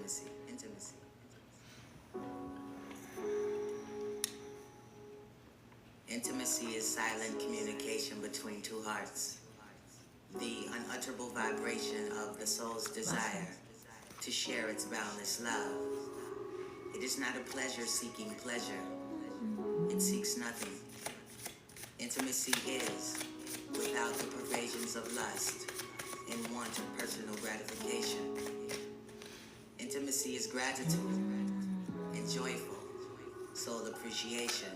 Intimacy, intimacy. Intimacy is silent communication between two hearts. The unutterable vibration of the soul's desire to share its boundless love. It is not a pleasure seeking pleasure. It seeks nothing. Intimacy is, without the pervasions of lust and want of personal gratification. Intimacy is gratitude and joyful soul appreciation.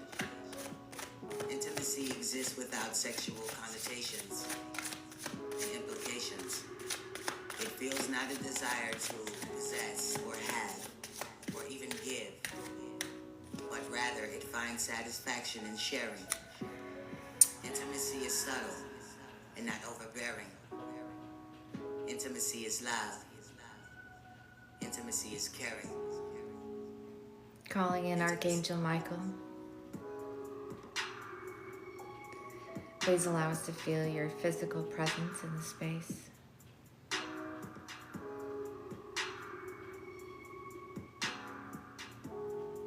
Intimacy exists without sexual connotations and implications. It feels not a desire to possess or have or even give, but rather it finds satisfaction in sharing. Intimacy is subtle and not overbearing. Intimacy is love. Intimacy is caring. Calling in Archangel Michael. Please allow us to feel your physical presence in the space.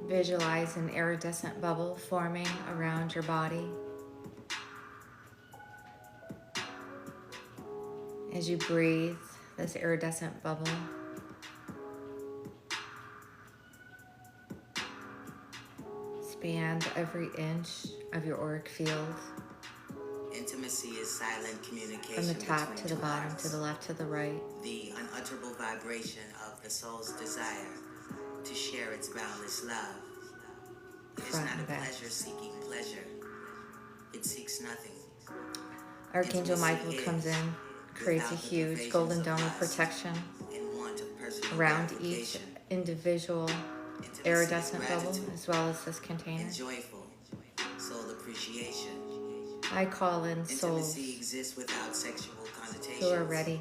Visualize an iridescent bubble forming around your body. As you breathe this iridescent bubble, expand every inch of your auric field. Intimacy is silent communication From the top between to the two bottom, hearts. to the left, to the right. The unutterable vibration of the soul's desire to share its boundless love. It is Front not a and back. pleasure-seeking pleasure. It seeks nothing. Archangel Intimacy Michael is, comes in, creates a without the huge pervasions golden of dome of lust protection and want of personal around each gratification. individual Intimacy is iridescent bubble, gratitude as well as this container. and joyful soul appreciation. I call in souls Intimacy exists without sexual connotations who are ready,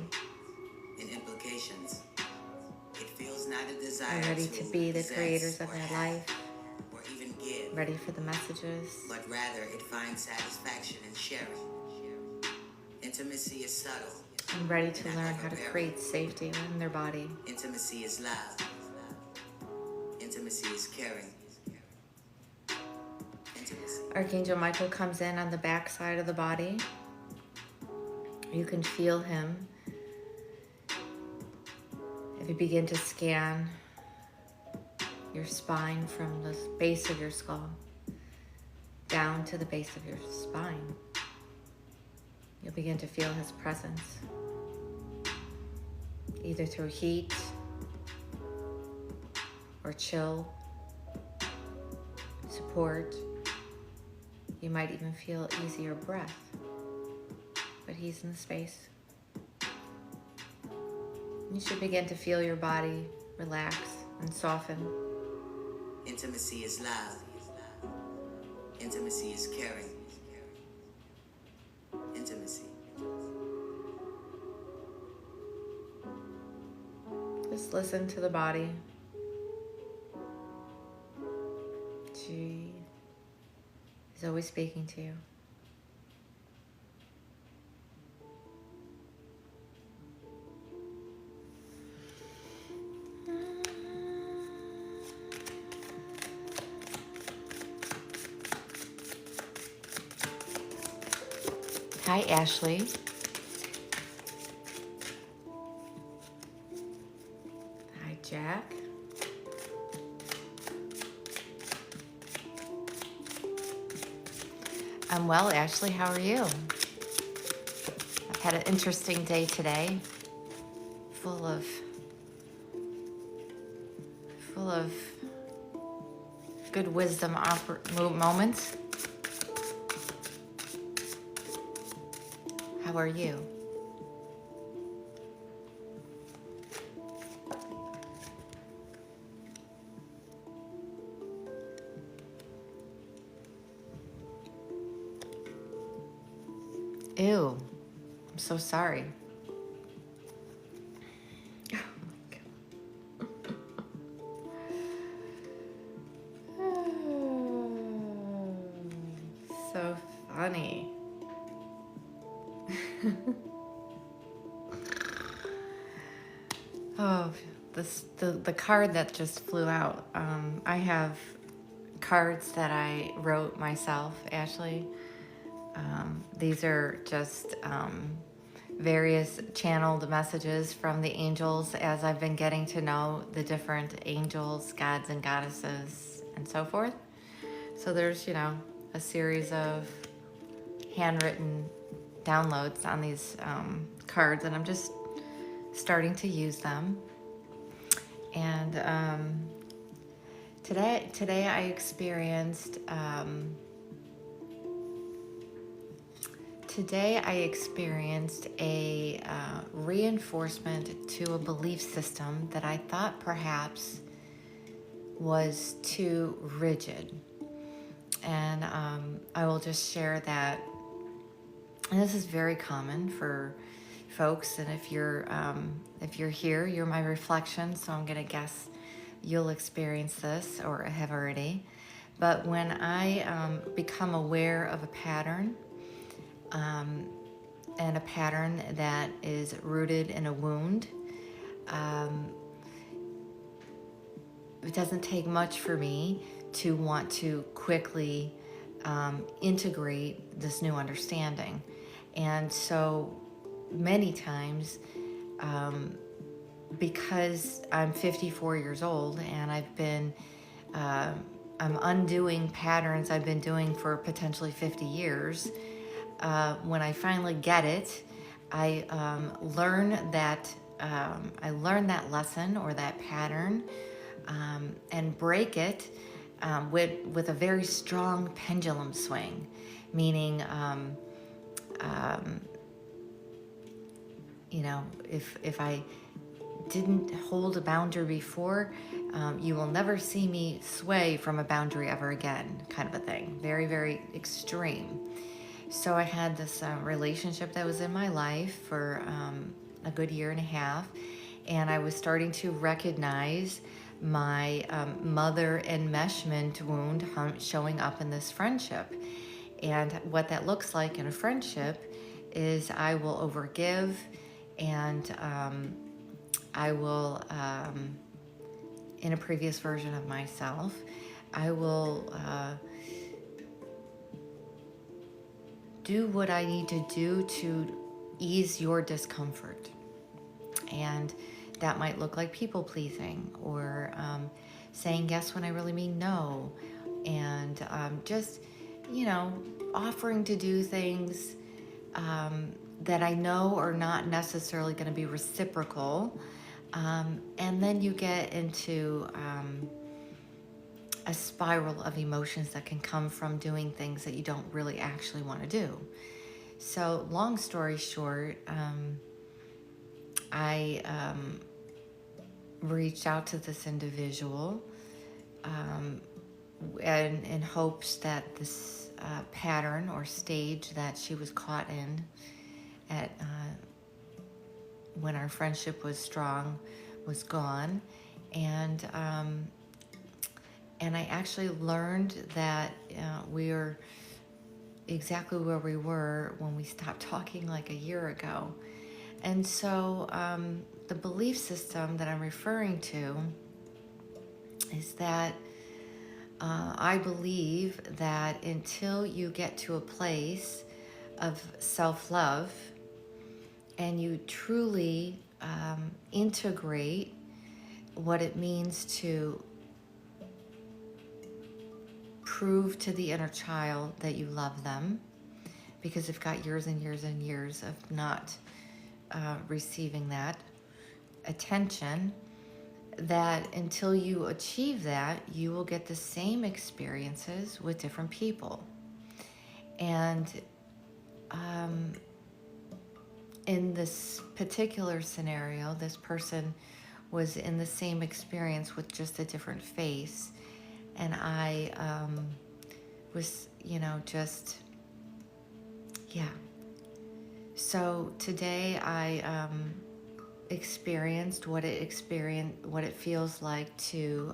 and implications. It feels not a desire are ready to be the possess creators of or their have life, or even give, ready for the messages, but rather it finds satisfaction in sharing. Intimacy is subtle. and ready to learn how to create safety in their body. Intimacy is love. Intimacy is caring. Intimacy. Archangel Michael comes in on the back side of the body. You can feel him. If you begin to scan your spine from the base of your skull down to the base of your spine, you'll begin to feel his presence, either through heat or chill, support. You might even feel easier breath, but he's in the space. You should begin to feel your body relax and soften. Intimacy is love. Intimacy is caring. Intimacy. Just listen to the body. She is always speaking to you. Hi, Ashley. Hi, Jack. I'm well, Ashley. How are you? I've had an interesting day today, full of good wisdom moments. How are you? Ew, I'm so sorry. Oh my God. So funny. Oh, the card that just flew out. I have cards that I wrote myself, Ashley. These are just various channeled messages from the angels as I've been getting to know the different angels, gods, and goddesses, and so forth. So there's, a series of handwritten downloads on these cards, and I'm just starting to use them. And today I experienced a reinforcement to a belief system that I thought perhaps was too rigid. And I will just share that. And this is very common for folks. And if you're here, you're my reflection. So I'm gonna guess you'll experience this or have already. But when I become aware of a pattern, and a pattern that is rooted in a wound, it doesn't take much for me to want to quickly integrate this new understanding. And so many times, because I'm 54 years old and I'm undoing patterns I've been doing for potentially 50 years, when I finally get it, I learn that lesson or that pattern, and break it with a very strong pendulum swing, meaning, if I didn't hold a boundary before, you will never see me sway from a boundary ever again, kind of a thing. Very, very extreme. So I had this relationship that was in my life for a good year and a half, and I was starting to recognize my mother enmeshment wound showing up in this friendship. And what that looks like in a friendship is I will overgive, and I will, in a previous version of myself, I will do what I need to do to ease your discomfort. And that might look like people pleasing, or saying yes when I really mean no, and just, offering to do things that I know are not necessarily going to be reciprocal. And then you get into a spiral of emotions that can come from doing things that you don't really actually want to do. So long story short, I reached out to this individual and in hopes that this pattern or stage that she was caught in at when our friendship was strong was gone. And I actually learned that we are exactly where we were when we stopped talking like a year ago. And so the belief system that I'm referring to is that I believe that until you get to a place of self-love and you truly integrate what it means to prove to the inner child that you love them, because they've got years and years and years of not receiving that attention, that until you achieve that, you will get the same experiences with different people. And in this particular scenario, this person was in the same experience with just a different face. And I was, So today I experienced what it feels like to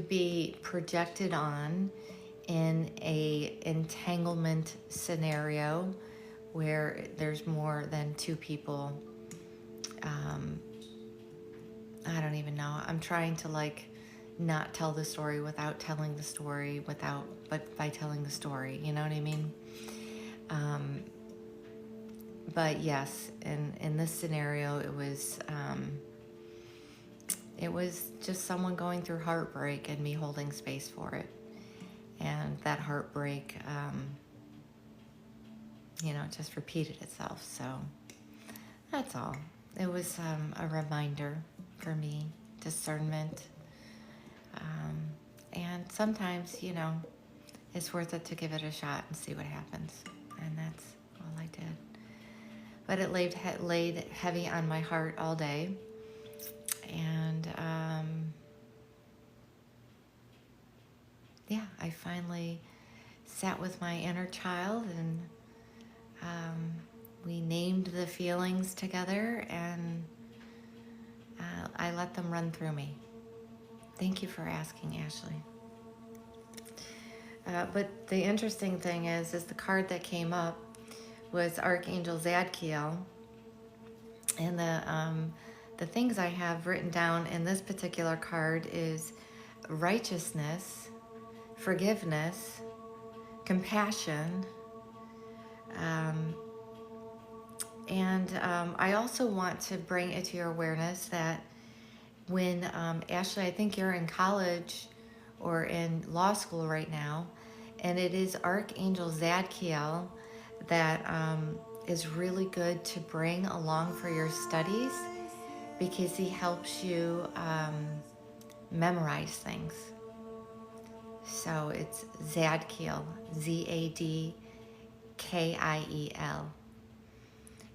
be projected on in a entanglement scenario where there's more than two people I don't even know. I'm trying to like not tell the story without telling the story but by telling the story, you know what I mean? But yes, in this scenario, it was just someone going through heartbreak and me holding space for it. And that heartbreak, just repeated itself. So that's all. It was a reminder for me, discernment. And sometimes, it's worth it to give it a shot and see what happens. And that's all I did. But it laid heavy on my heart all day. And I finally sat with my inner child and we named the feelings together, and I let them run through me. Thank you for asking, Ashley. But the interesting thing is the card that came up was Archangel Zadkiel, and the things I have written down in this particular card is righteousness, forgiveness, compassion, and I also want to bring it to your awareness that when, Ashley, I think you're in college or in law school right now, and it is Archangel Zadkiel that is really good to bring along for your studies because he helps you memorize things. So it's Zadkiel, Zadkiel.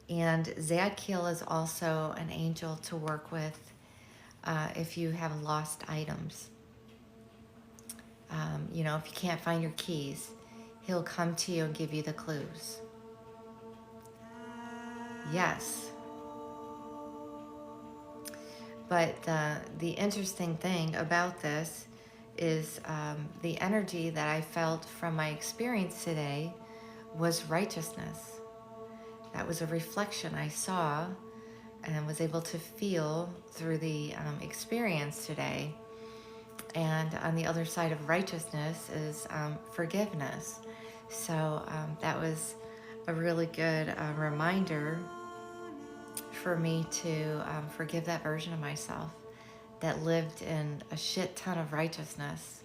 And Zadkiel is also an angel to work with if you have lost items. If you can't find your keys, he'll come to you and give you the clues. Yes. But the interesting thing about this is the energy that I felt from my experience today was righteousness. That was a reflection I saw and was able to feel through the experience today. And on the other side of righteousness is forgiveness. So that was a really good reminder for me to forgive that version of myself that lived in a shit ton of righteousness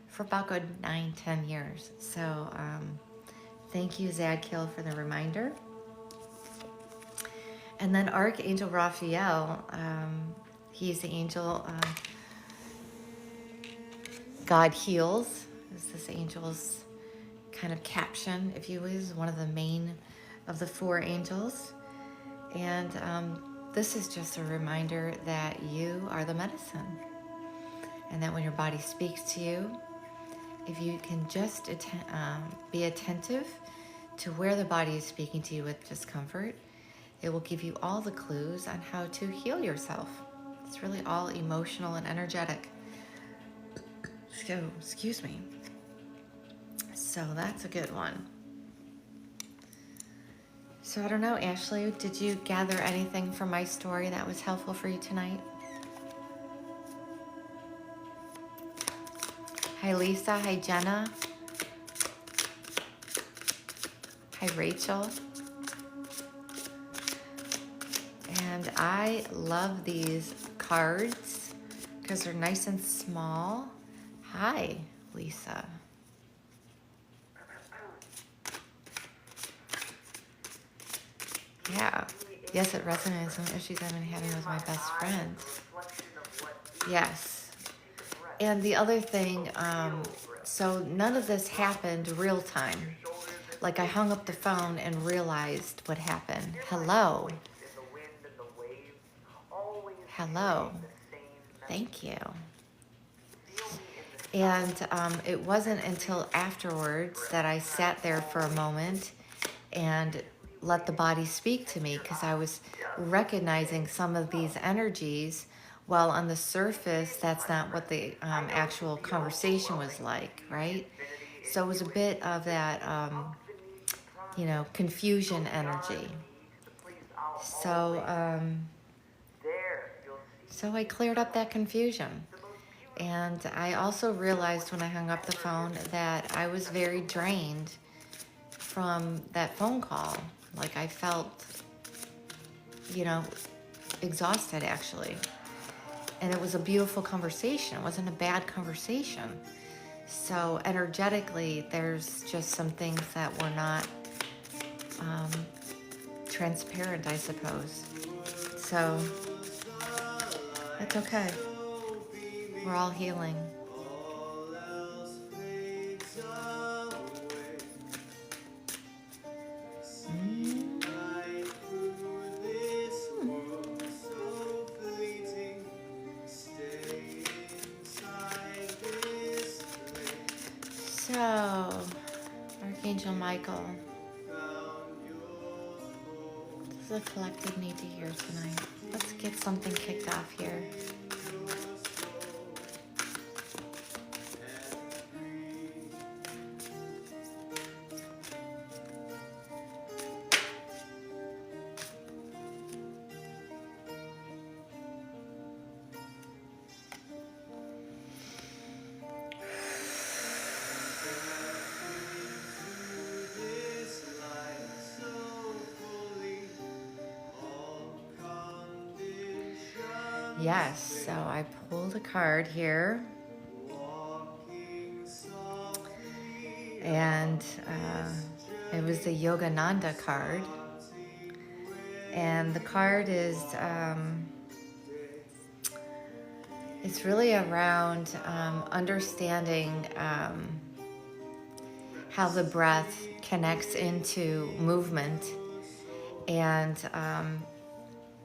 for about good 9-10 years. So thank you, Zadkiel, for the reminder. And then Archangel Raphael, he's the angel God heals, is this angel's kind of caption, if you will, is one of the main of the 4 angels. And this is just a reminder that you are the medicine. And that when your body speaks to you, if you can just be attentive to where the body is speaking to you with discomfort, it will give you all the clues on how to heal yourself. It's really all emotional and energetic. Excuse me. So that's a good one. So I don't know, Ashley, did you gather anything from my story that was helpful for you tonight? Hi, Lisa. Hi, Jenna. Hi, Rachel. And I love these cards because they're nice and small. Hi, Lisa. Yeah. Yes, it resonates. Some issues I've been having with my best friend. Yes. And the other thing, so none of this happened real time. Like I hung up the phone and realized what happened. Hello. Hello. Thank you. And it wasn't until afterwards that I sat there for a moment and let the body speak to me, because I was recognizing some of these energies, while on the surface that's not what the actual conversation was like, right? So it was a bit of that confusion energy. So So I cleared up that confusion. And I also realized when I hung up the phone that I was very drained from that phone call. Like I felt, you know, exhausted actually. And it was a beautiful conversation. It wasn't a bad conversation. So energetically, there's just some things that were not transparent, I suppose. So that's okay. We're all healing. So, Archangel Michael, what does the collective need to hear tonight? Let's get something kicked off here. Yes, so I pulled a card here. And it was the Yogananda card. And the card is, it's really around understanding how the breath connects into movement, and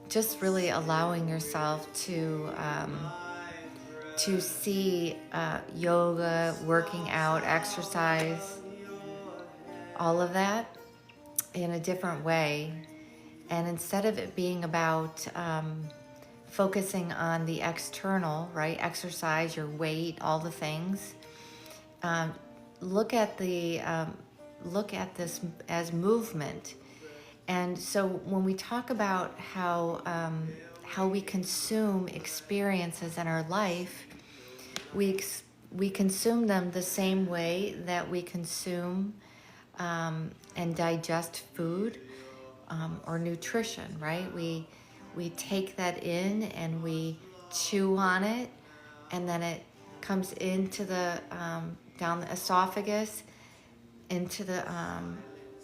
just really allowing yourself to see yoga, working out, exercise, all of that in a different way. And instead of it being about focusing on the external, right, exercise, your weight, all the things, look at this as movement. And so when we talk about how we consume experiences in our life, we consume them the same way that we consume and digest food or nutrition, right? We take that in and we chew on it, and then it comes into the down the esophagus, into the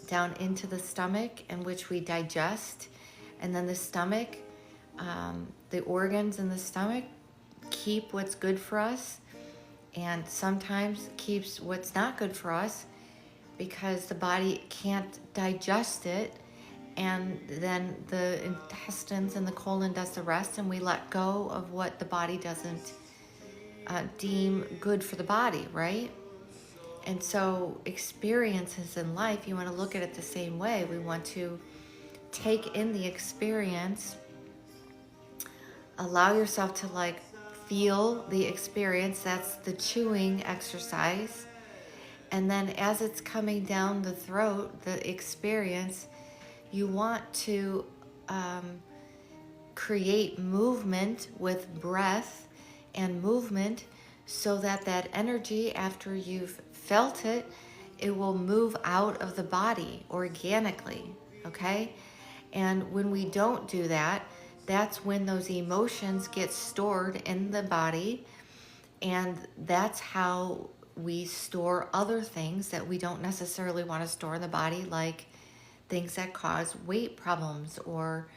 down into the stomach, in which we digest, and then the stomach, the organs in the stomach keep what's good for us, and sometimes keeps what's not good for us because the body can't digest it, and then the intestines and the colon does the rest, and we let go of what the body doesn't deem good for the body, right? And so experiences in life, you want to look at it the same way. We want to take in the experience, allow yourself to feel the experience. That's the chewing exercise. And then as it's coming down the throat, the experience, you want to create movement with breath and movement, so that energy, after you've felt it, it will move out of the body organically, okay? And when we don't do that, that's when those emotions get stored in the body, and that's how we store other things that we don't necessarily want to store in the body, like things that cause weight problems or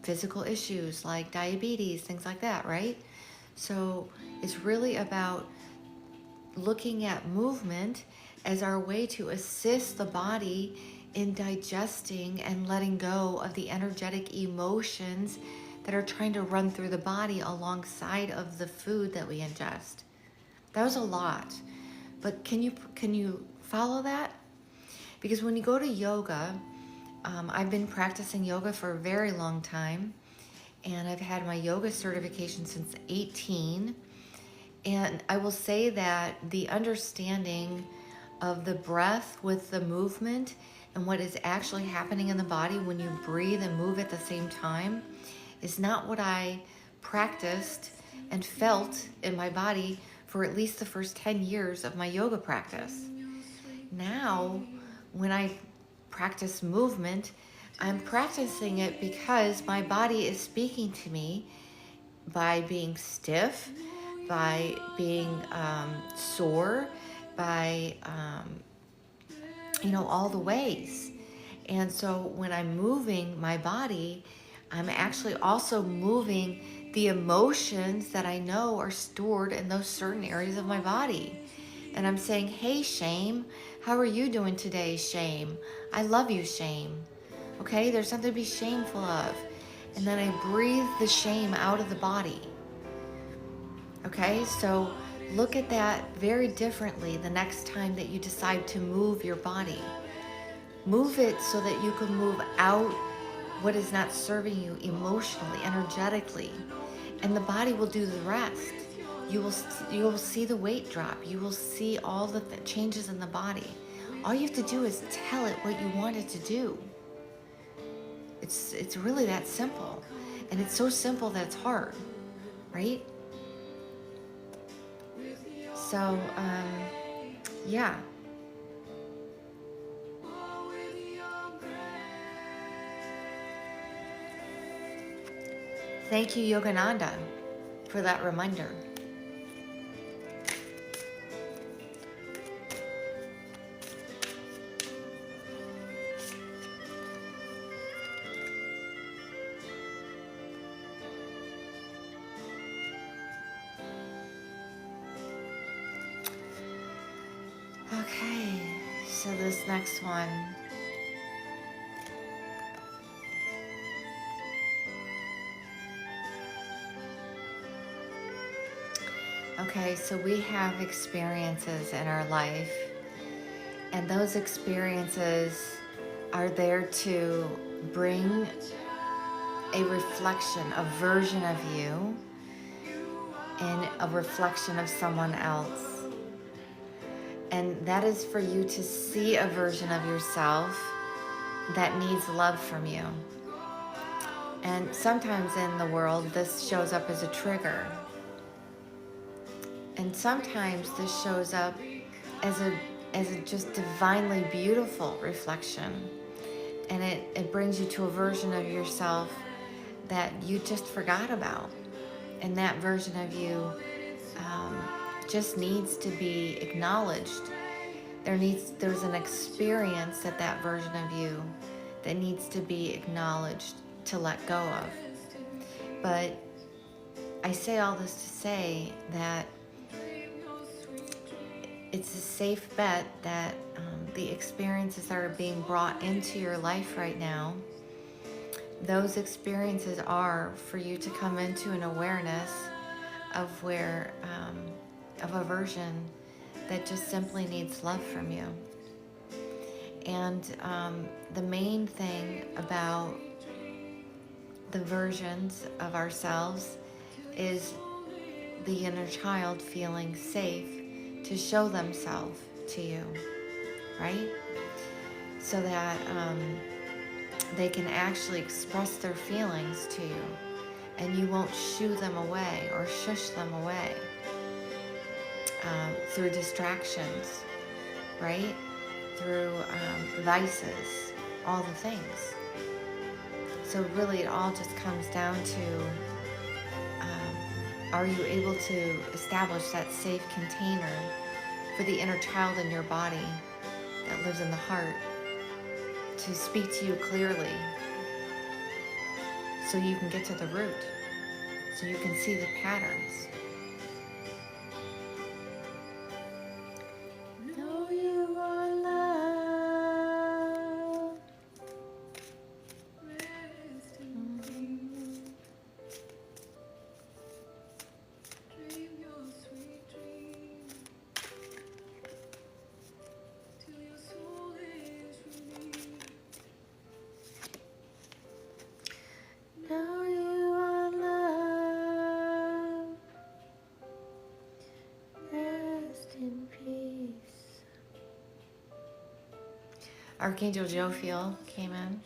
physical issues like diabetes, things like that, right? So it's really about looking at movement as our way to assist the body in digesting and letting go of the energetic emotions that are trying to run through the body alongside of the food that we ingest. That was a lot, but can you follow that? Because when you go to yoga, I've been practicing yoga for a very long time, and I've had my yoga certification since 18. And I will say that the understanding of the breath with the movement and what is actually happening in the body when you breathe and move at the same time is not what I practiced and felt in my body for at least the first 10 years of my yoga practice. Now, when I practice movement, I'm practicing it because my body is speaking to me by being stiff, by being sore, by, all the ways. And so when I'm moving my body, I'm actually also moving the emotions that I know are stored in those certain areas of my body. And I'm saying, hey, shame, how are you doing today, shame? I love you, shame. Okay, there's something to be shameful of. And then I breathe the shame out of the body. Okay, so look at that very differently the next time that you decide to move your body. Move it so that you can move out what is not serving you emotionally, energetically, and the body will do the rest. You will see the weight drop. You will see all the changes in the body. All you have to do is tell it what you want it to do. It's really that simple, and it's so simple that it's hard, right? So, yeah. Thank you, Yogananda, for that reminder. Okay, so this next one. Okay, so we have experiences in our life, and those experiences are there to bring a reflection, a version of you, and a reflection of someone else. And that is for you to see a version of yourself that needs love from you. And sometimes in the world, this shows up as a trigger. And sometimes this shows up as a just divinely beautiful reflection. And it brings you to a version of yourself that you just forgot about. And that version of you just needs to be acknowledged. There's an experience that version of you that needs to be acknowledged to let go of. But I say all this to say that it's a safe bet that the experiences that are being brought into your life right now, those experiences are for you to come into an awareness of where, of a version that just simply needs love from you. And the main thing about the versions of ourselves is the inner child feeling safe to show themselves to you, right? So that they can actually express their feelings to you, and you won't shoo them away or shush them away through distractions, right? Through vices, all the things. So really it all just comes down to, are you able to establish that safe container for the inner child in your body that lives in the heart to speak to you clearly, so you can get to the root, so you can see the patterns. Know you are love. Rest in peace. Dream your sweet dream till your soul is relieved. Know you are love. Rest in peace. Archangel Jophiel came in.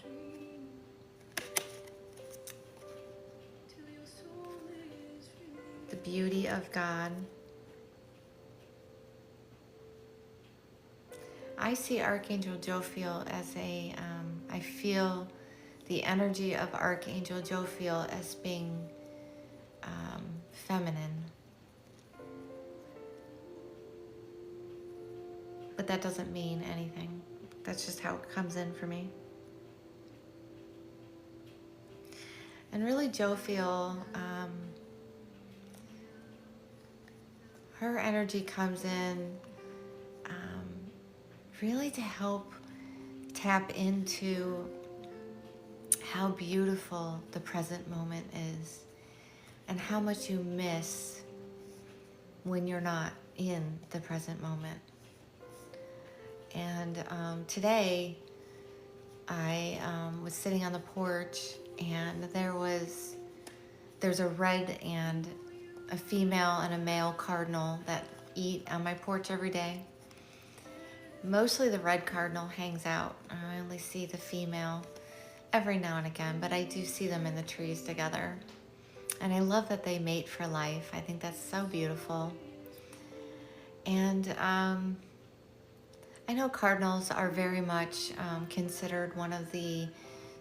beauty of God. I see Archangel Jophiel as I feel the energy of Archangel Jophiel as being feminine. But that doesn't mean anything. That's just how it comes in for me. And really, Jophiel, her energy comes in really to help tap into how beautiful the present moment is and how much you miss when you're not in the present moment. And today I was sitting on the porch, and there's a red and a female and a male cardinal that eat on my porch every day. Mostly the red cardinal hangs out. I only see the female every now and again, but I do see them in the trees together. And I love that they mate for life. I think that's so beautiful. And I know cardinals are very much considered one of the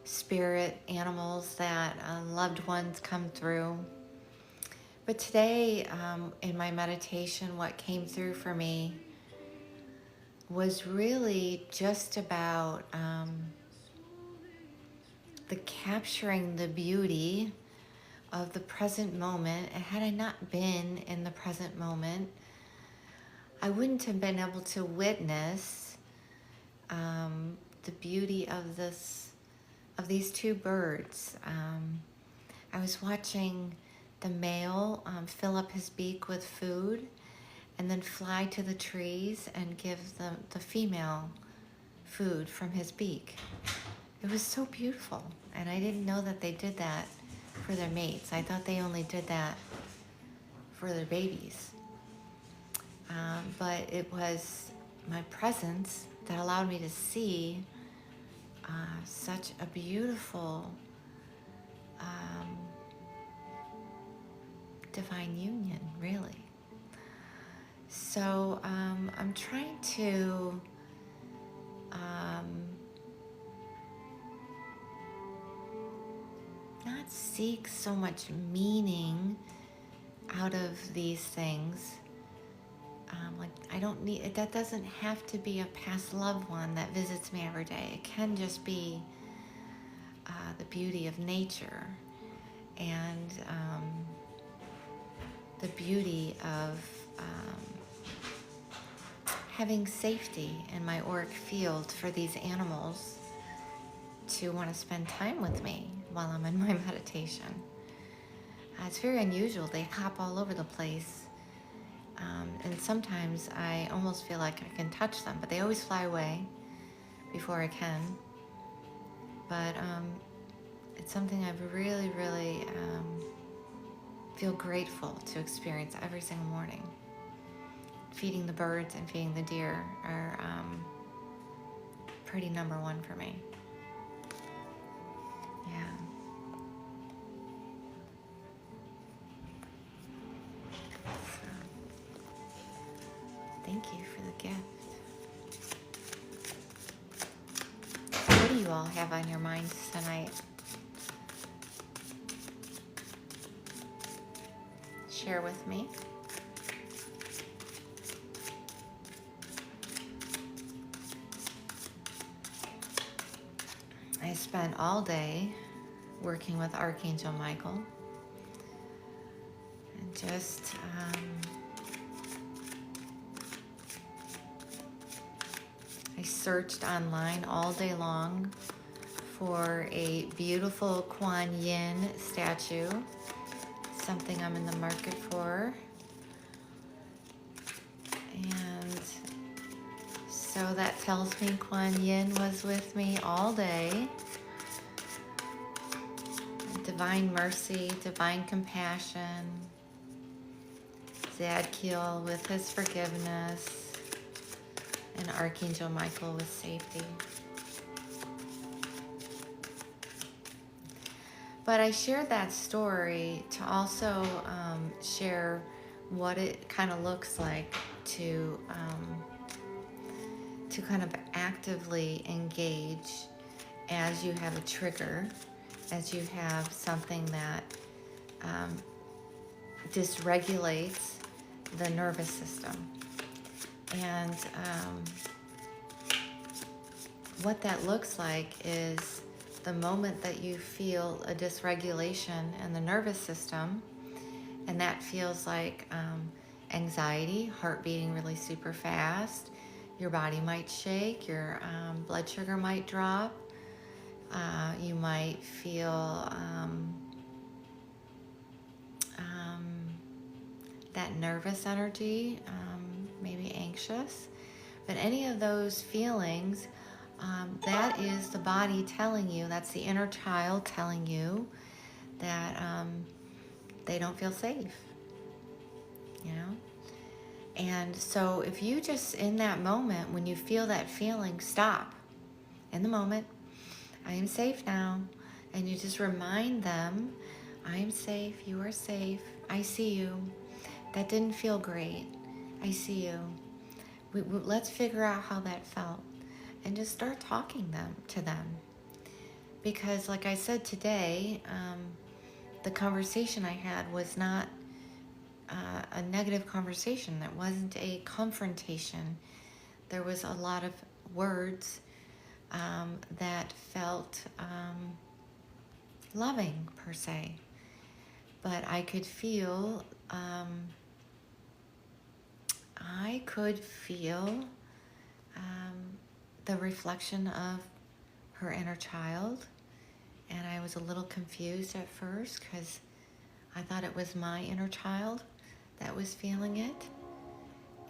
spirit animals that loved ones come through. But today, in my meditation, what came through for me was really just about the capturing the beauty of the present moment. And had I not been in the present moment, I wouldn't have been able to witness the beauty of these two birds. I was watching the male fill up his beak with food and then fly to the trees and give the female food from his beak. It was so beautiful, and I didn't know that they did that for their mates. I thought they only did that for their babies. But it was my presence that allowed me to see such a beautiful divine union, really. So I'm trying to not seek so much meaning out of these things. Like, I don't need, that doesn't have to be a past loved one that visits me every day. It can just be the beauty of nature and the beauty of having safety in my auric field for these animals to want to spend time with me while I'm in my meditation. It's very unusual. They hop all over the place. And sometimes I almost feel like I can touch them, but they always fly away before I can. But it's something I've really, really feel grateful to experience every single morning. Feeding the birds and feeding the deer are pretty number one for me. Yeah. Thank you for the gift. What do you all have on your minds tonight? Share with me. I spent all day working with Archangel Michael and just I searched online all day long for a beautiful Kuan Yin statue, something I'm in the market for. And so that tells me Kuan Yin was with me all day. Divine mercy, divine compassion, Zadkiel with his forgiveness, and Archangel Michael with safety. But I shared that story to also share what it kind of looks like to kind of actively engage as you have a trigger, as you have something that um, dysregulates the nervous system. And what that looks like is the moment that you feel a dysregulation in the nervous system, and that feels like anxiety, heart beating really super fast, your body might shake, your blood sugar might drop, you might feel that nervous energy, maybe anxious. But any of those feelings, that is the body telling you, that's the inner child telling you that they don't feel safe, you know? And so if you just, in that moment, when you feel that feeling, stop in the moment. I am safe now. And you just remind them, I am safe, you are safe, I see you. That didn't feel great. I see you. Let's figure out how that felt. And just start talking to them. Because like I said today, the conversation I had was not a negative conversation. That wasn't a confrontation. There was a lot of words that felt loving, per se. But I could feel the reflection of her inner child, and I was a little confused at first because I thought it was my inner child that was feeling it.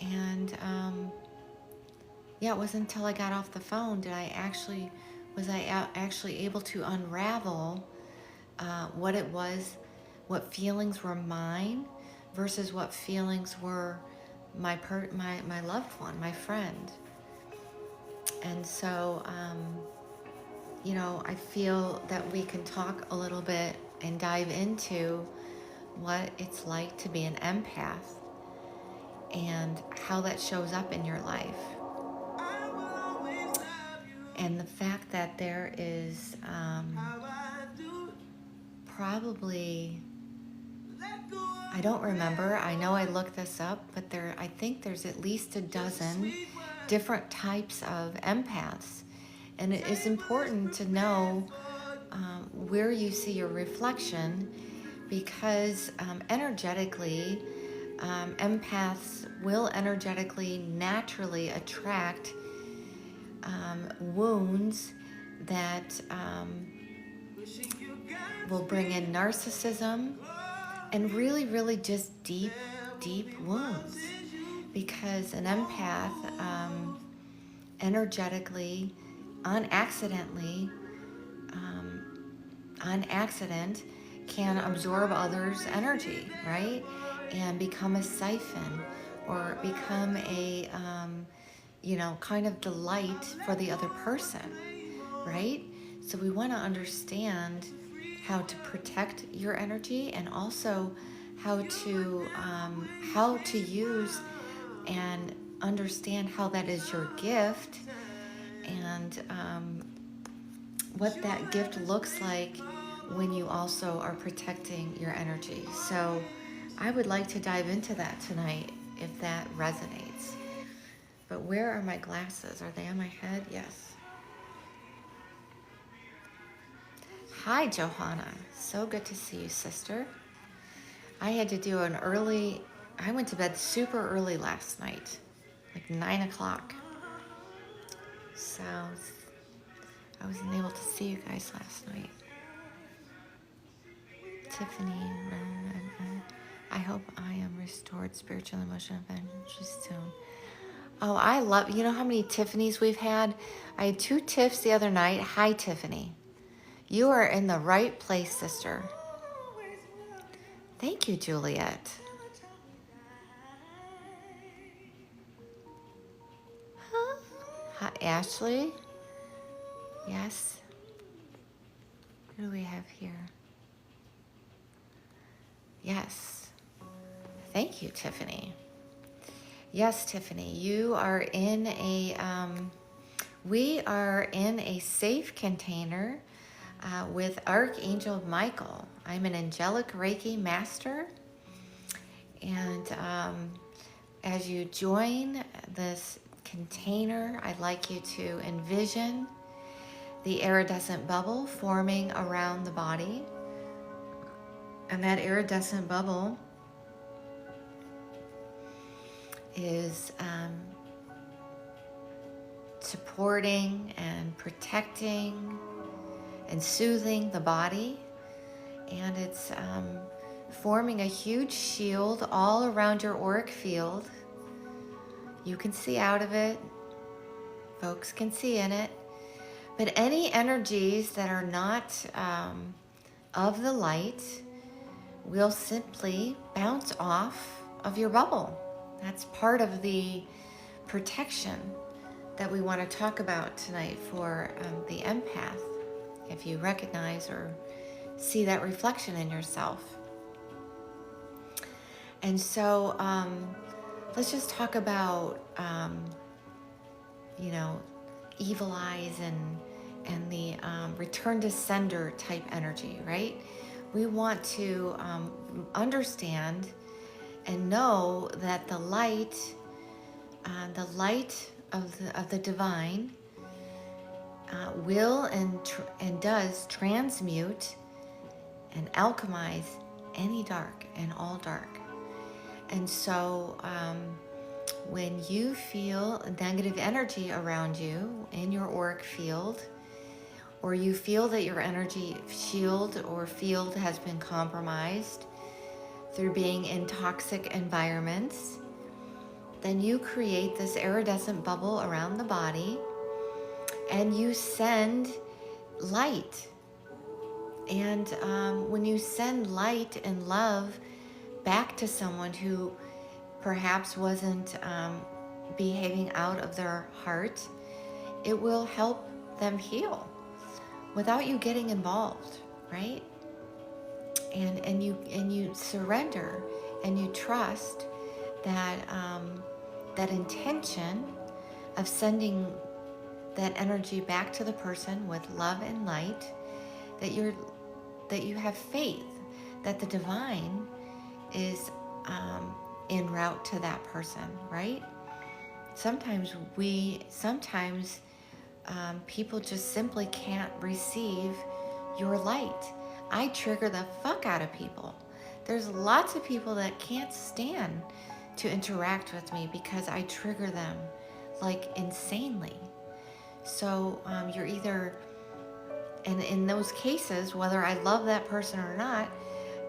And yeah, it wasn't until I got off the phone did I actually able to unravel what it was, what feelings were mine versus what feelings were my loved one, my friend. And so, you know, I feel that we can talk a little bit and dive into what it's like to be an empath and how that shows up in your life. And the fact that there is probably, I don't remember, I know I looked this up, but I think there's at least a dozen different types of empaths. And it is important to know where you see your reflection, because energetically, empaths will energetically naturally attract wounds that will bring in narcissism and really, really just deep, deep wounds. Because an empath energetically, on accident, can absorb others' energy, right? And become a siphon or become a, kind of delight for the other person, right? So we want to understand how to protect your energy, and also how to use and understand how that is your gift, and what that gift looks like when you also are protecting your energy. So I would like to dive into that tonight if that resonates. But where are my glasses? Are they on my head? Yes. Hi, Johanna. So good to see you, sister. I had to do I went to bed super early last night, like 9 o'clock. So I wasn't able to see you guys last night. Tiffany, I hope I am restored spiritual, emotional, adventure soon. Oh, I love, you know how many Tiffany's we've had? I had 2 Tiffs the other night. Hi, Tiffany. You are in the right place, sister. Thank you, Juliet. Huh? Hi, Ashley. Yes. What do we have here? Yes. Thank you, Tiffany. Yes, Tiffany, you are in we are in a safe container with Archangel Michael. I'm an Angelic Reiki master. And as you join this container, I'd like you to envision the iridescent bubble forming around the body. And that iridescent bubble is supporting and protecting and soothing the body. And it's forming a huge shield all around your auric field. You can see out of it. Folks can see in it. But any energies that are not of the light will simply bounce off of your bubble. That's part of the protection that we want to talk about tonight for the empath, if you recognize or see that reflection in yourself. And so let's just talk about, evil eyes and the return to sender type energy, right? We want to understand and know that the light of the divine will and does transmute and alchemize any dark and all dark. And so when you feel negative energy around you in your auric field, or you feel that your energy shield or field has been compromised through being in toxic environments, then you create this iridescent bubble around the body and you send light. And when you send light and love back to someone who perhaps wasn't behaving out of their heart, it will help them heal without you getting involved, right? And you surrender and you trust that that intention of sending that energy back to the person with love and light, that you have faith that the divine is en route to that person, right? Sometimes people just simply can't receive your light. I trigger the fuck out of people. There's lots of people that can't stand to interact with me because I trigger them like insanely. So you're either, and in those cases, whether I love that person or not,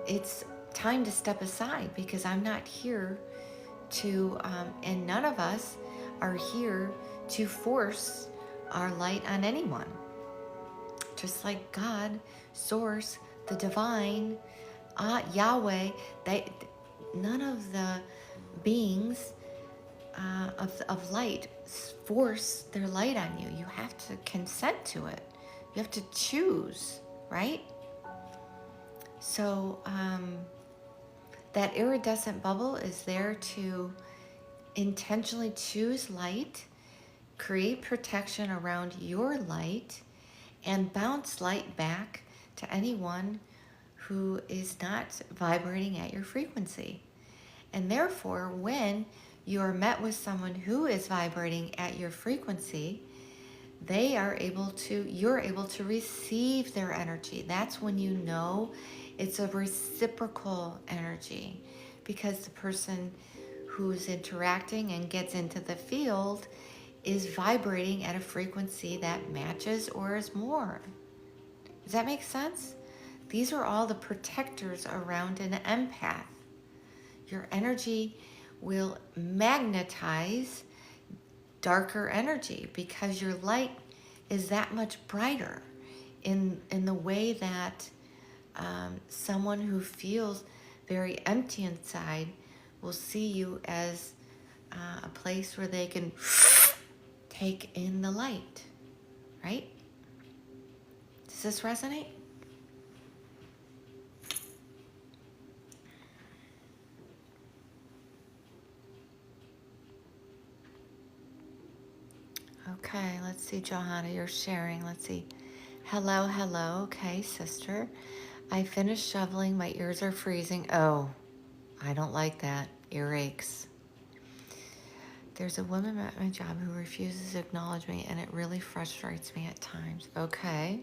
it's time to step aside because I'm not here to, and none of us are here to force our light on anyone. Just like God, Source, the Divine, Yahweh, none of the beings of light force their light on you. You have to consent to it. You have to choose, right? So that iridescent bubble is there to intentionally choose light, create protection around your light, and bounce light back to anyone who is not vibrating at your frequency. And therefore, when you're met with someone who is vibrating at your frequency, you're able to receive their energy. That's when you know it's a reciprocal energy, because the person who's interacting and gets into the field is vibrating at a frequency that matches or is more. Does that make sense? These are all the protectors around an empath. Your energy will magnetize darker energy because your light is that much brighter in the way that someone who feels very empty inside will see you as a place where they can take in the light, right? Does this resonate? Okay, let's see, Johanna, you're sharing. Let's see. Hello, hello. Okay, sister. I finished shoveling. My ears are freezing. Oh, I don't like that. Earaches. There's a woman at my job who refuses to acknowledge me, and it really frustrates me at times. Okay.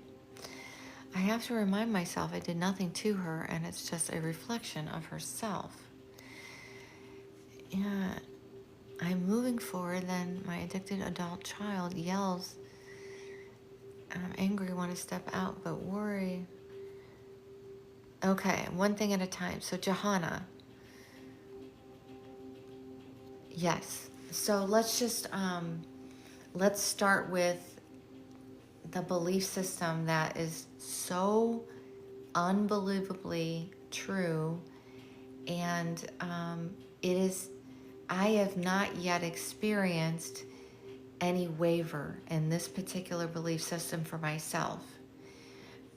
I have to remind myself I did nothing to her, and it's just a reflection of herself. Yeah. I'm moving forward, then my addicted adult child yells, I'm angry, want to step out, but worry. Okay, one thing at a time. So, Johanna, yes. So let's start with the belief system that is so unbelievably true, and it is. I have not yet experienced any waver in this particular belief system for myself,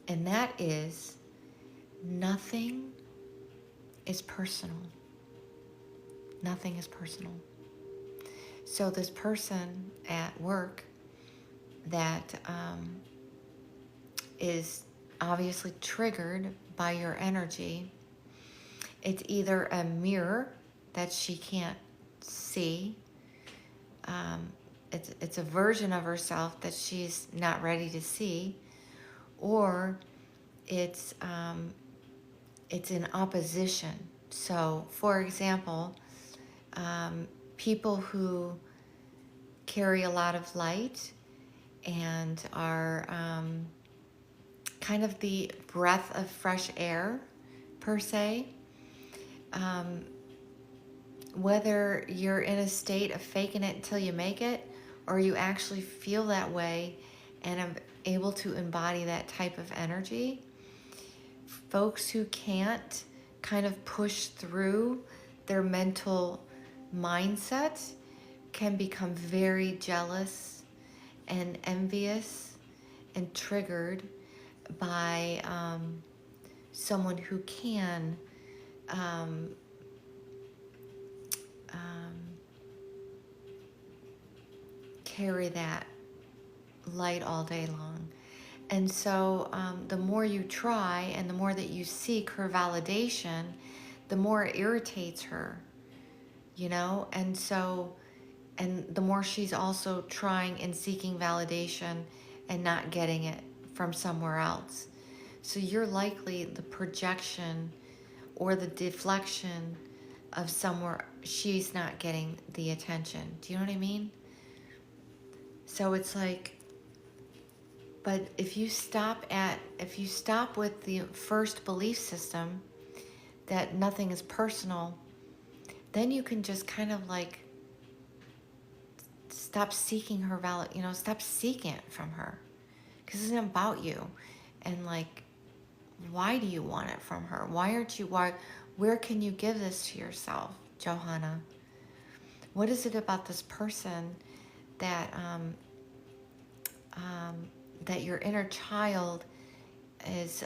and that is nothing is personal. Nothing is personal. So this person at work that is obviously triggered by your energy, it's either a mirror that she can't see. It's a version of herself that she's not ready to see, or it's in opposition. So, for example, people who carry a lot of light and are kind of the breath of fresh air, per se, whether you're in a state of faking it until you make it, or you actually feel that way and are able to embody that type of energy, folks who can't kind of push through their mental mindset can become very jealous and envious and triggered by someone who can carry that light all day long. And so the more you try and the more that you seek her validation, the more it irritates her, you know? And so, and the more she's also trying and seeking validation and not getting it from somewhere else. So you're likely the projection or the deflection of somewhere she's not getting the attention. Do you know what I mean? So it's like, but if you stop with the first belief system that nothing is personal, then you can just kind of like stop seeking her stop seeking it from her, because it's not about you. And like, why do you want it from her? Where can you give this to yourself, Johanna? What is it about this person that that your inner child is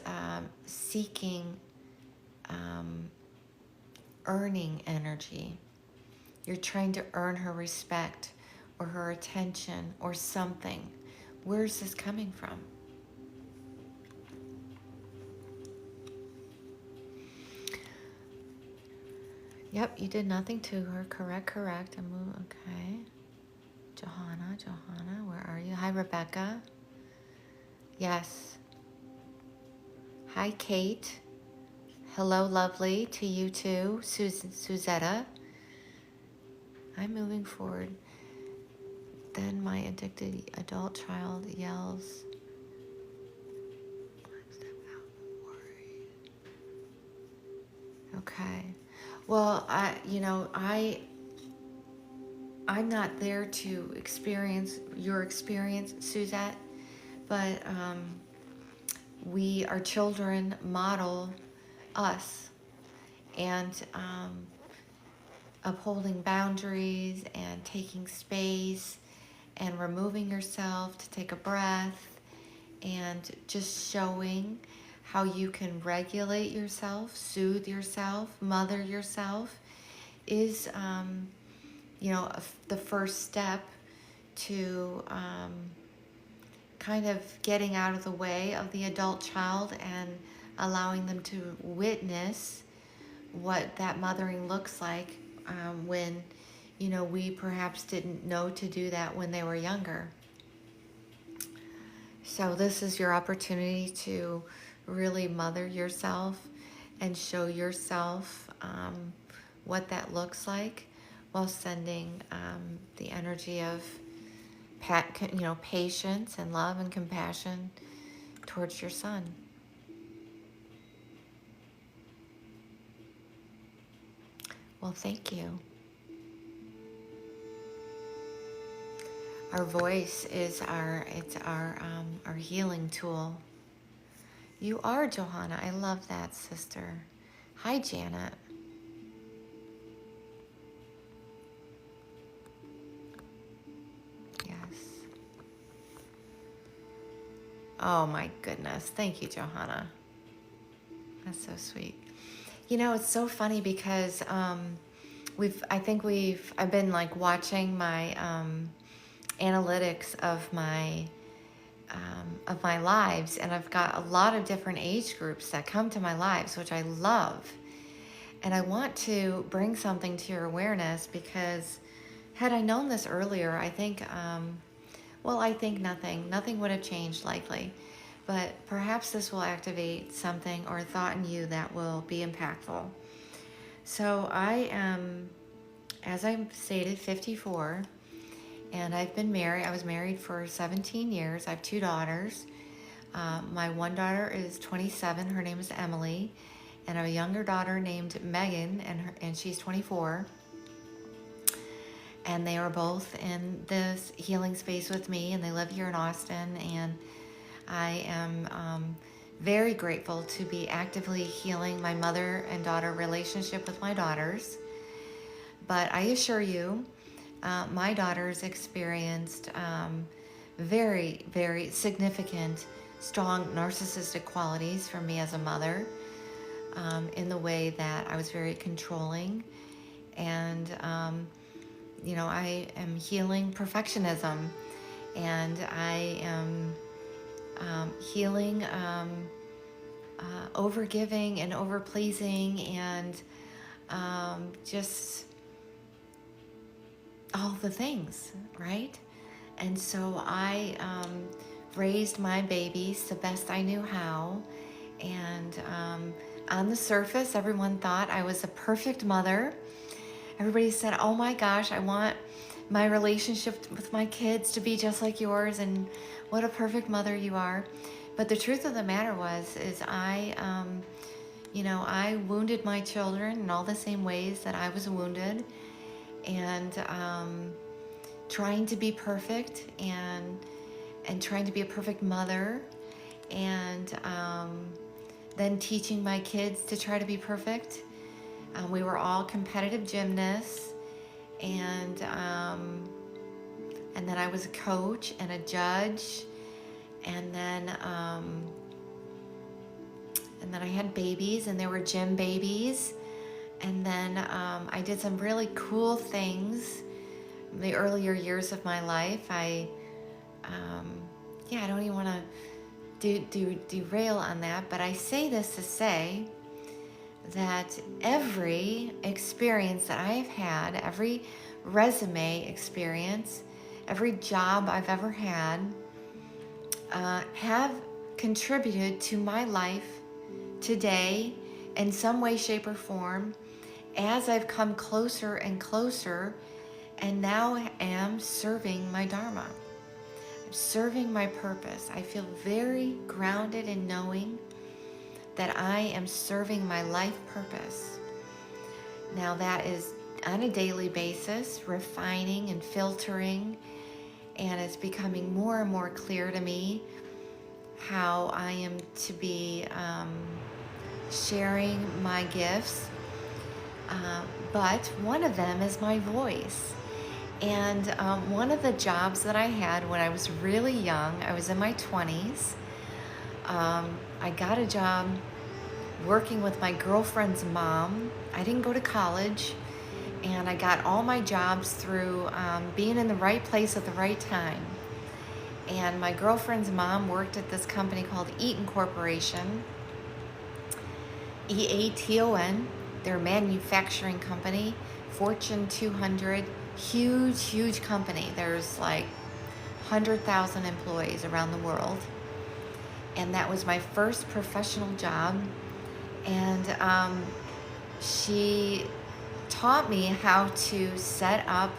seeking earning energy? You're trying to earn her respect or her attention or something. Where's this coming from? Yep, you did nothing to her. Correct. Okay. Johanna, where are you? Hi, Rebecca. Yes. Hi, Kate. Hello, lovely, to you too. Suzetta. I'm moving forward. Then my addicted adult child yells. Okay. Well, I'm not there to experience your experience, Suzette, but our children model us, and upholding boundaries and taking space and removing yourself to take a breath and just showing how you can regulate yourself, soothe yourself, mother yourself is, the first step to kind of getting out of the way of the adult child and allowing them to witness what that mothering looks like when, you know, we perhaps didn't know to do that when they were younger. So this is your opportunity to really mother yourself and show yourself what that looks like, while sending the energy of patience and love and compassion towards your son. Well, thank you. Our voice is our healing tool. You are, Johanna. I love that, sister. Hi, Janet. Yes. Oh my goodness. Thank you, Johanna. That's so sweet. You know, it's so funny because I've been like watching my analytics of my lives, and I've got a lot of different age groups that come to my lives, which I love. And I want to bring something to your awareness, because had I known this earlier, I think nothing would have changed likely. But perhaps this will activate something or a thought in you that will be impactful. So I am, as I stated, 54, and I've been married. I was married for 17 years. I have 2 daughters. My one daughter is 27. Her name is Emily. And I have a younger daughter named Megan, and she's 24. And they are both in this healing space with me, and they live here in Austin. And I am very grateful to be actively healing my mother and daughter relationship with my daughters. But I assure you, my daughters experienced very, very significant, strong narcissistic qualities from me as a mother, in the way that I was very controlling. And, I am healing perfectionism, and I am healing overgiving and overpleasing, and just all the things, right? And so I raised my babies the best I knew how, and on the surface, everyone thought I was a perfect mother. Everybody said, oh my gosh, I want my relationship with my kids to be just like yours, and what a perfect mother you are. But the truth of the matter is I wounded my children in all the same ways that I was wounded, and trying to be perfect and trying to be a perfect mother, and then teaching my kids to try to be perfect. We were all competitive gymnasts, and then I was a coach and a judge, and then I had babies, and they were gym babies, and then I did some really cool things in the earlier years of my life. I don't even want to derail on that, but I say this to say that every experience that I've had, every resume experience, every job I've ever had, have contributed to my life today in some way, shape, or form, as I've come closer and closer, and now am serving my Dharma. I'm serving my purpose. I feel very grounded in knowing that I am serving my life purpose. Now that is on a daily basis, refining and filtering, and it's becoming more and more clear to me how I am to be sharing my gifts. But one of them is my voice. And one of the jobs that I had when I was really young, I was in my 20s, I got a job working with my girlfriend's mom. I didn't go to college, And I got all my jobs through being in the right place at the right time. And my girlfriend's mom worked at this company called Eaton Corporation, EATON. They're a manufacturing company, Fortune 200, huge company. There's like 100,000 employees around the world. And that was my first professional job. And she taught me how to set up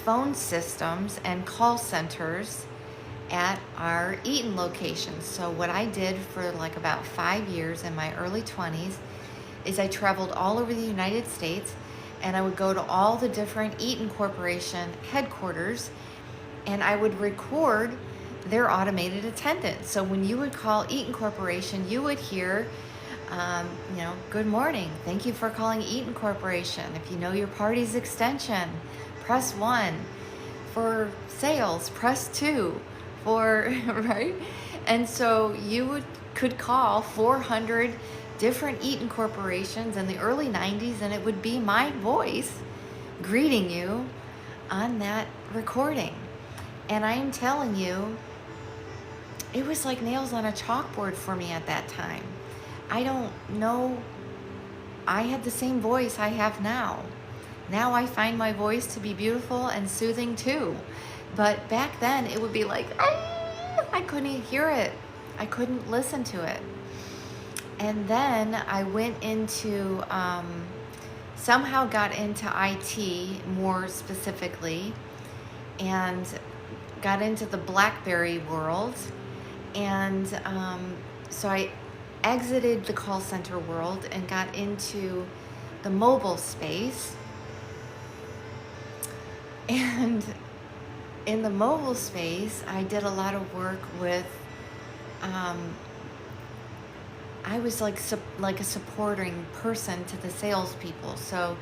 phone systems and call centers at our Eaton location. So what I did for like about 5 years in my early 20s is I traveled all over the United States, and I would go to all the different Eaton Corporation headquarters, and I would record their automated attendants. So when you would call Eaton Corporation, you would hear, good morning. Thank you for calling Eaton Corporation. If you know your party's extension, press 1. For sales, press 2. Right? And so you could call 400 different Eaton corporations in the early 90s, and it would be my voice greeting you on that recording. And I am telling you, it was like nails on a chalkboard for me at that time. I don't know, I had the same voice I have now. Now I find my voice to be beautiful and soothing too. But back then it would be like, I couldn't hear it. I couldn't listen to it. And then I went into, somehow got into IT more specifically, and got into the BlackBerry world. And so I exited the call center world and got into the mobile space. And in the mobile space, I did a lot of work with, I was like a supporting person to the salespeople. So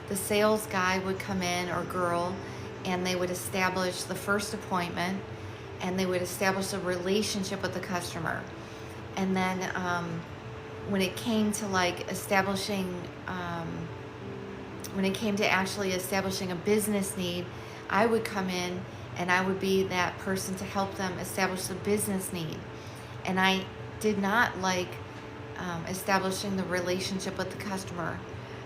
the sales guy would come in, or girl, and they would establish the first appointment, and they would establish a relationship with the customer. And then when it came to like establishing, when it came to actually establishing a business need, I would come in and I would be that person to help them establish the business need. And I did not like establishing the relationship with the customer.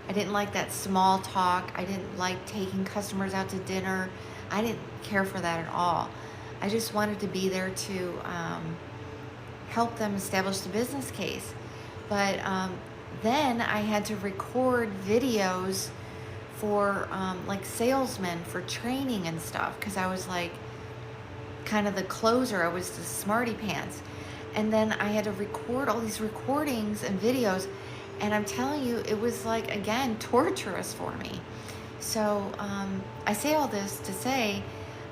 I didn't like that small talk. I didn't like taking customers out to dinner. I didn't care for that at all. I just wanted to be there to help them establish the business case. But then I had to record videos for like salesmen for training and stuff, because I was like kind of the closer. I was the smarty pants. And then I had to record all these recordings and videos, and I'm telling you, it was like, again, torturous for me. So I say all this to say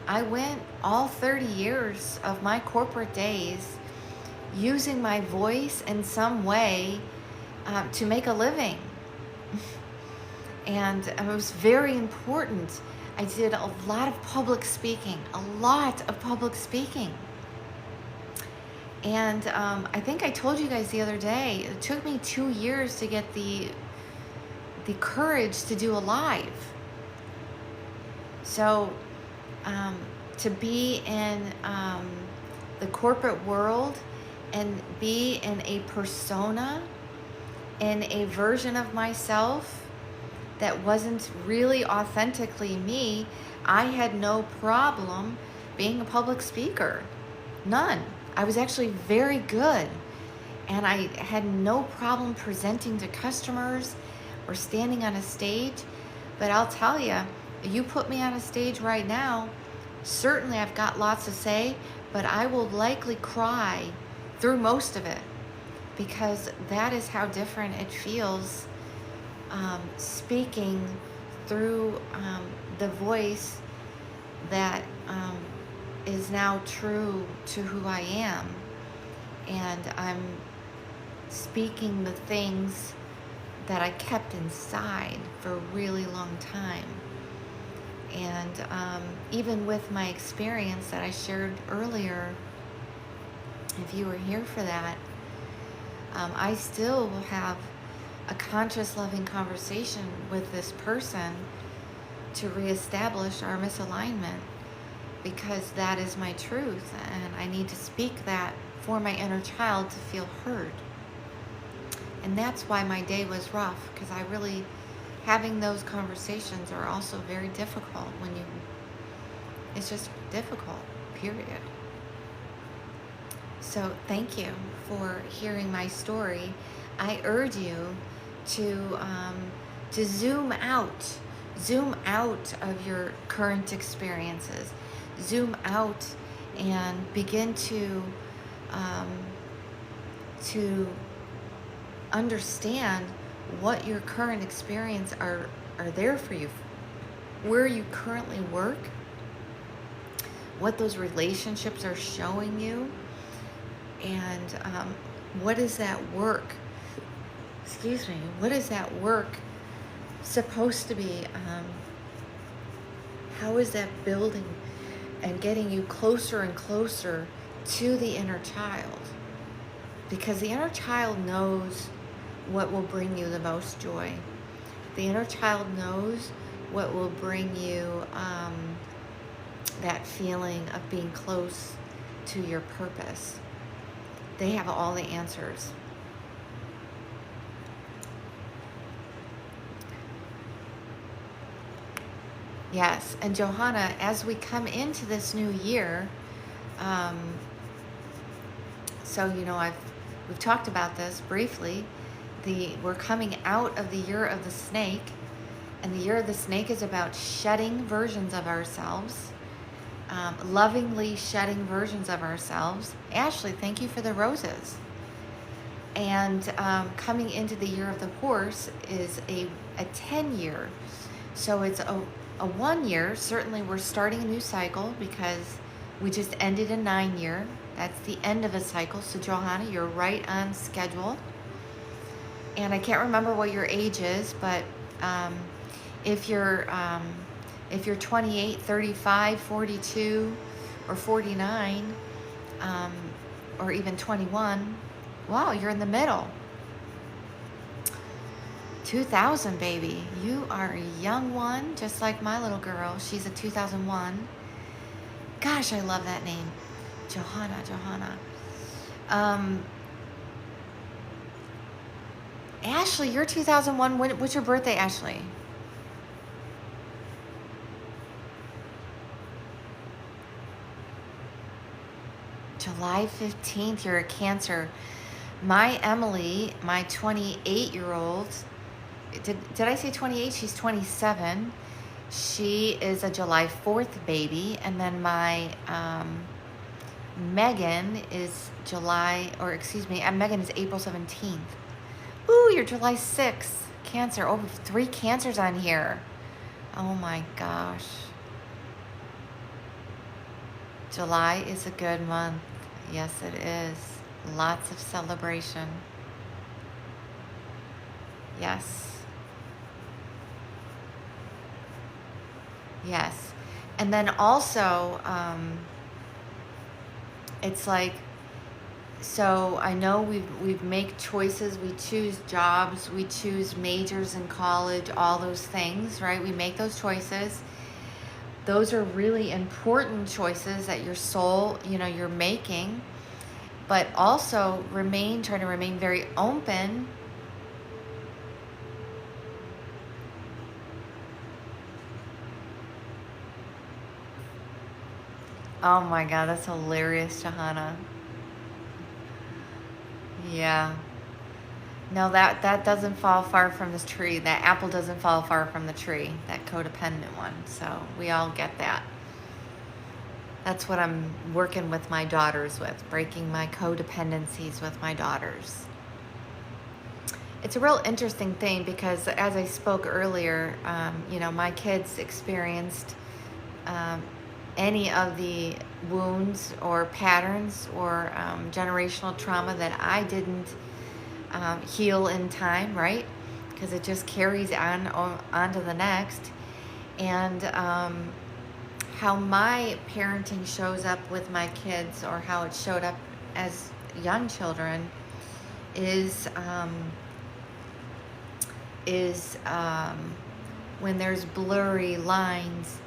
I went all 30 years of my corporate days using my voice in some way to make a living. And it was very important. I did a lot of public speaking. And I think I told you guys the other day, it took me 2 years to get the courage to do a live. So to be in the corporate world and be in a persona, in a version of myself that wasn't really authentically me, I had no problem being a public speaker. None. I was actually very good, and I had no problem presenting to customers or standing on a stage. But I'll tell you, you put me on a stage right now, certainly I've got lots to say, but I will likely cry through most of it, because that is how different it feels speaking through the voice that is now true to who I am. And I'm speaking the things that I kept inside for a really long time. And even with my experience that I shared earlier, if you were here for that, I still will have a conscious, loving conversation with this person to reestablish our misalignment, because that is my truth, and I need to speak that for my inner child to feel heard. And that's why my day was rough, because I really, having those conversations are also very difficult when you, it's just difficult, period. So thank you for hearing my story. I urge you to zoom out of your current experiences, zoom out and begin to understand what your current experience are there for you, where you currently work, what those relationships are showing you, and what is that work, what is that work supposed to be, how is that building and getting you closer and closer to the inner child, because the inner child knows what will bring you the most joy. The inner child knows what will bring you that feeling of being close to your purpose. They have all the answers. Yes, and Johanna, as we come into this new year, so we've talked about this briefly. We're coming out of the year of the snake, and the year of the snake is about shedding versions of ourselves, lovingly shedding versions of ourselves. Ashley, thank you for the roses. And coming into the year of the horse is a 10-year. So it's a 1 year. Certainly we're starting a new cycle because we just ended a 9-year. That's the end of a cycle. So Johanna, you're right on schedule. And I can't remember what your age is, but if you're 28, 35, 42, or 49, or even 21, wow, you're in the middle. 2000, baby. You are a young one, just like my little girl. She's a 2001. Gosh, I love that name. Johanna. Ashley, you're 2001. What's your birthday, Ashley? July 15th, you're a Cancer. My Emily, my 28-year-old, did I say 28? She's 27. She is a July 4th baby. And then my Megan is Megan is April 17th. Ooh, you're July 6th, Cancer. Oh, 3 Cancers on here. Oh my gosh. July is a good month. Yes, it is. Lots of celebration. Yes. Yes. And then also, it's like, so I know we make choices, we choose jobs, we choose majors in college, all those things, right? We make those choices. Those are really important choices that your soul, you're making, but also trying to remain very open. Oh my God, that's hilarious, Johanna. Yeah. No, that doesn't fall far from this tree. That apple doesn't fall far from the tree, that codependent one. So we all get that. That's what I'm working with my daughters with, breaking my codependencies with my daughters. It's a real interesting thing because as I spoke earlier, my kids experienced any of the wounds or patterns or generational trauma that I didn't heal in time, right? Because it just carries on to the next. And how my parenting shows up with my kids, or how it showed up as young children, is when there's blurry lines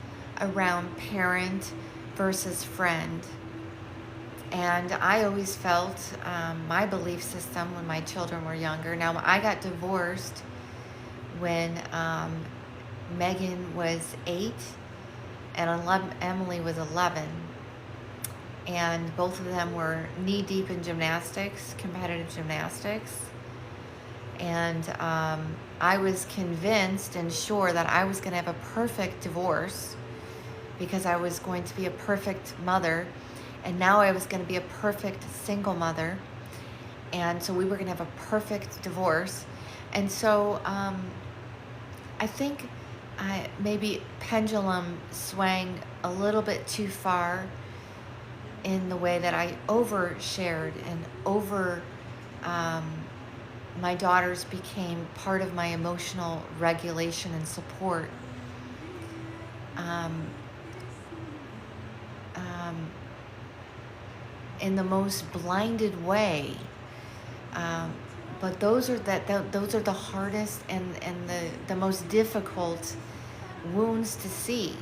around parent versus friend. And I always felt my belief system when my children were younger. Now, I got divorced when Megan was 8 and Emily was 11. And both of them were knee-deep in gymnastics, competitive gymnastics. And I was convinced and sure that I was going to have a perfect divorce because I was going to be a perfect mother. And now I was going to be a perfect single mother. And so we were going to have a perfect divorce. And so I think I maybe pendulum swang a little bit too far in the way that I overshared and my daughters became part of my emotional regulation and support. In the most blinded way. But those are the hardest and the most difficult wounds to see.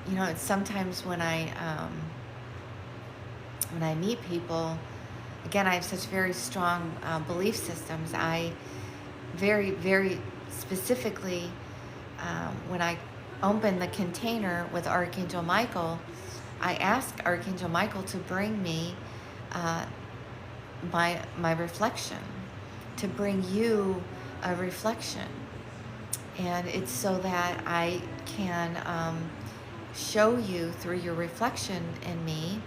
It's sometimes when I meet people, again, I have such very strong belief systems. I very, very specifically, when I open the container with Archangel Michael, I ask Archangel Michael to bring me my reflection, to bring you a reflection. And it's so that I can show you through your reflection in me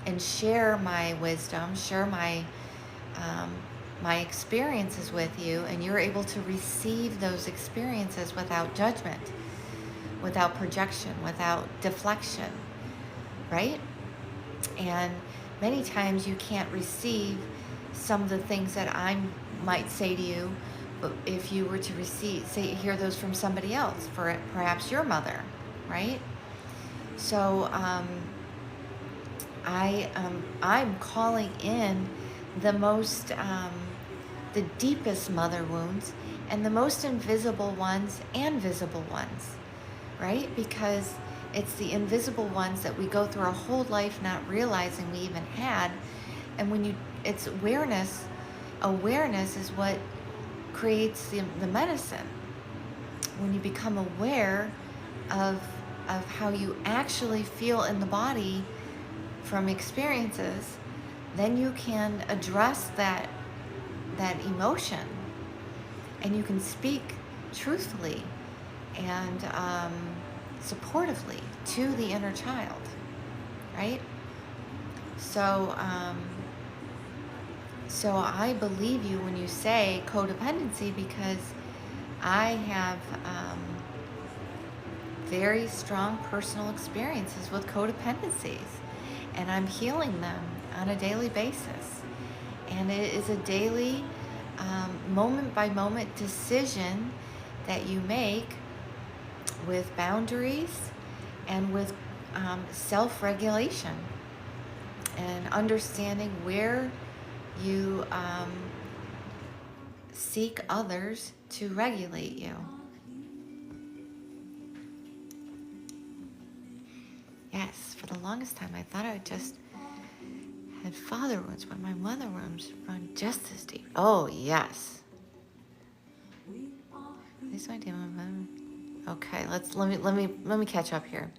and share my wisdom, share my experiences with you, and you're able to receive those experiences without judgment, without projection, without deflection, right? And many times you can't receive some of the things that I might say to you, but if you were to hear those from somebody else, for perhaps your mother, right? So I'm calling in the the deepest mother wounds and the most invisible ones and visible ones, right? Because it's the invisible ones that we go through our whole life not realizing we even had. And it's awareness. Awareness is what creates the medicine. When you become aware of how you actually feel in the body from experiences, then you can address that emotion, and you can speak truthfully and supportively to the inner child, right? So I believe you when you say codependency, because I have very strong personal experiences with codependencies, and I'm healing them on a daily basis. And it is a daily, moment-by-moment decision that you make with boundaries and with self-regulation and understanding where you seek others to regulate you. Yes, for the longest time I thought I just had father wounds, but my mother wounds run just as deep. Oh yes. Okay, let me catch up here.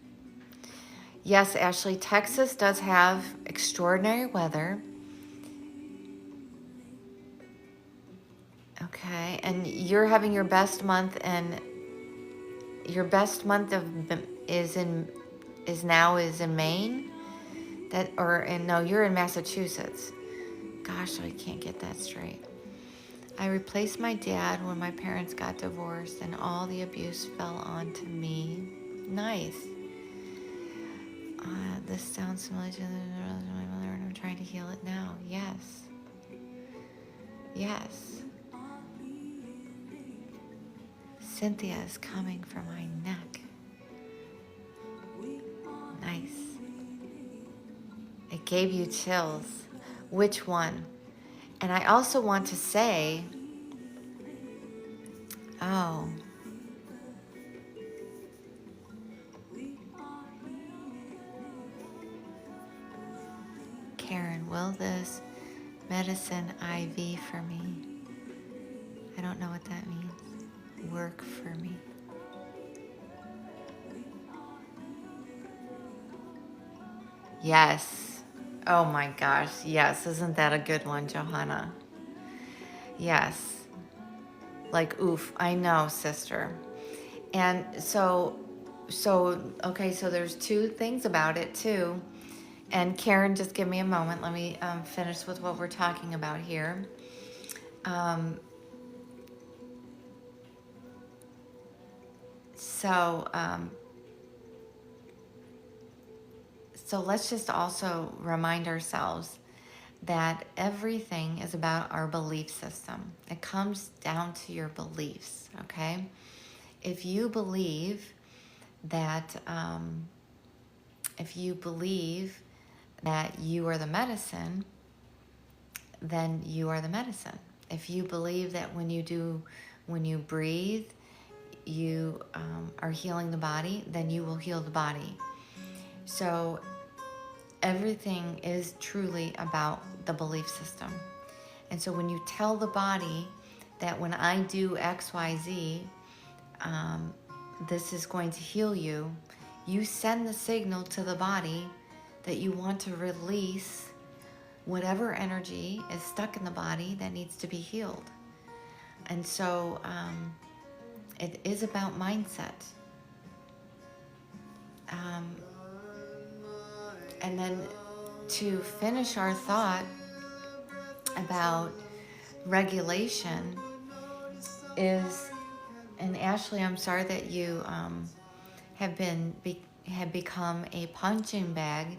Yes, Ashley, Texas does have extraordinary weather. Okay, and you're having your best month, and your best month is in Maine. You're in Massachusetts. Gosh, I can't get that straight. I replaced my dad when my parents got divorced, and all the abuse fell onto me. Nice. This sounds similar to my mother, and I'm trying to heal it now. Yes. Yes. Cynthia is coming for my neck. Nice. It gave you chills. Which one? And I also want to say, Karen, will this medicine IV for me? I don't know what that means. Work for me. Yes. Oh my gosh. Yes. Isn't that a good one, Johanna? Yes. Like, oof. I know, sister. And okay, so there's two things about it too. And Karen, just give me a moment. Let me finish with what we're talking about here. Um, so, um, so let's just also remind ourselves that everything is about our belief system. It comes down to your beliefs, okay? If you believe that, if you believe that you are the medicine, then you are the medicine. If you believe that when you breathe, you are healing the body, then you will heal the body. So everything is truly about the belief system. And so when you tell the body that when I do X, Y, Z, this is going to heal you, you send the signal to the body that you want to release whatever energy is stuck in the body that needs to be healed. And so it is about mindset. And then to finish our thought about regulation is, and Ashley, I'm sorry that you have become a punching bag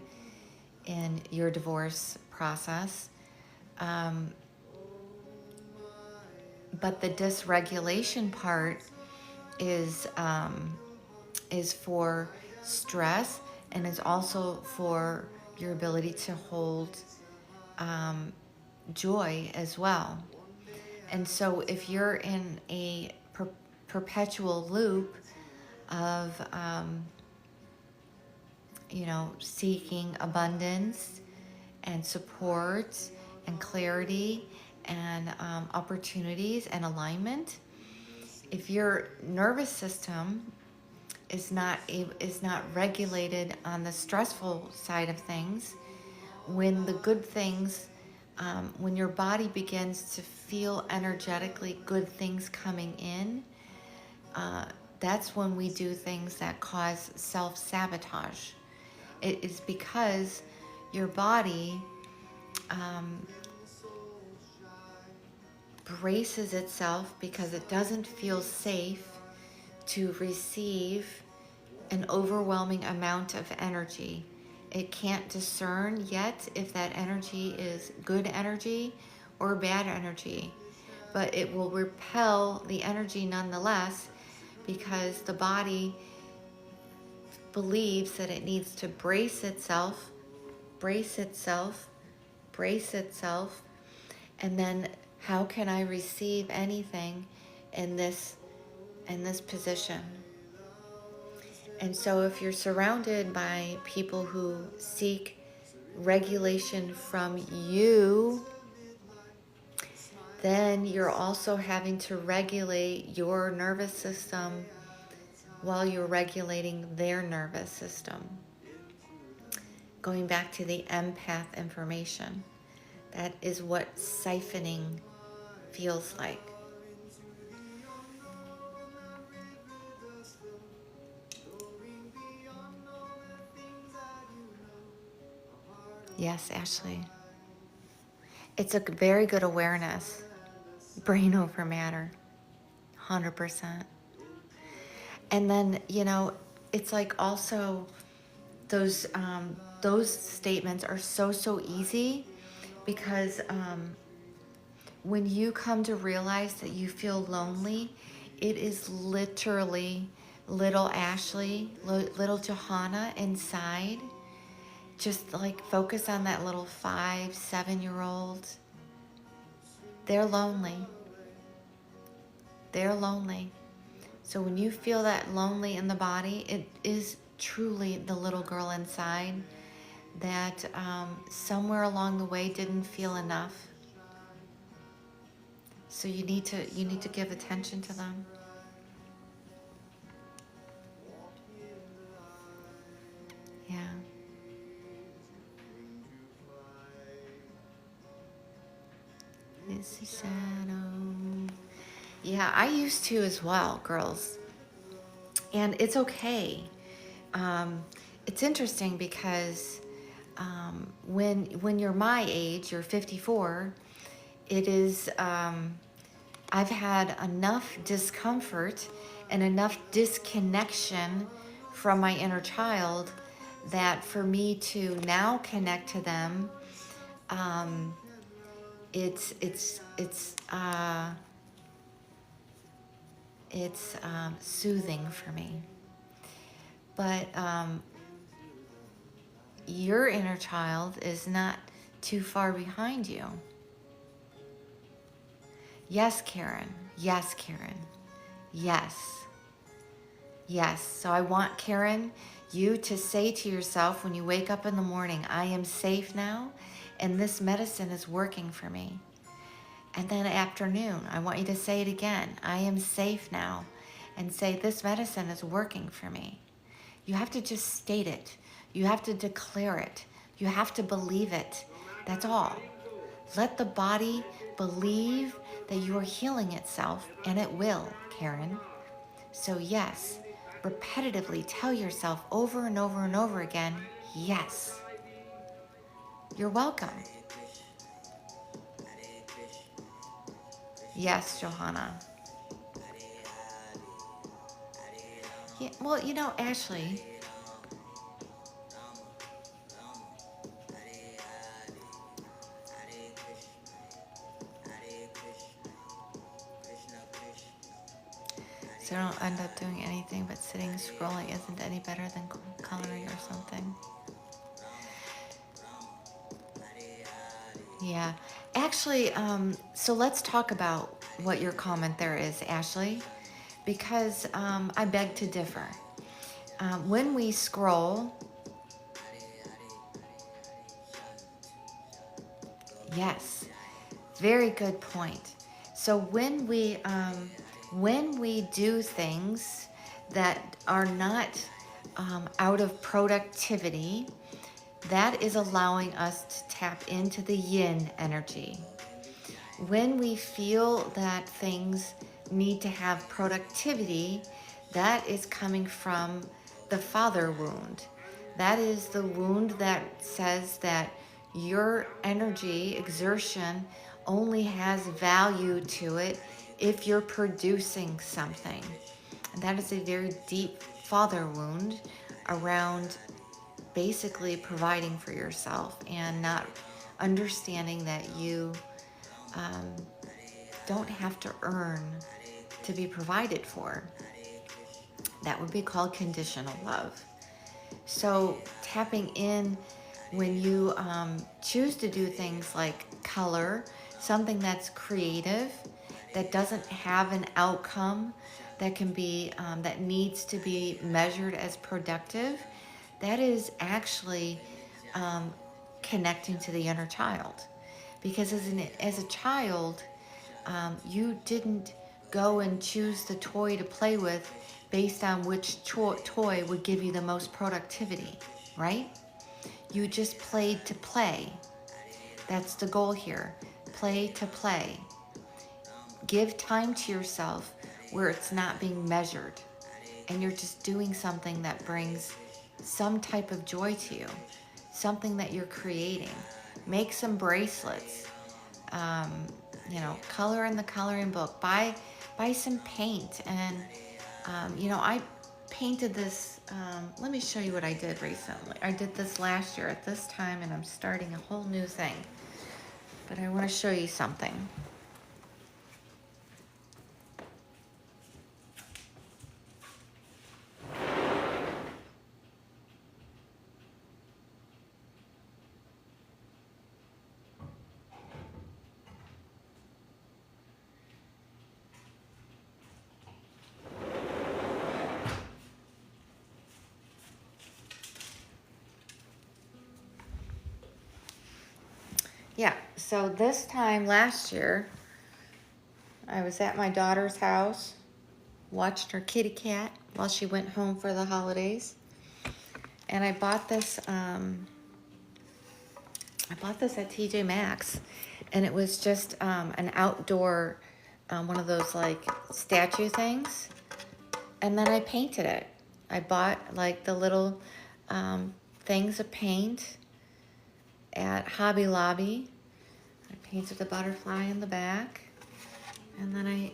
in your divorce process. But the dysregulation part is for stress, and is also for your ability to hold joy as well. And so if you're in a perpetual loop of seeking abundance and support and clarity and opportunities and alignment, if your nervous system is not regulated on the stressful side of things, when the good things, when your body begins to feel energetically good things coming in, that's when we do things that cause self-sabotage. It is because your body braces itself because it doesn't feel safe to receive an overwhelming amount of energy. It can't discern yet if that energy is good energy or bad energy, but it will repel the energy nonetheless because the body believes that it needs to brace itself, and then how can I receive anything in this position? And so if you're surrounded by people who seek regulation from you, then you're also having to regulate your nervous system while you're regulating their nervous system. Going back to the empath information, that is what siphoning feels like. Yes, Ashley. It's a very good awareness. Brain over matter. 100%. And then, it's like also those statements are so easy because when you come to realize that you feel lonely, it is literally little Ashley, little Johanna inside. Just like focus on that little 5-7-year-old. They're lonely. They're lonely. So when you feel that lonely in the body, it is truly the little girl inside that somewhere along the way didn't feel enough. So you need to give attention to them. Yeah. It's a shadow. Yeah, I used to as well, girls. And it's okay. It's interesting because when you're my age, you're 54, it is, I've had enough discomfort and enough disconnection from my inner child that for me to now connect to them, um, it's soothing for me. But your inner child is not too far behind you. Yes, Karen. Yes, Karen. Yes. Yes. So I want, Karen, you to say to yourself when you wake up in the morning, I am safe now, and this medicine is working for me. And then afternoon, I want you to say it again. I am safe now, and say this medicine is working for me. You have to just state it. You have to declare it. You have to believe it. That's all. Let the body believe that you are healing itself, and it will, Karen. So yes, repetitively tell yourself over and over and over again, yes. You're welcome. Yes, Johanna. Yeah, well, Ashley, so I don't end up doing anything but sitting scrolling isn't any better than coloring or something. Yeah. Actually, so let's talk about what your comment there is, Ashley, because I beg to differ. When we scroll, yes, very good point. So when we do things that are not out of productivity, that is allowing us to tap into the yin energy. When we feel that things need to have productivity, that is coming from the father wound. That is the wound that says that your energy exertion only has value to it if you're producing something. And that is a very deep father wound around basically providing for yourself and not understanding that you don't have to earn to be provided for. That would be called conditional love. So tapping in when you choose to do things like color, something that's creative, that doesn't have an outcome, that can be that needs to be measured as productive, that is actually connecting to the inner child. Because as a child, you didn't go and choose the toy to play with based on which toy would give you the most productivity, right? You just played to play. That's the goal here. Play to play. Give time to yourself where it's not being measured and you're just doing something that brings some type of joy to you, something that you're creating. Make some bracelets. Color in the coloring book. Buy some paint. And, I painted this. Let me show you what I did recently. I did this last year at this time, and I'm starting a whole new thing. But I want to show you something. Yeah, so this time last year, I was at my daughter's house, watched her kitty cat while she went home for the holidays, and I bought this. I bought this at TJ Maxx, and it was just an outdoor, one of those like statue things, and then I painted it. I bought like the little things of paint at Hobby Lobby. I painted the butterfly in the back, and then I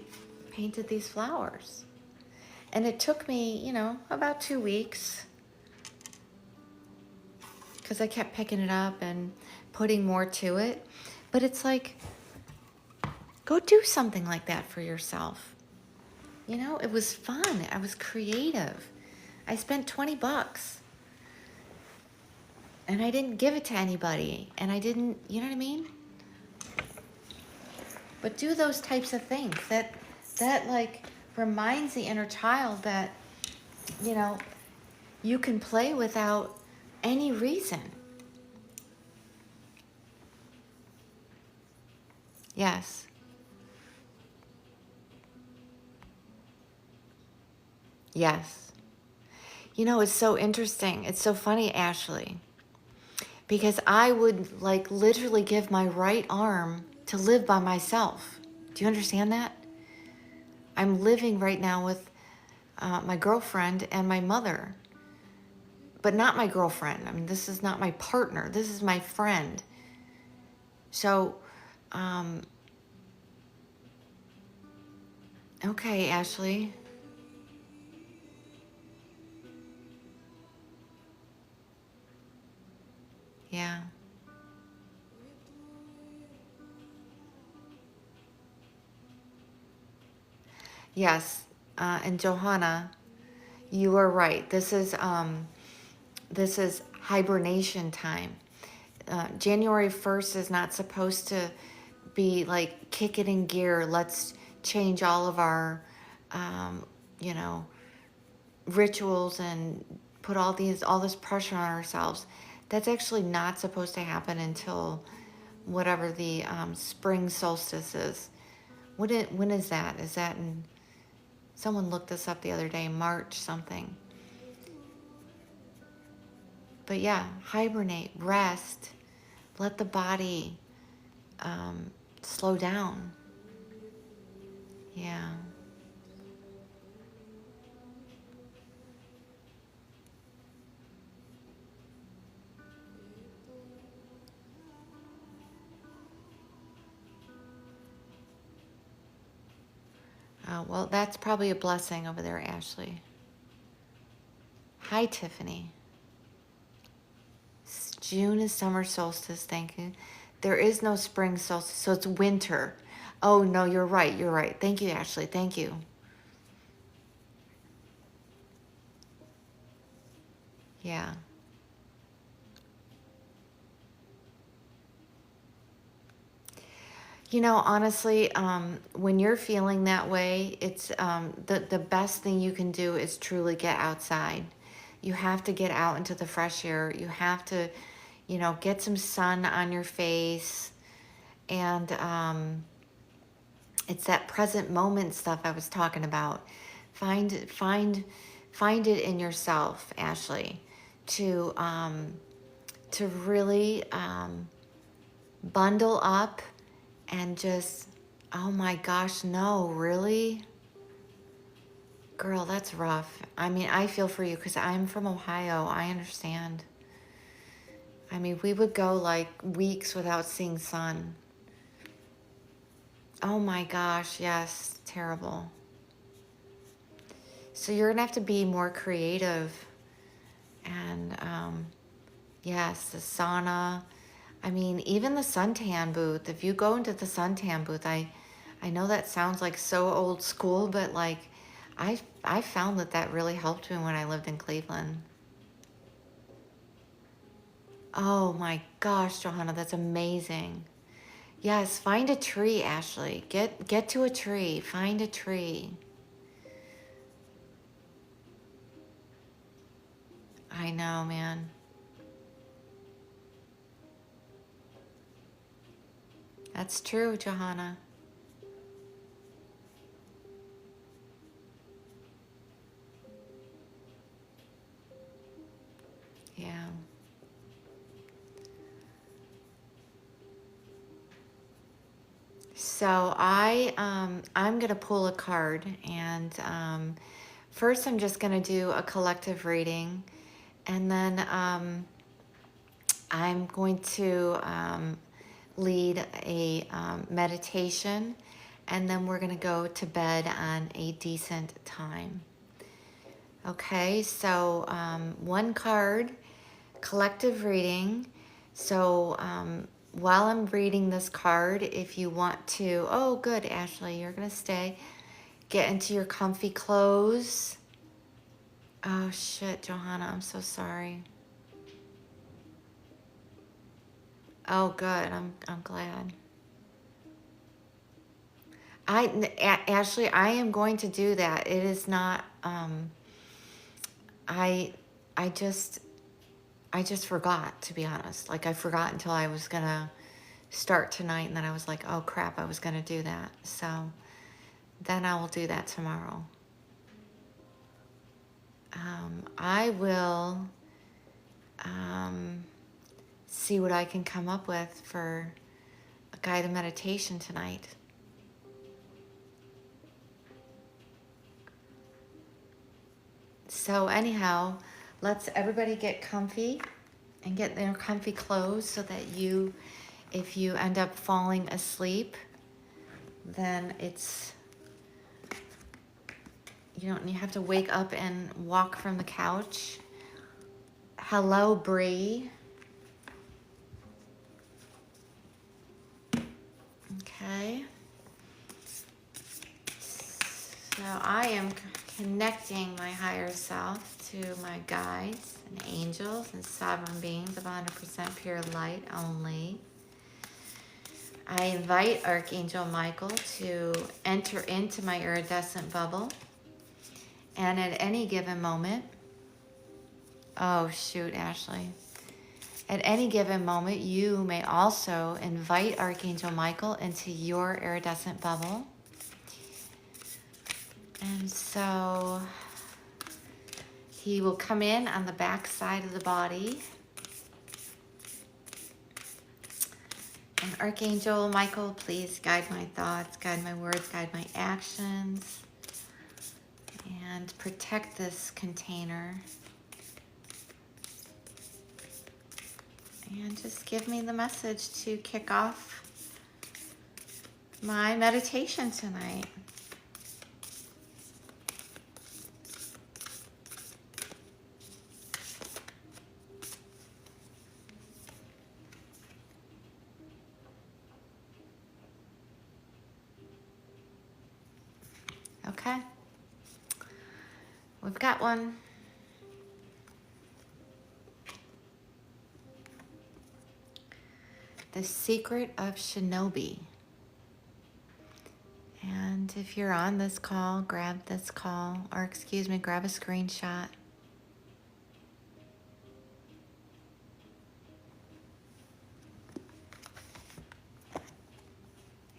painted these flowers. And it took me, you know, about 2 weeks because I kept picking it up and putting more to it. But it's like, go do something like that for yourself. You know, it was fun. I was creative. I spent 20 bucks and I didn't give it to anybody. And I didn't, you know what I mean? But do those types of things that like reminds the inner child that, you know, you can play without any reason. Yes. Yes. You know, it's so interesting. It's so funny, Ashley, because I would like literally give my right arm to live by myself. Do you understand that? I'm living right now with my girlfriend and my mother, but not my girlfriend. I mean, this is not my partner. This is my friend. So, okay, Ashley. Yeah. Yes. And Johanna, you are right. This is hibernation time. January 1st is not supposed to be like kick it in gear. Let's change all of our, you know, rituals and put all this pressure on ourselves. That's actually not supposed to happen until whatever the spring solstice is. When is that? Is that in? Someone looked this up the other day. March something. But yeah, hibernate, rest, let the body slow down. Yeah. Well, that's probably a blessing over there, Ashley. Hi, Tiffany. June is summer solstice, thank you. There is no spring solstice, so it's winter. Oh, no, you're right, you're right. Thank you, Ashley, thank you. Yeah. You know, honestly, when you're feeling that way, it's the best thing you can do is truly get outside. You have to get out into the fresh air. You have to, you know, get some sun on your face, and it's that present moment stuff I was talking about. Find it in yourself, Ashley, to really bundle up and just, oh my gosh, no, really? Girl, that's rough. I mean, I feel for you because I'm from Ohio. I understand. I mean, we would go like weeks without seeing sun. Oh my gosh, yes, terrible. So you're gonna have to be more creative. And yes, the sauna. I mean, even the suntan booth. If you go into the suntan booth, I know that sounds like so old school, but like I found that really helped me when I lived in Cleveland. Oh my gosh, Johanna, that's amazing. Yes, find a tree, Ashley. Get to a tree. Find a tree. I know, man. That's true, Johanna. Yeah. So I'm gonna pull a card, and first I'm just gonna do a collective reading, and then I'm going to lead a meditation, and then we're gonna go to bed on a decent time. Okay, so one card, collective reading. So while I'm reading this card, if you want to, oh good, Ashley, you're gonna stay. Get into your comfy clothes. Oh shit, Johanna, I'm so sorry. Oh good, I'm glad. Ashley, I am going to do that. It is not. I just forgot, to be honest. Like I forgot until I was gonna start tonight, and then I was like, oh crap, I was gonna do that. So then I will do that tomorrow. I will see what I can come up with for a guided meditation tonight. So anyhow, let's everybody get comfy and get their comfy clothes so that you, if you end up falling asleep, then you don't have to wake up and walk from the couch. Hello, Bree. Okay. So I am connecting my higher self to my guides and angels and sovereign beings of 100% pure light only. I invite Archangel Michael to enter into my iridescent bubble. And at any given moment, oh shoot, Ashley. At any given moment, you may also invite Archangel Michael into your iridescent bubble. And so he will come in on the back side of the body. And Archangel Michael, please guide my thoughts, guide my words, guide my actions, and protect this container. And just give me the message to kick off my meditation tonight. Okay. We've got one. The Secret of Shinobi. And if you're on this call, grab this call, or excuse me, grab a screenshot.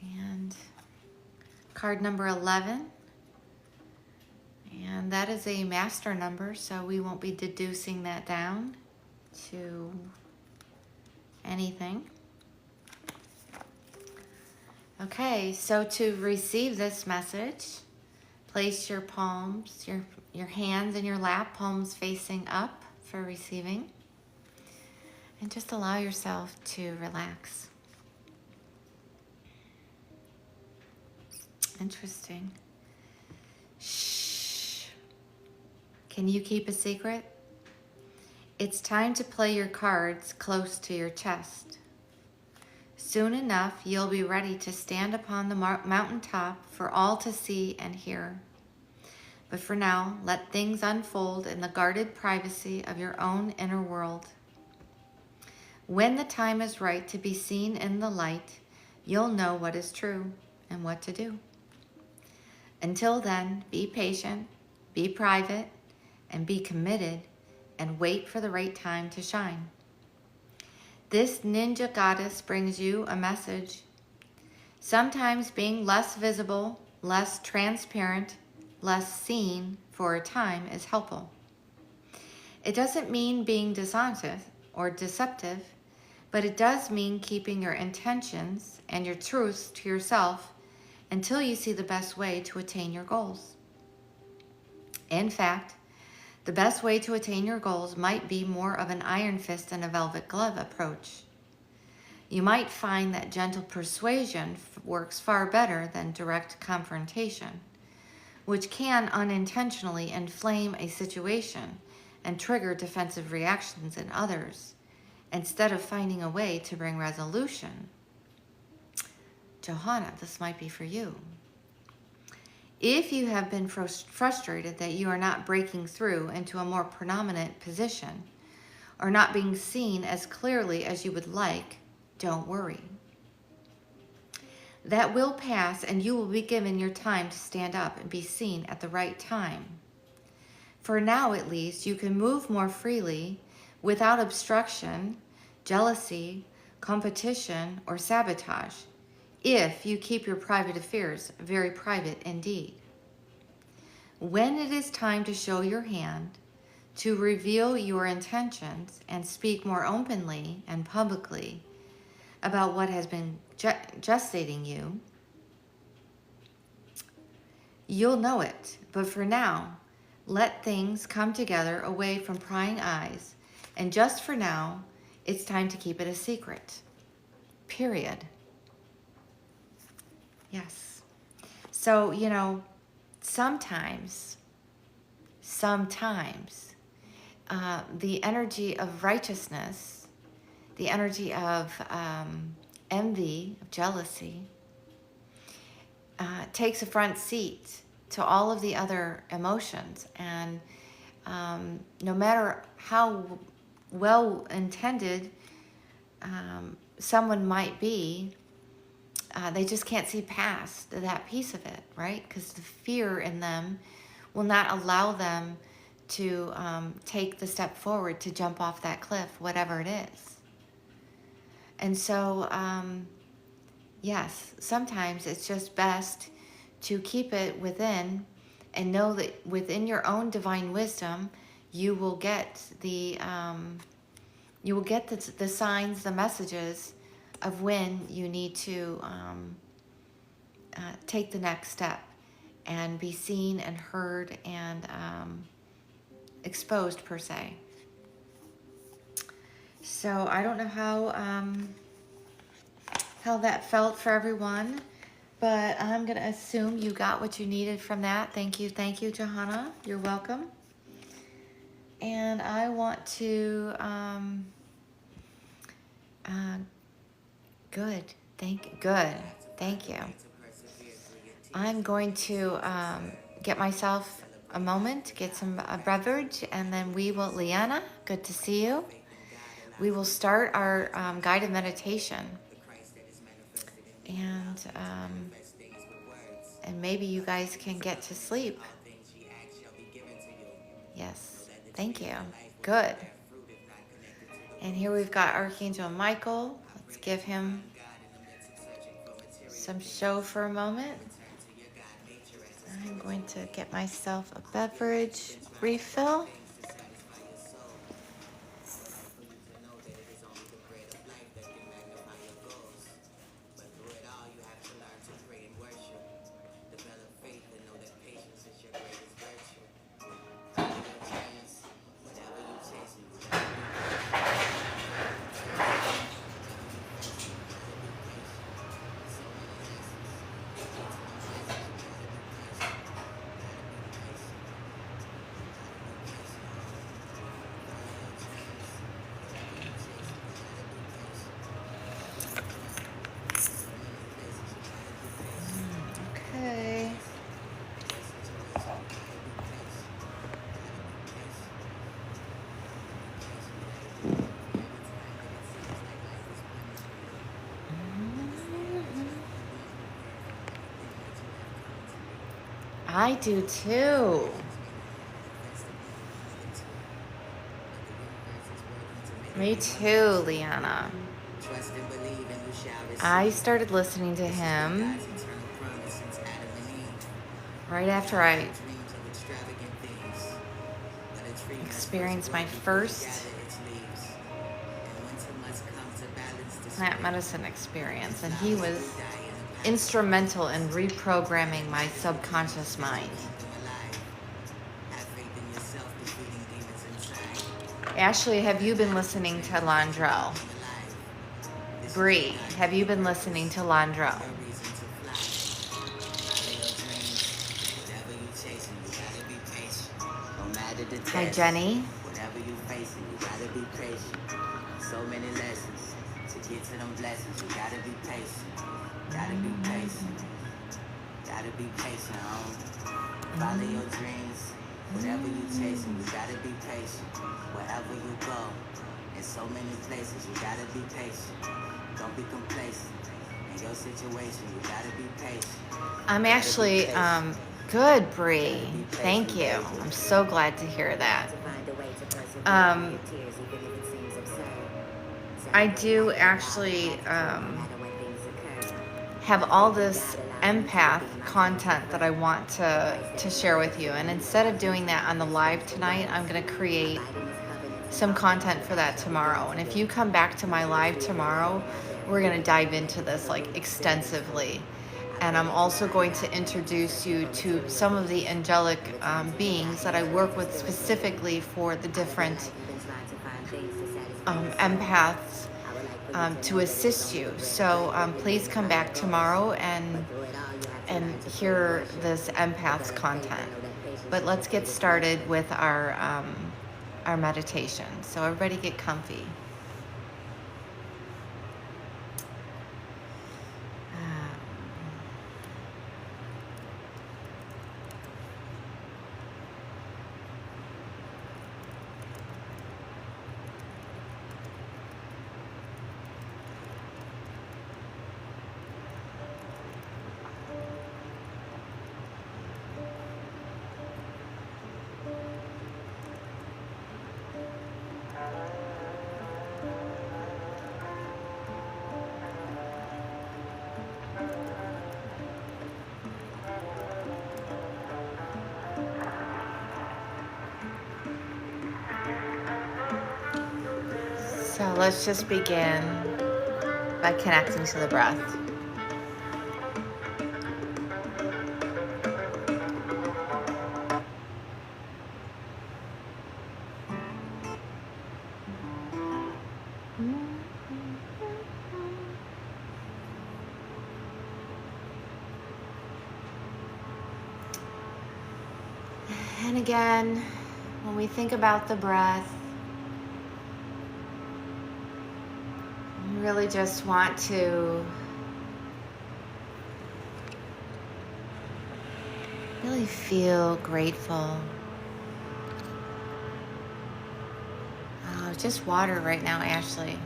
And card number 11. And that is a master number, so we won't be deducing that down to anything. Okay, so to receive this message, place your palms, your hands in your lap, palms facing up for receiving. And just allow yourself to relax. Interesting. Shh. Can you keep a secret? It's time to play your cards close to your chest. Soon enough, you'll be ready to stand upon the mountaintop for all to see and hear. But for now, let things unfold in the guarded privacy of your own inner world. When the time is right to be seen in the light, you'll know what is true and what to do. Until then, be patient, be private, and be committed, and wait for the right time to shine. This ninja goddess brings you a message. Sometimes being less visible, less transparent, less seen for a time is helpful. It doesn't mean being dishonest or deceptive, but it does mean keeping your intentions and your truths to yourself until you see the best way to attain your goals. In fact, the best way to attain your goals might be more of an iron fist and a velvet glove approach. You might find that gentle persuasion works far better than direct confrontation, which can unintentionally inflame a situation and trigger defensive reactions in others, instead of finding a way to bring resolution. Johanna, this might be for you. If you have been frustrated that you are not breaking through into a more predominant position or not being seen as clearly as you would like, don't worry. That will pass, and you will be given your time to stand up and be seen at the right time. For now, at least, you can move more freely without obstruction, jealousy, competition, or sabotage, if you keep your private affairs very private indeed. When it is time to show your hand, to reveal your intentions and speak more openly and publicly about what has been gestating you, you'll know it. But for now, let things come together away from prying eyes. And just for now, it's time to keep it a secret. Period. Yes. So, sometimes, the energy of righteousness, the energy of envy, of jealousy, takes a front seat to all of the other emotions. And no matter how well-intended someone might be, they just can't see past that piece of it, right? Because the fear in them will not allow them to take the step forward to jump off that cliff, whatever it is. And so, yes, sometimes it's just best to keep it within and know that within your own divine wisdom, you will get the signs, the messages of when you need to take the next step and be seen and heard and exposed, per se. So I don't know how that felt for everyone, but I'm going to assume you got what you needed from that. Thank you, Johanna. You're welcome. And I want to, good. Thank you. I'm going to get myself a moment, get a beverage, and then we will, Liana, good to see you. We will start our guided meditation. And maybe you guys can get to sleep. Yes, thank you. Good. And here we've got Archangel Michael. Let's give him some show for a moment. I'm going to get myself a beverage refill. Okay. I do too. Me too, Liana. Trust and believe and you shall receive. I started listening to This has been him God's eternal promise since Adam and Eve. right after Y'all I have dreams of extravagant things, but a tree must experienced my first grow before it first gather its leaves. And winter must come to balance the plant spring. medicine experience, and Flowers he do was die in a past. instrumental in reprogramming my subconscious mind. Keep them alive. Have faith in yourself, defeating demons inside. Ashley, have you been listening to Landrell? Keep them alive. This is Bree, your God have you been purpose, listening to Landrell? your reason to fly. Follow your dreams. Whatever you chasing, you gotta be patient. No matter the test. Hi, Jenny. Whatever you facing, you gotta be patient. So many lessons to get to them blessings. You gotta be patient. Gotta be patient. Gotta be patient, Follow your dreams. Whatever you chasing, you gotta be patient. Wherever you go, in so many places, you gotta be patient. Don't be complacent. In your situation, you gotta be patient. I'm actually good, Bree. Thank you. I'm so glad to hear that. I do actually have all this empath content that I want to share with you, and instead of doing that on the live tonight, I'm going to create some content for that tomorrow. And if you come back to my live tomorrow, we're going to dive into this like extensively. And I'm also going to introduce you to some of the angelic beings that I work with specifically for the different empaths to assist you. So please come back tomorrow and hear this empath's content. But let's get started with our meditation. So everybody get comfy. So let's just begin by connecting to the breath. And again, when we think about the breath, we really just want to really feel grateful. Oh, just water right now, Ashley.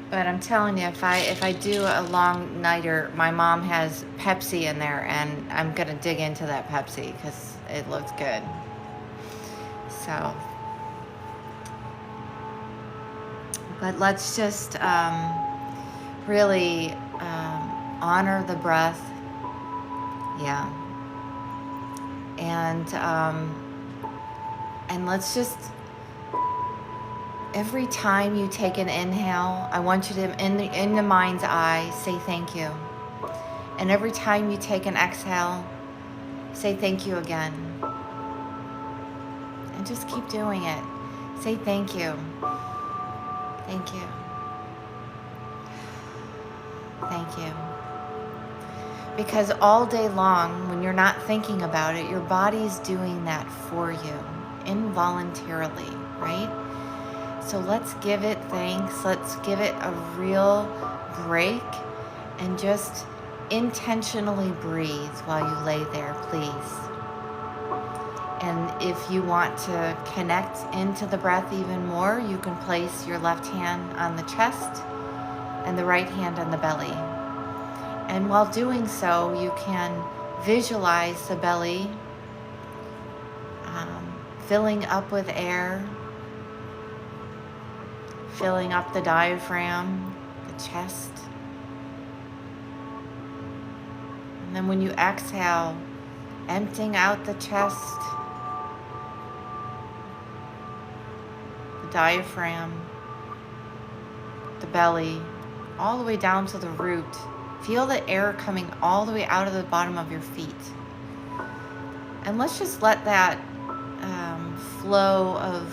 But I'm telling you, if I do a long nighter, my mom has Pepsi in there, and I'm gonna dig into that Pepsi because it looks good. So, but let's just really honor the breath. Yeah. And let's just, every time you take an inhale, I want you to, in the mind's eye, say thank you. And every time you take an exhale, say thank you again. And just keep doing it. Say thank you. Thank you. Thank you. Because all day long, when you're not thinking about it, your body's doing that for you involuntarily, right? So let's give it thanks. Let's give it a real break and just intentionally breathe while you lay there, please. And if you want to connect into the breath even more, you can place your left hand on the chest and the right hand on the belly. And while doing so, you can visualize the belly filling up with air, filling up the diaphragm, the chest. And then when you exhale, emptying out the chest, the diaphragm, the belly, all the way down to the root. Feel the air coming all the way out of the bottom of your feet. And let's just let that flow of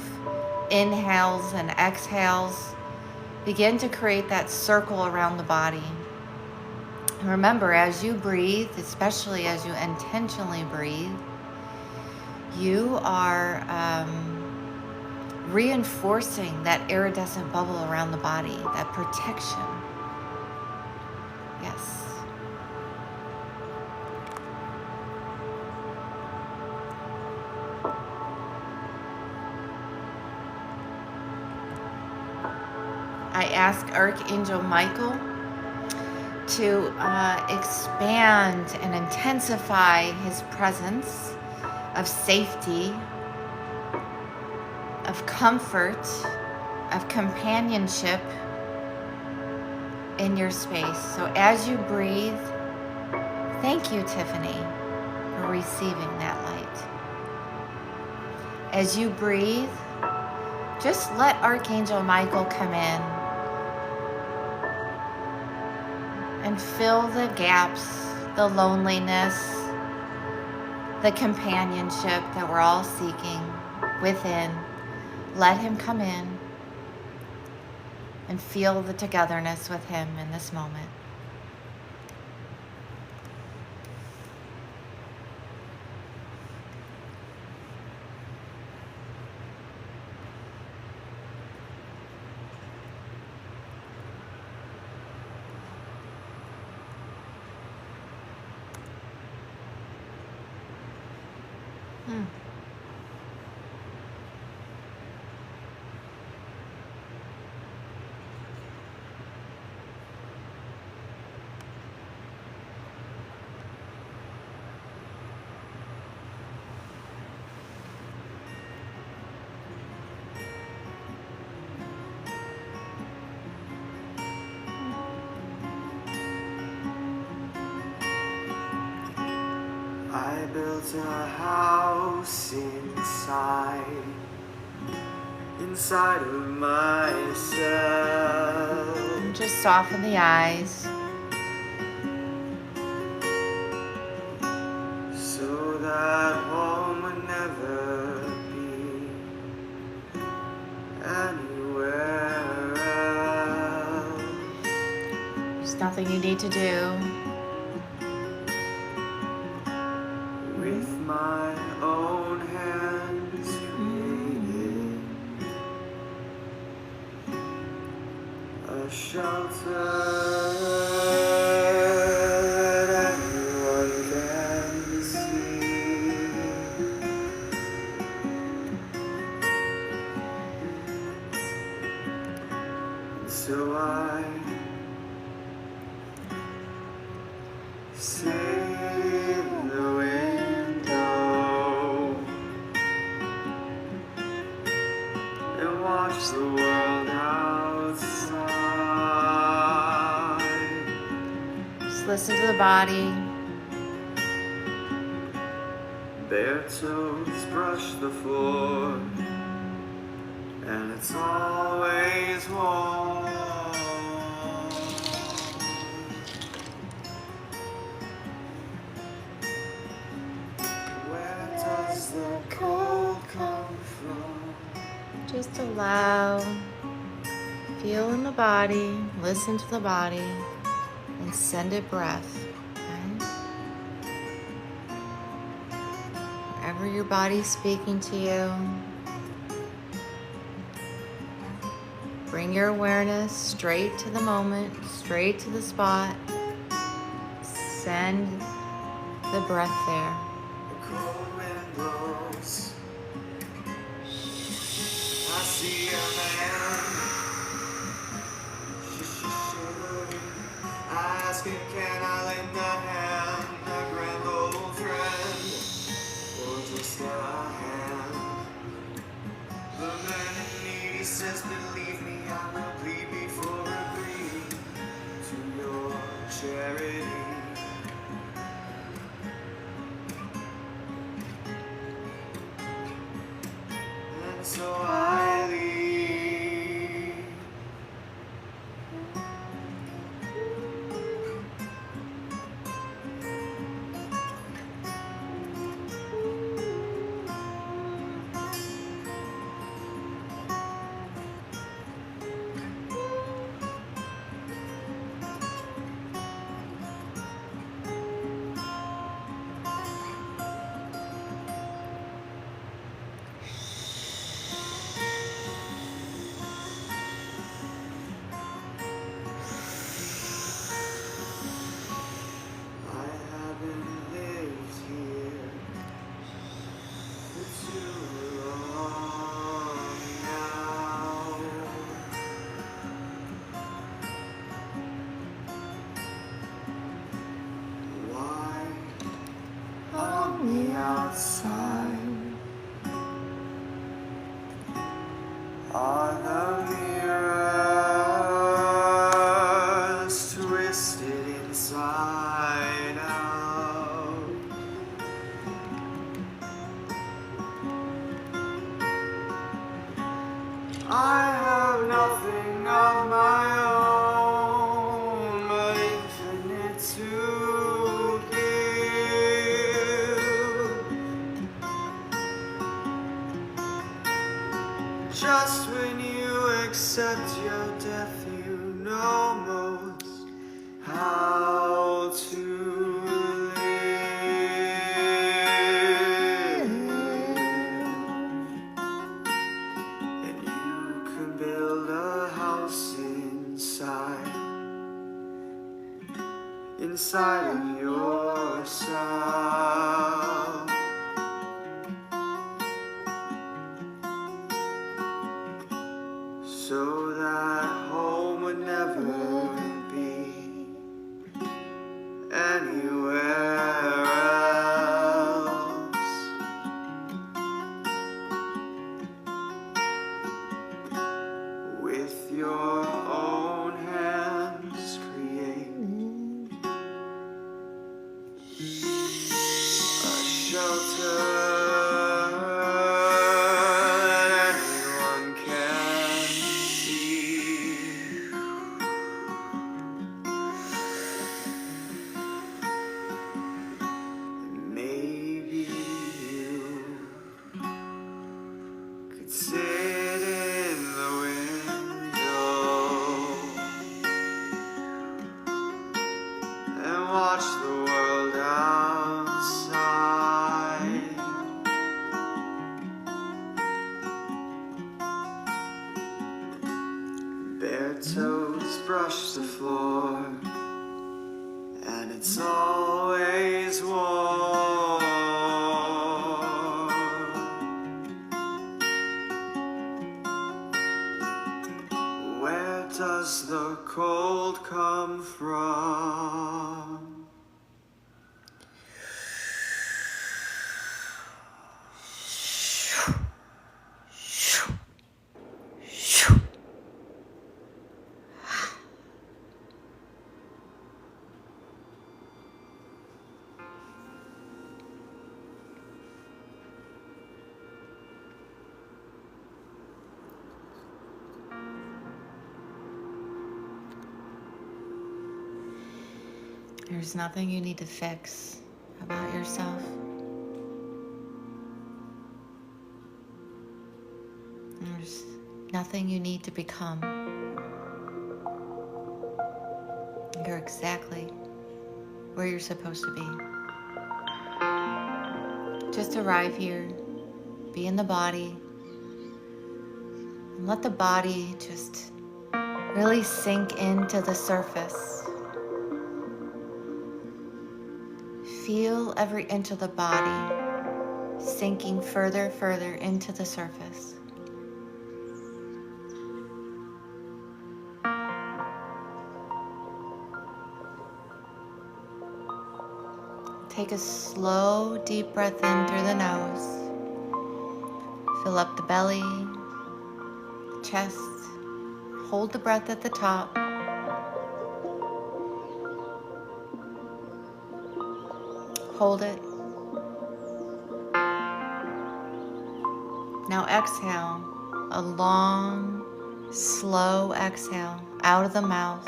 inhales and exhales begin to create that circle around the body. And remember, as you breathe, especially as you intentionally breathe, you are reinforcing that iridescent bubble around the body, that protection. Yes. I ask Archangel Michael to expand and intensify his presence of safety, of comfort, of companionship in your space. So as you breathe, thank you, Tiffany, for receiving that light. As you breathe, just let Archangel Michael come in and fill the gaps, the loneliness, the companionship that we're all seeking within. Let him come in and feel the togetherness with him in this moment. I built a house inside of myself. And just soften the eyes. So that home would never be anywhere else. There's nothing you need to do. With my own hands created a shelter that anyone can see. And so I sit in the window and watch the world outside. Just listen to the body. Bare toes brush the floor, and it's always warm. Where does the cold come from? Just allow, feel in the body, listen to the body, and send it breath. Okay? Wherever your body's speaking to you, bring your awareness straight to the moment, straight to the spot. Send the breath there. The cold wind blows. I see a man. Shivering, asking, can I lend a hand? A grand old friend, or just a hand. The man in need, he says, believe me, I will bleed before agreeing to your charity. And so I leave. I haven't lived here for too long now. Why on the outside are the mirrors twisted inside out? I have nothing of my own but infinite to give. Just when you accept your death, you know most how to live. And you can build a house inside of yourself. So that home would never be anywhere else. With your own hands create a shelter that anyone can see. Maybe you could sit in the window and watch the world outside. Bare toes brush the floor, and it's always warm. Where does the cold come from? There's nothing you need to fix about yourself. There's nothing you need to become. You're exactly where you're supposed to be. Just arrive here, be in the body, and let the body just really sink into the surface. Feel every inch of the body sinking further into the surface. Take a slow, deep breath in through the nose. Fill up the belly, the chest, Hold the breath at the top. Hold it. Now exhale. A long, slow exhale out of the mouth.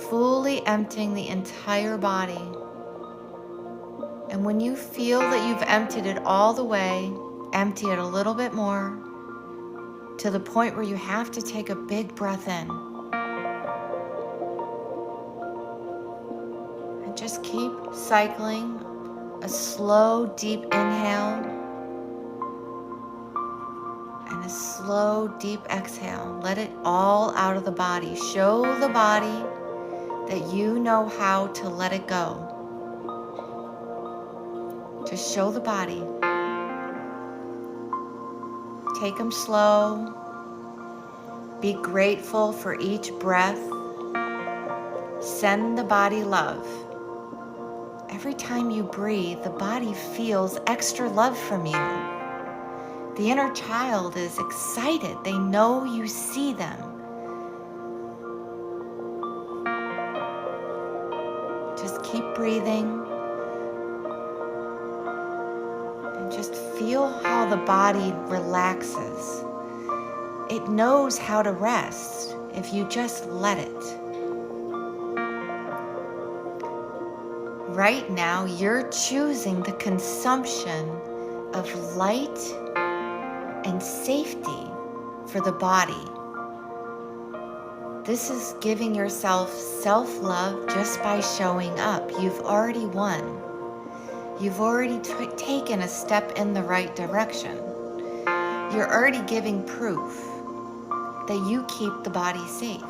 Fully emptying the entire body. And when you feel that you've emptied it all the way, empty it a little bit more to the point where you have to take a big breath in. And just keep cycling a slow, deep inhale and a slow, deep exhale. Let it all out of the body. Show the body that you know how to let it go. Just show the body. Take them slow. Be grateful for each breath. Send the body love. Every time you breathe, the body feels extra love from you. The inner child is excited. They know you see them. Just keep breathing. And just feel how the body relaxes. It knows how to rest if you just let it. Right now, you're choosing the consumption of light and safety for the body. This is giving yourself self-love just by showing up. You've already won. You've already taken a step in the right direction. You're already giving proof that you keep the body safe.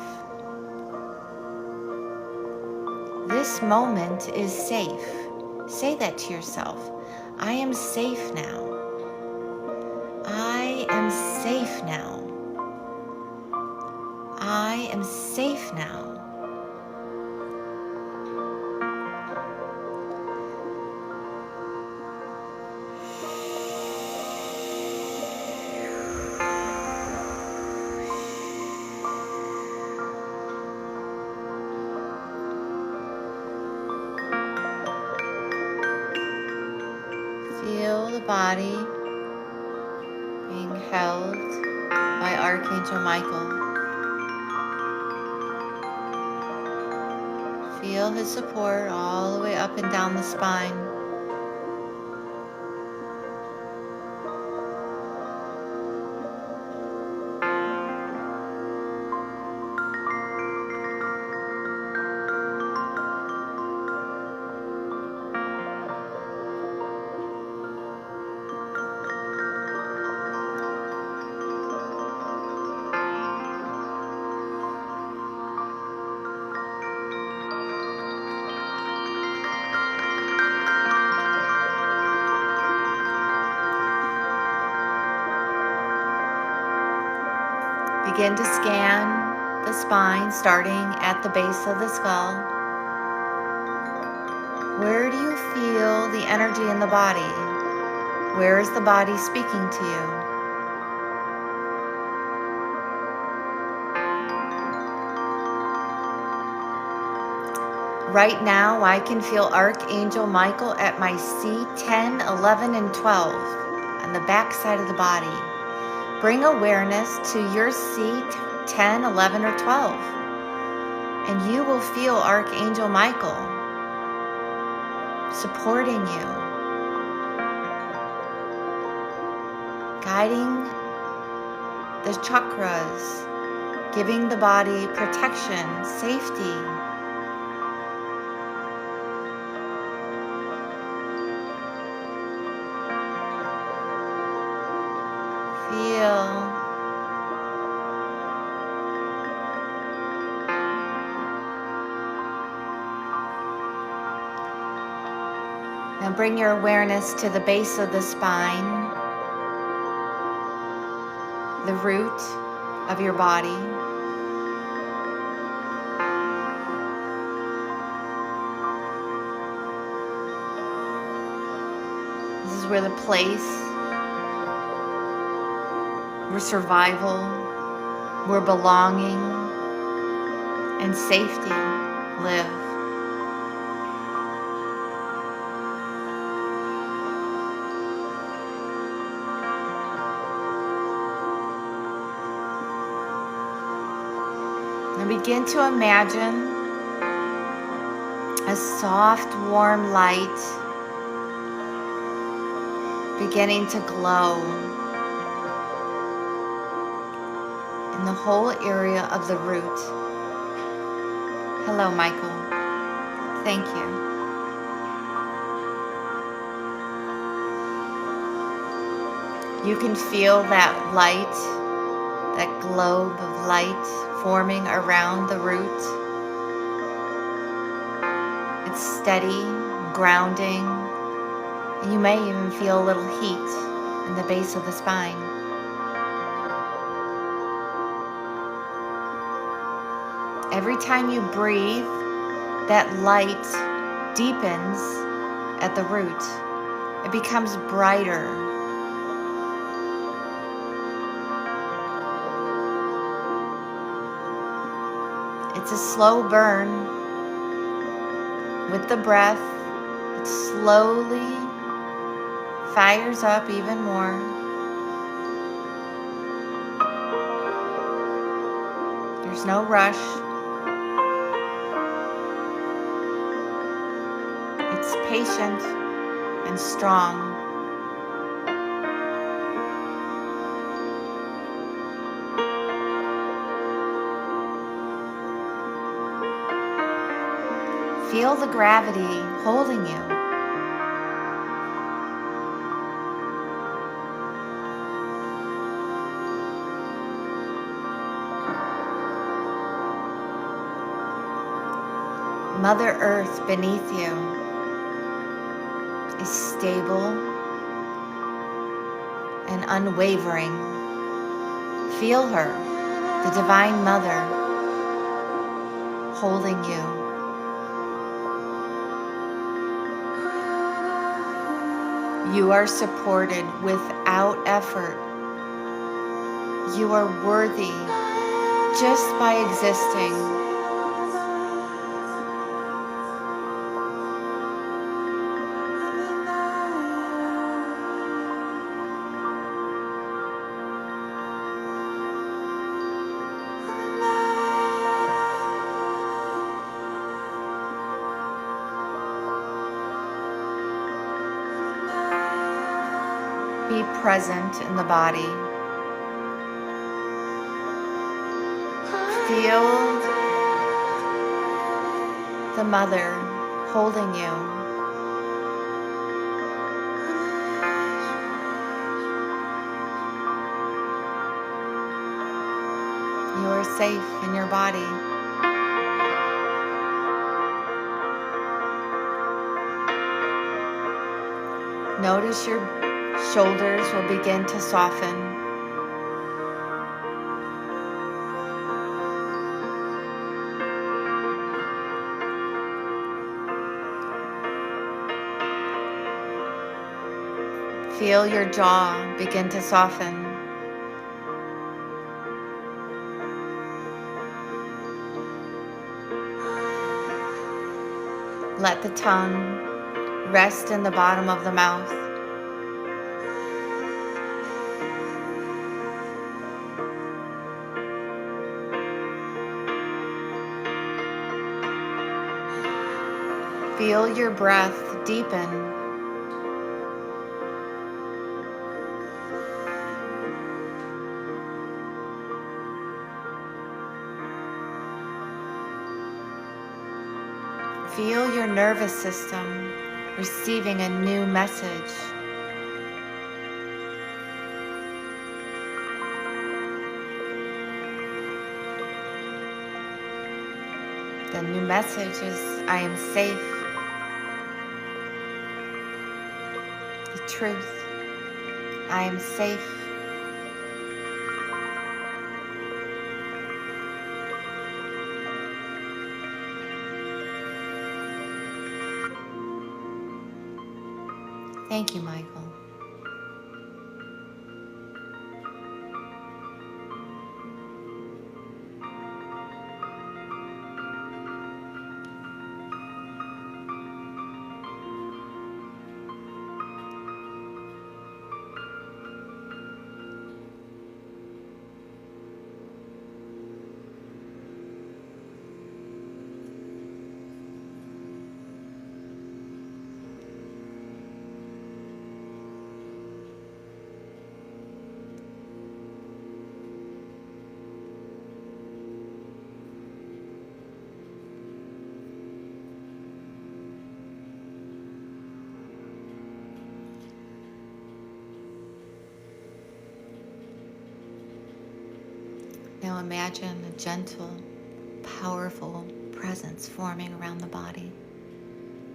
This moment is safe. Say that to yourself. I am safe now. I am safe now. I am safe now. Feel the body being held by Archangel Michael. Feel his support all the way up and down the spine. Begin to scan the spine, starting at the base of the skull. Where do you feel the energy in the body? Where is the body speaking to you? Right now, I can feel Archangel Michael at my C10, 11, and 12 on the back side of the body. Bring awareness to your C10, 11, or 12, and you will feel Archangel Michael supporting you, guiding the chakras, giving the body protection, safety. Feel. Now bring your awareness to the base of the spine, the root of your body. This is where the place where survival where belonging and safety live. And begin to imagine a soft, warm light beginning to glow in the whole area of the root. Hello, Michael. Thank you. You can feel that light, that globe of light forming around the root. It's steady, grounding, and you may even feel a little heat in the base of the spine. Every time you breathe, that light deepens at the root. It becomes brighter. It's a slow burn. With the breath, it slowly fires up even more. There's no rush. It's patient and strong. Feel the gravity holding you. Mother Earth beneath you is stable and unwavering. Feel her, the Divine Mother, holding you. You are supported without effort. You are worthy just by existing. Be present in the body. Feel the mother holding you. You are safe in your body. Notice your shoulders will begin to soften. Feel your jaw begin to soften. Let the tongue rest in the bottom of the mouth. Feel your breath deepen. Feel your nervous system receiving a new message. The new message is, I am safe. The truth, I am safe. Thank you, Michael. Now imagine a gentle, powerful presence forming around the body,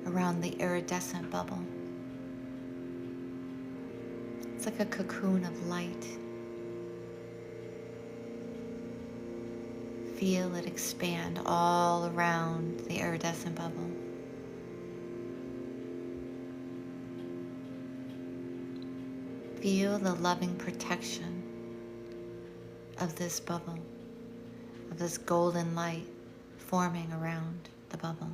around the iridescent bubble. It's like a cocoon of light. Feel it expand all around the iridescent bubble. Feel the loving protection of this bubble, of this golden light forming around the bubble.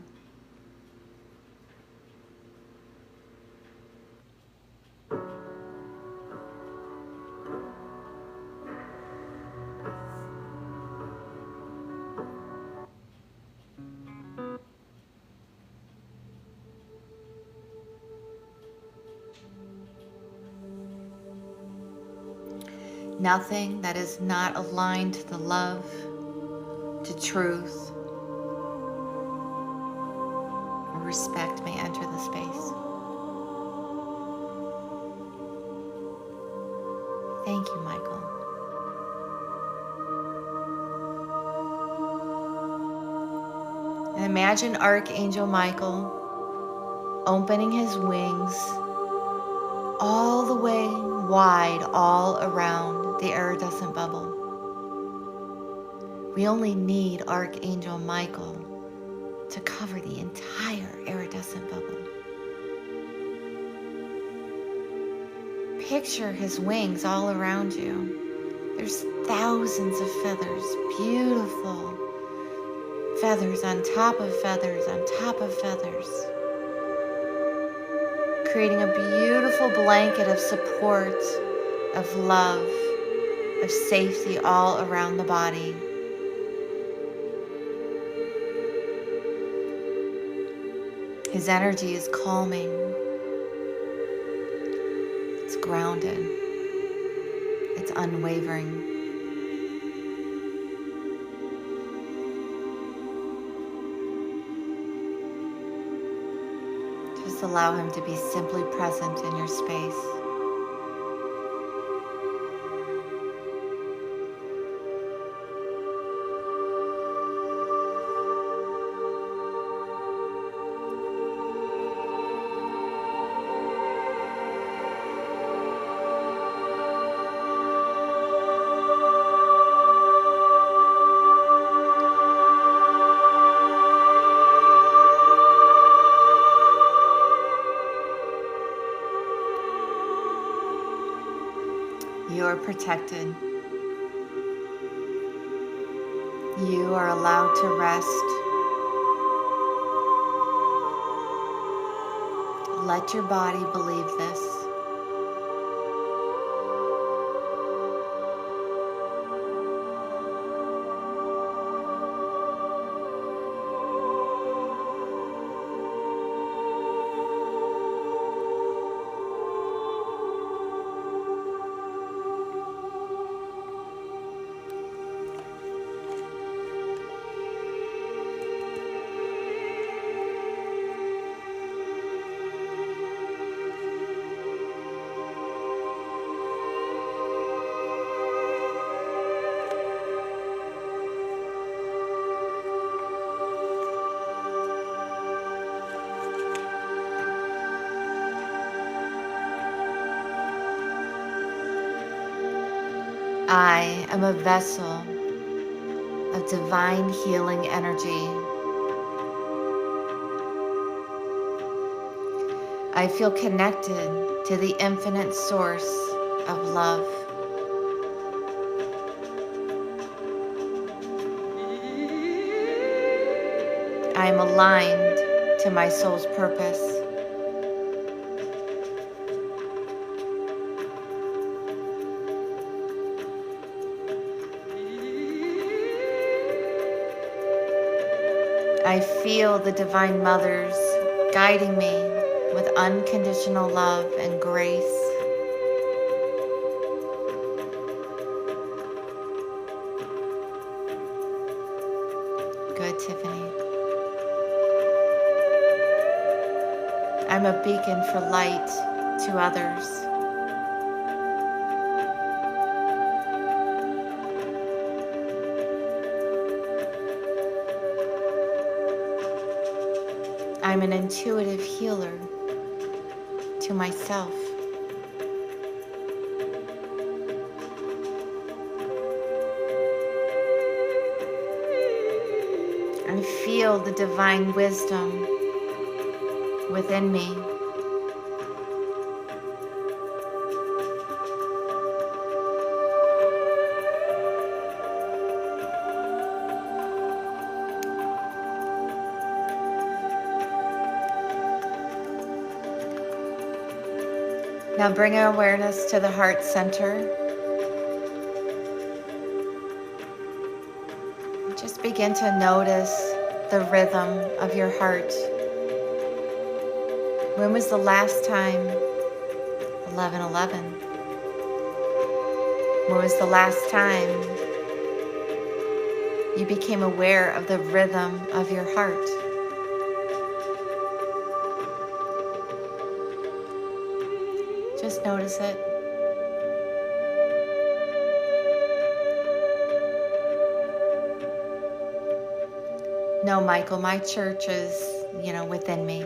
Nothing that is not aligned to the love, to truth, or respect may enter the space. Thank you, Michael. And imagine Archangel Michael opening his wings all the way wide, all around the iridescent bubble. We only need Archangel Michael to cover the entire iridescent bubble. Picture his wings all around you. There's thousands of feathers, beautiful feathers on top of feathers on top of feathers, creating a beautiful blanket of support, of love, of safety all around the body. His energy is calming. It's grounded. It's unwavering. Just allow him to be simply present in your space. You are protected. You are allowed to rest. Let your body believe this. I am a vessel of divine healing energy. I feel connected to the infinite source of love. I am aligned to my soul's purpose. I feel the Divine Mothers guiding me with unconditional love and grace. Good, Tiffany. I'm a beacon for light to others. I'm an intuitive healer to myself. I feel the divine wisdom within me. Now bring our awareness to the heart center. Just begin to notice the rhythm of your heart. When was the last time? 11:11. When was the last time you became aware of the rhythm of your heart? Just notice it. No, Michael, my church is, within me.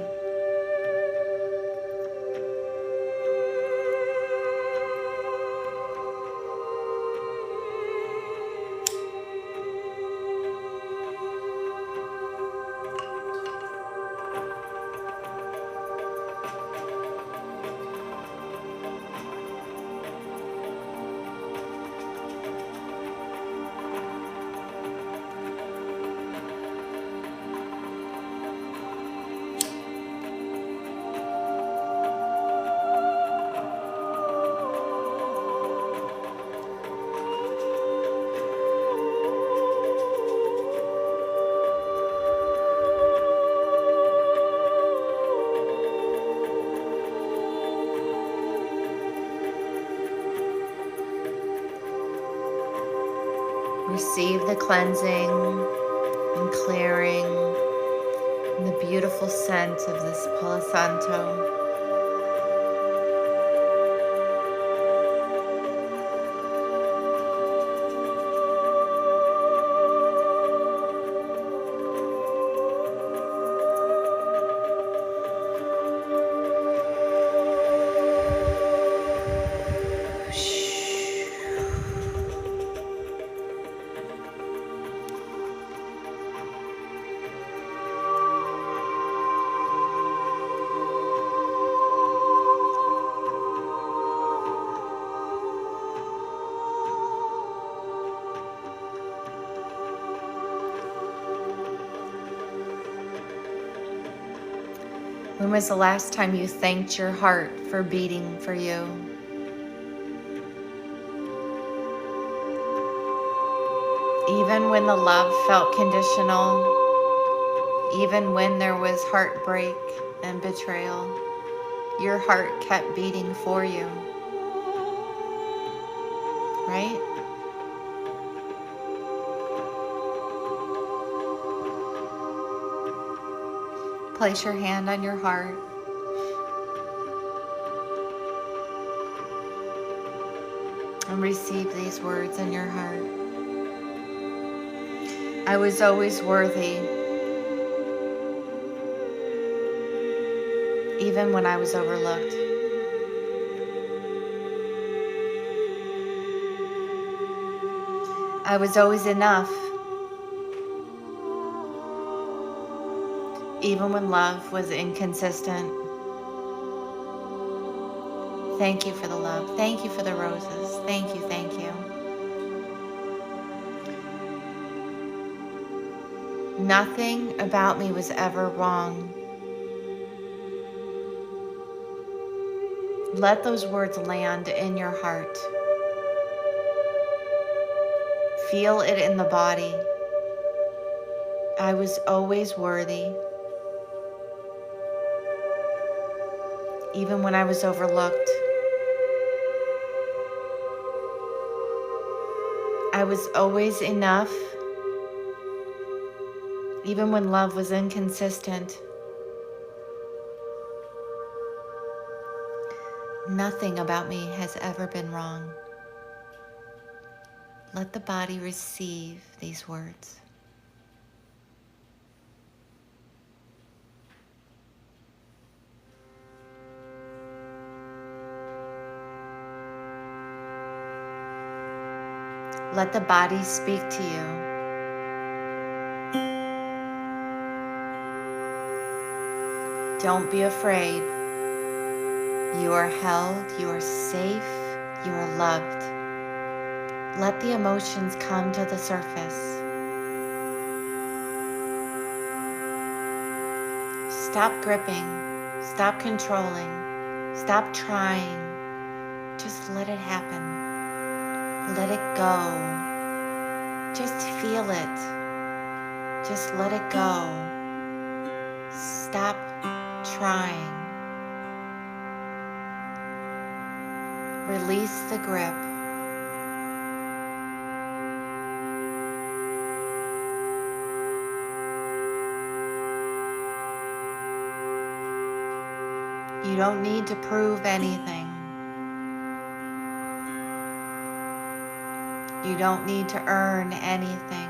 Receive the cleansing and clearing and the beautiful scent of this Palo Santo. When was the last time you thanked your heart for beating for you? Even when the love felt conditional, even when there was heartbreak and betrayal, your heart kept beating for you, right? Place your hand on your heart. And receive these words in your heart. I was always worthy, even when I was overlooked. I was always enough, even when love was inconsistent. Thank you for the love. Thank you for the roses. Thank you, thank you. Nothing about me was ever wrong. Let those words land in your heart. Feel it in the body. I was always worthy, even when I was overlooked. I was always enough, even when love was inconsistent. Nothing about me has ever been wrong. Let the body receive these words. Let the body speak to you. Don't be afraid. You are held, you are safe, you are loved. Let the emotions come to the surface. Stop gripping, stop controlling, stop trying. Just let it happen. Let it go. Just feel it. Just let it go. Stop trying. Release the grip. You don't need to prove anything. You don't need to earn anything.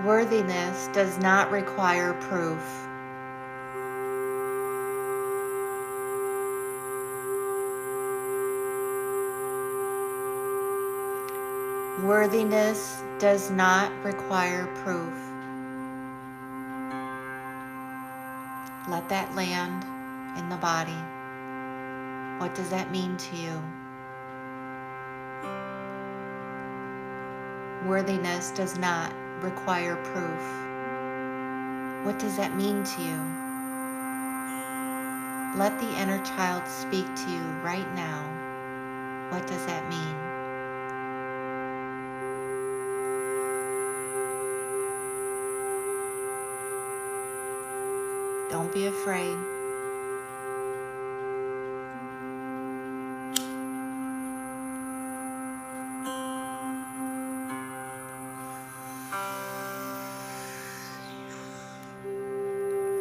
Worthiness does not require proof. Worthiness does not require proof. Let that land in the body. What does that mean to you? Worthiness does not require proof. What does that mean to you? Let the inner child speak to you right now. What does that mean? Don't be afraid.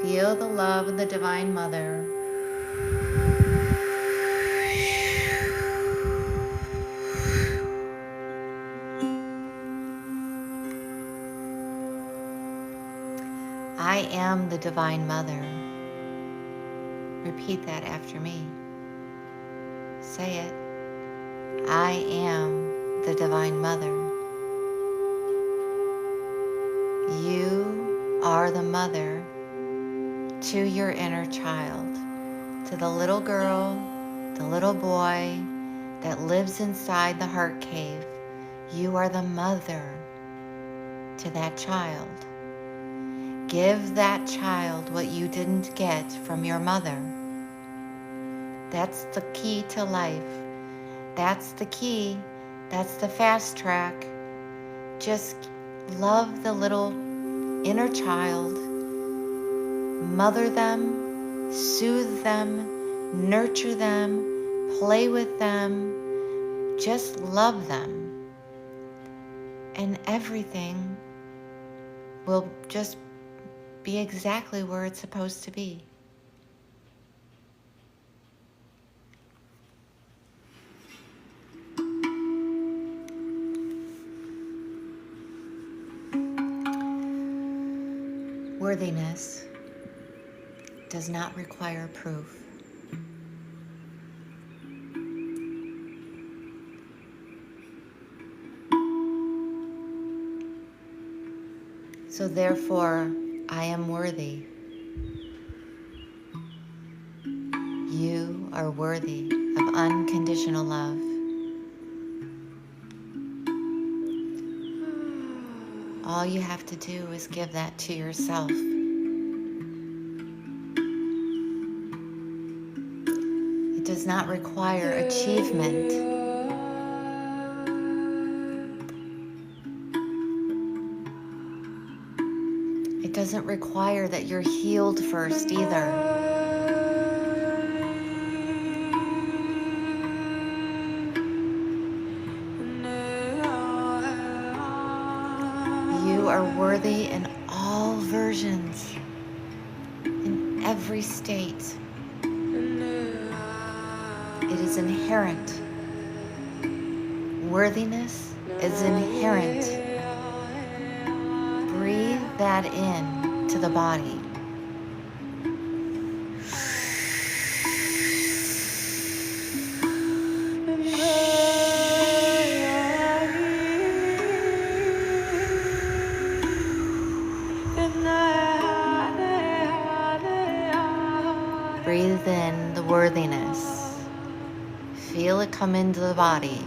Feel the love of the Divine Mother. I am the Divine Mother. Repeat that after me. Say it. I am the Divine Mother. You are the mother to your inner child, to the little girl, the little boy that lives inside the heart cave. You are the mother to that child. Give that child what you didn't get from your mother. That's the key to life. That's the key. That's the fast track. Just love the little inner child. Mother them, soothe them, nurture them, play with them. Just love them. And everything will just be exactly where it's supposed to be. Worthiness does not require proof. So therefore, I am worthy. You are worthy of unconditional love. All you have to do is give that to yourself. It does not require achievement. It doesn't require that you're healed first either. You are worthy in all versions, in every state. It is inherent. Worthiness is inherent. Breathe that in to the body. worthiness. Feel it come into the body.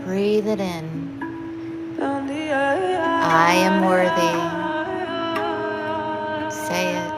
Breathe it in. I am worthy. Say it.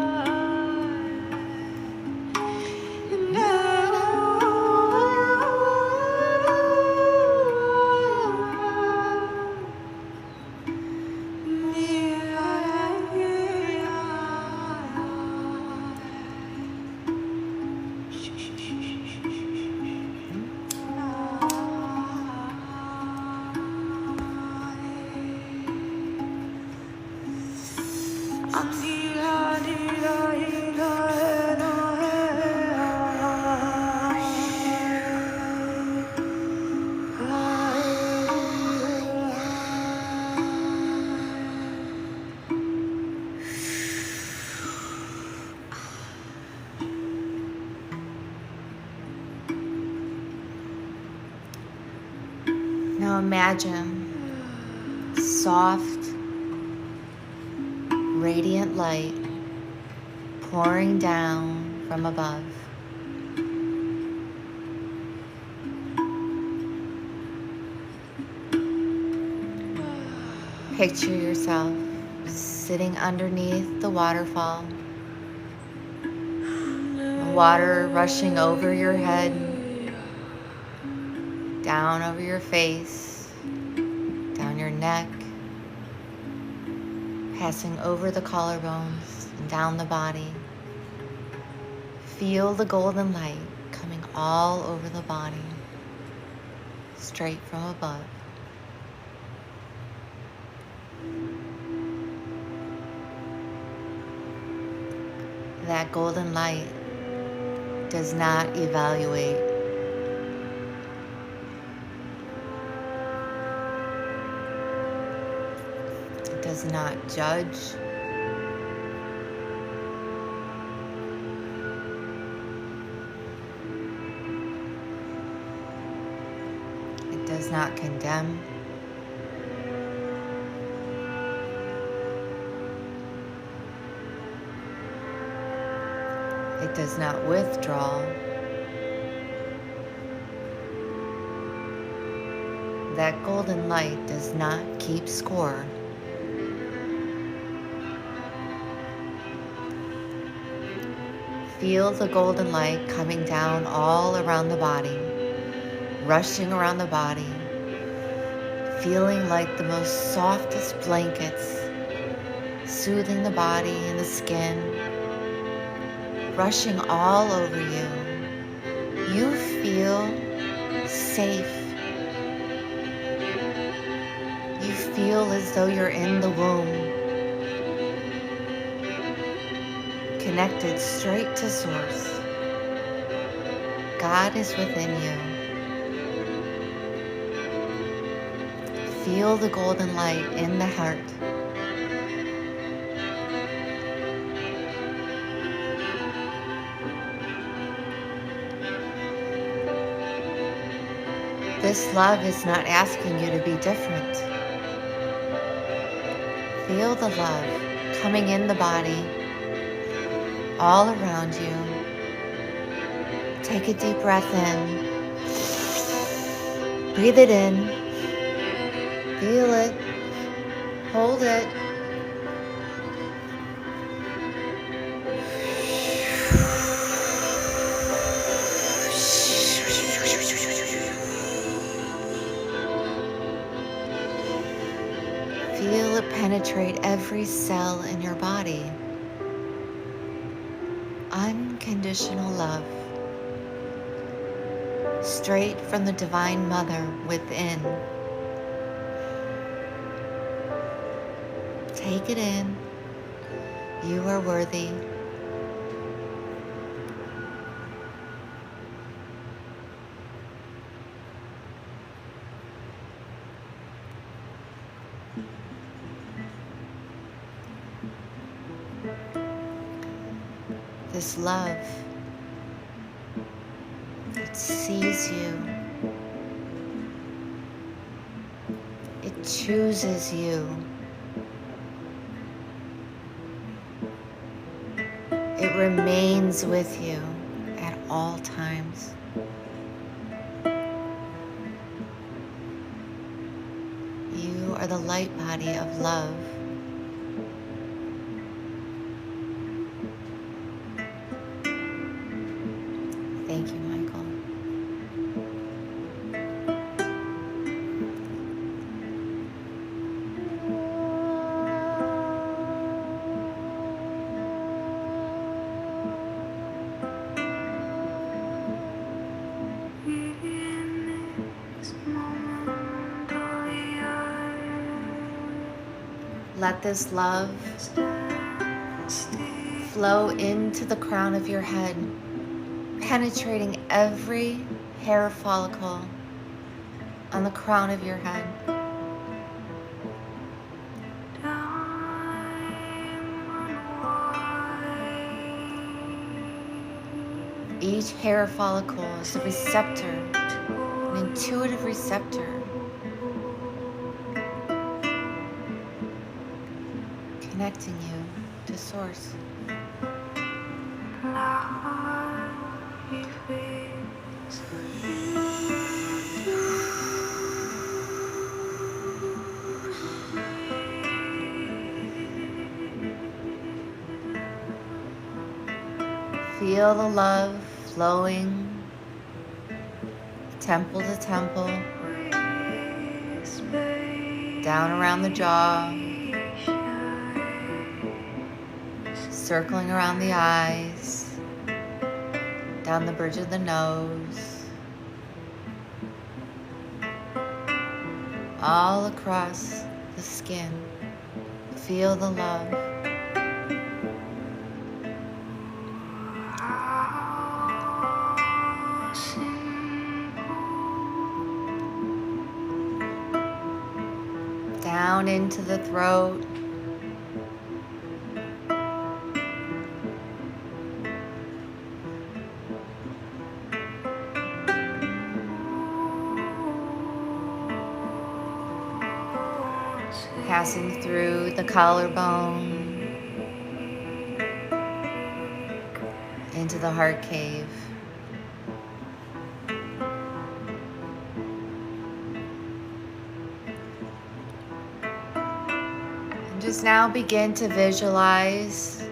Now imagine soft, radiant light pouring down from above. Picture yourself sitting underneath the waterfall, the water rushing over your head, down over your face, down your neck, passing over the collarbones and down the body. Feel the golden light coming all over the body, straight from above. That golden light does not evaluate. It does not judge. It does not condemn. It does not withdraw. That golden light does not keep score. Feel the golden light coming down all around the body, rushing around the body, feeling like the most softest blankets, soothing the body and the skin, rushing all over you. You feel safe. You feel as though you're in the womb, connected straight to Source. God is within you. Feel the golden light in the heart. This love is not asking you to be different. Feel the love coming in the body, all around you. Take a deep breath in. Breathe it in. Feel it. Hold it. penetrate every cell in your body. Unconditional love, straight from the Divine Mother within. Take it in. You are worthy. This love, it sees you. It chooses you. It remains with you at all times. You are the light body of love. Thank you, Michael. Let this love flow into the crown of your head, penetrating every hair follicle on the crown of your head. Each hair follicle is a receptor, an intuitive receptor, connecting you to Source. Feel the love flowing temple to temple, down around the jaw, circling around the eyes, down the bridge of the nose, all across the skin. Feel the love. Down into the throat. Passing through the collarbone into the heart cave. And just now begin to visualize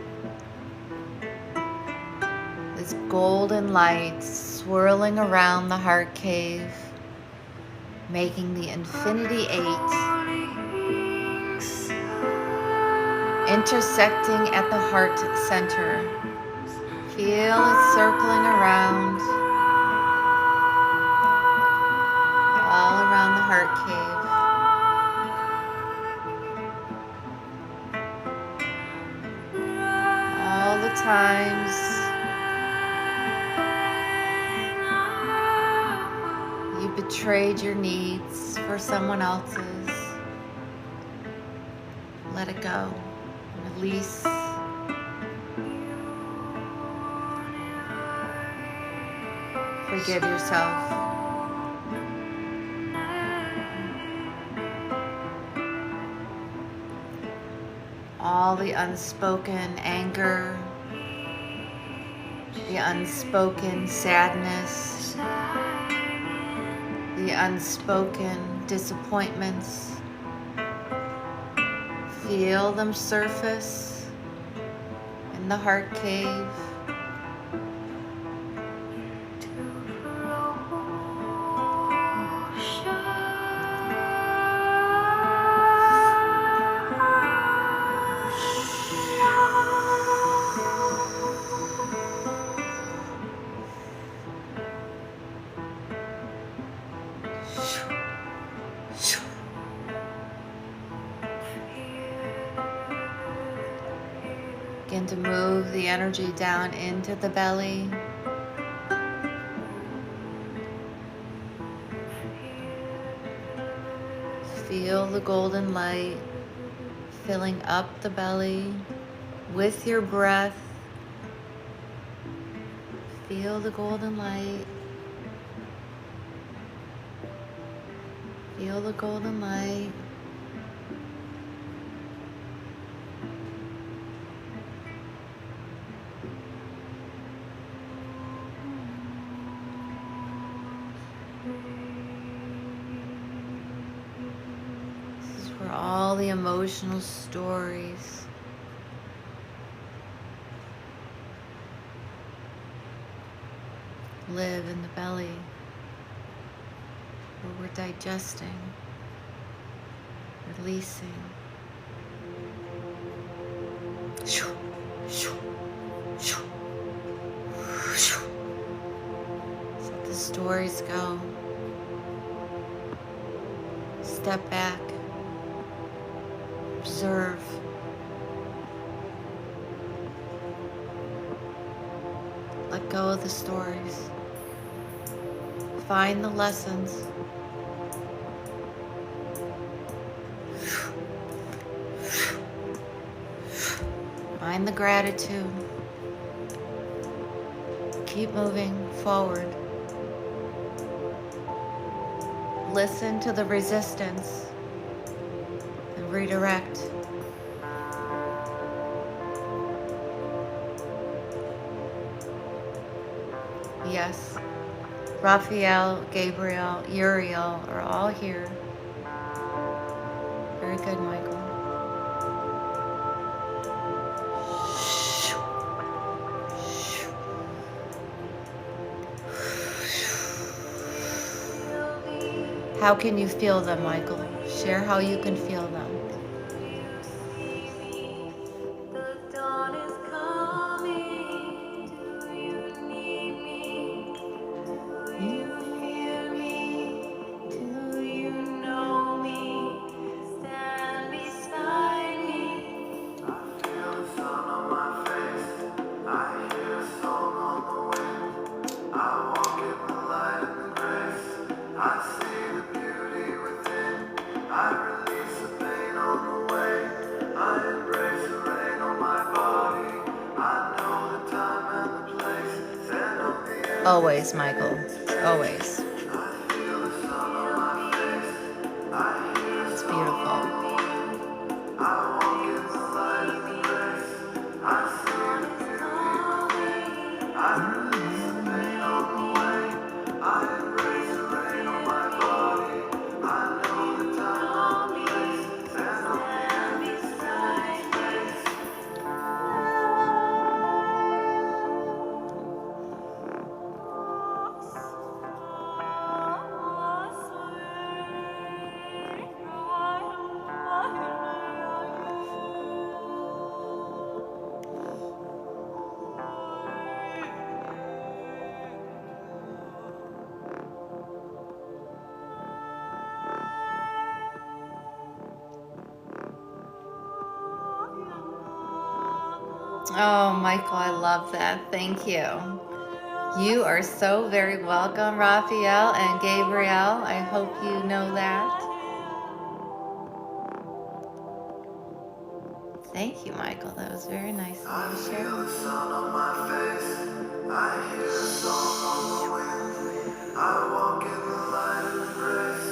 this golden light swirling around the heart cave, making the Infinity 8, intersecting at the heart center. Feel it circling around, all around the heart cave. All the times you betrayed your needs for someone else's, let it go. Release. Forgive yourself. All the unspoken anger, the unspoken sadness, the unspoken disappointments. Feel them surface in the heart cave. begin to move the energy down into the belly. Feel the golden light filling up the belly with your breath. Feel the golden light. Feel the golden light. This is where all the emotional stories live in the belly, where we're digesting, releasing. Let the stories go. Step back. Observe. Let go of the stories. Find the lessons. Find the gratitude. Keep moving forward. Listen to the resistance and redirect. Yes, Raphael, Gabriel, Uriel are all here. Very good, Michael. How can you feel them, Michael? Share how you can feel them. Always, Michael. Always. It's beautiful. Oh, Michael, I love that. Thank you. You are so very welcome, Raphael and Gabriel. I hope you know that. Thank you, Michael. That was very nice of you to share. The sun on my face, I hear a song on the wind. I walk in the light of grace.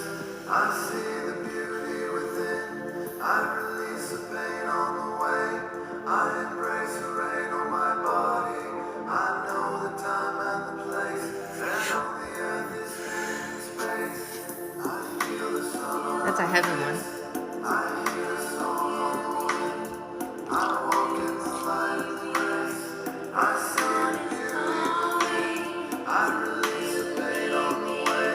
I see the beauty within. I release the pain on the way. I embrace the rain on my body. I know the time and the place. And on the earth is in space. I feel the sun on That's a heavy one. I hear a song on the wind. I walk in the light of grace. I see the beauty within. I release the pain on the way.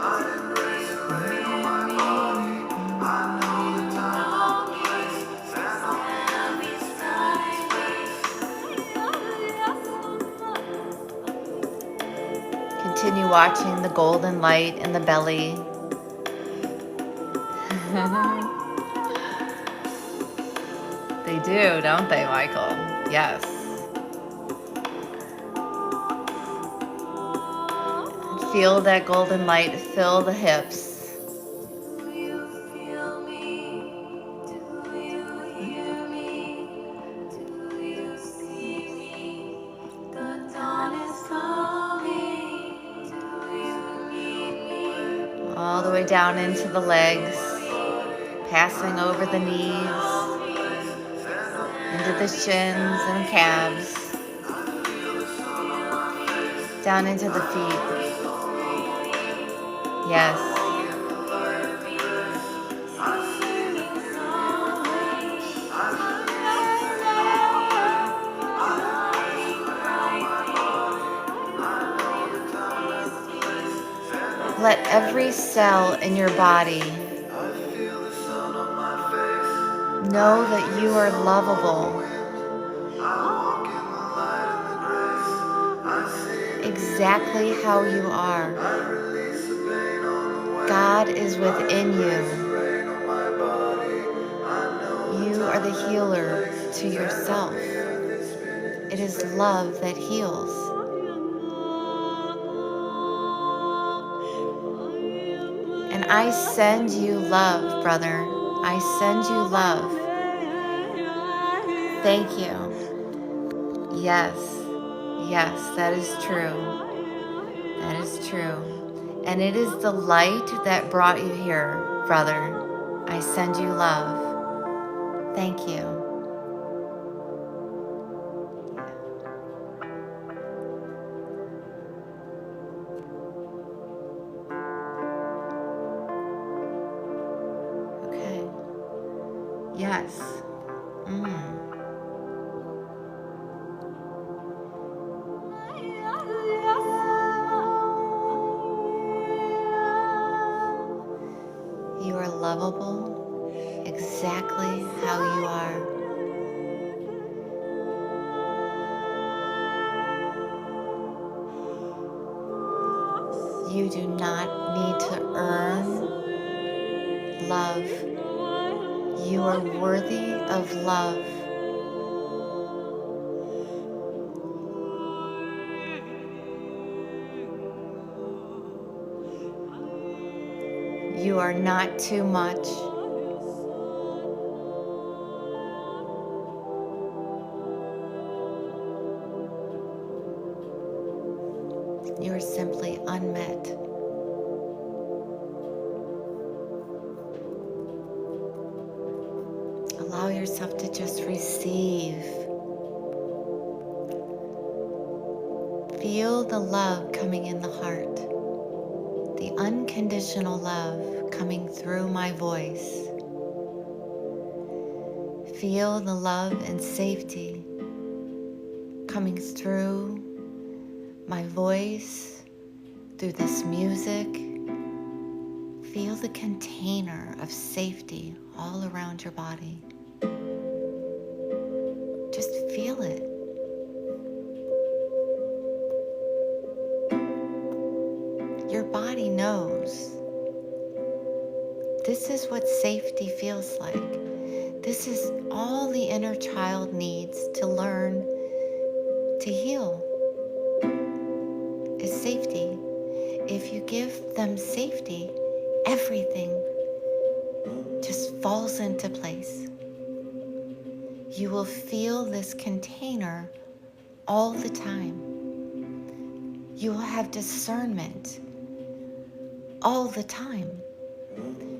I embrace the rain on my body. I know the time and the place. And on the earth is Continue watching the golden light in the belly. They do, don't they, Michael? Yes. Feel that golden light fill the hips. Do you feel me? Do you hear me? Do you see me? The dawn is coming. Do you need me? All the way down into the legs, passing over the knees, into the shins and calves, down into the feet. Yes. Let every cell in your body know that you are lovable exactly how you are. God is within you. You are the healer to yourself. It is love that heals. And I send you love, brother. I send you love. Thank you. Yes. Yes, that is true. That is true. And it is the light that brought you here, brother. I send you love. Thank you. Okay. Yes. You are lovable exactly how you are. You do not need to earn love. You are worthy of love. You are not too much. You are simply unmet. Allow yourself to just receive. Feel the love coming in the heart. The unconditional love coming through my voice. Feel the love and safety coming through my voice, through this music. Feel the container of safety all around your body. Just feel it. Your body knows. This is what safety feels like. This is all the inner child needs to learn to heal, is safety. If you give them safety, everything just falls into place. You will feel this container all the time. You will have discernment all the time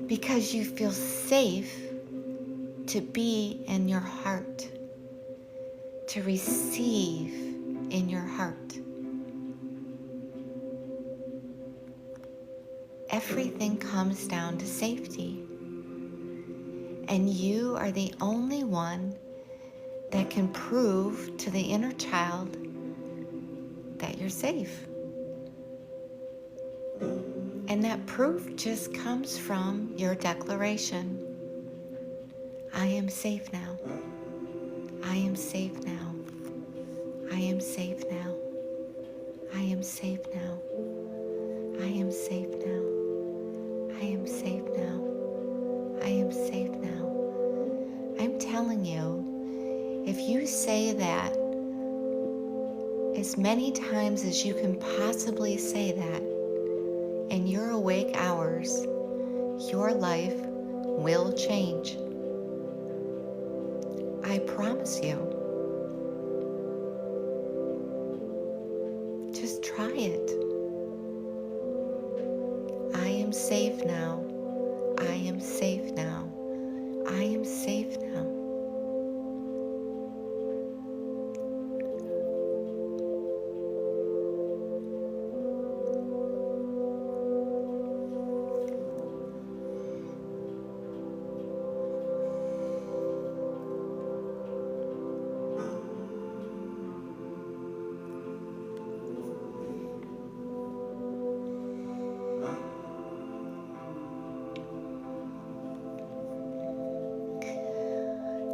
because you feel safe to be in your heart, to receive in your heart. Everything comes down to safety. And you are the only one that can prove to the inner child that you're safe. And that proof just comes from your declaration. I am safe now. I am safe now. I am safe now. I am safe now. I am safe now. I am safe now. I am safe now. I'm telling you, if you say say that as many times as you can possibly say that in your awake hours, your life will change. I promise you. Just try it. I am safe now. I am safe now. I am safe now.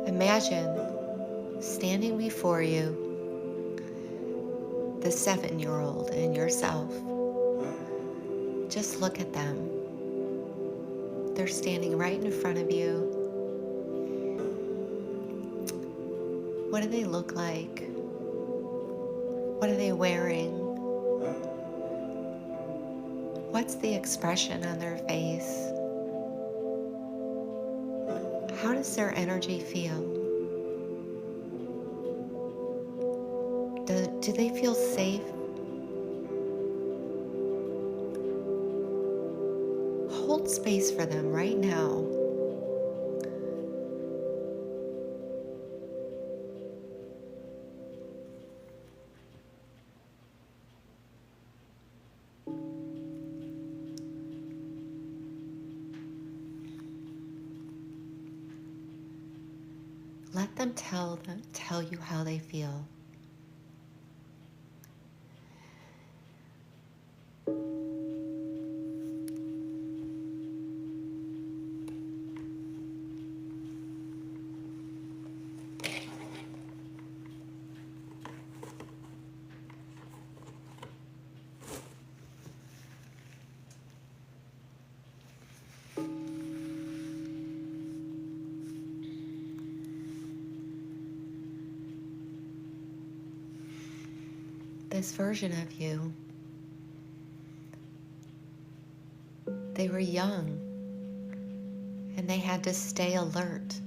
Imagine standing before you, the 7-year-old and yourself. Just look at them. They're standing right in front of you. What do they look like? What are they wearing? What's the expression on their face? How does their energy feel? Do they feel safe? Hold space for them right now. Let them tell you how they feel. This version of you, they were young and they had to stay alert.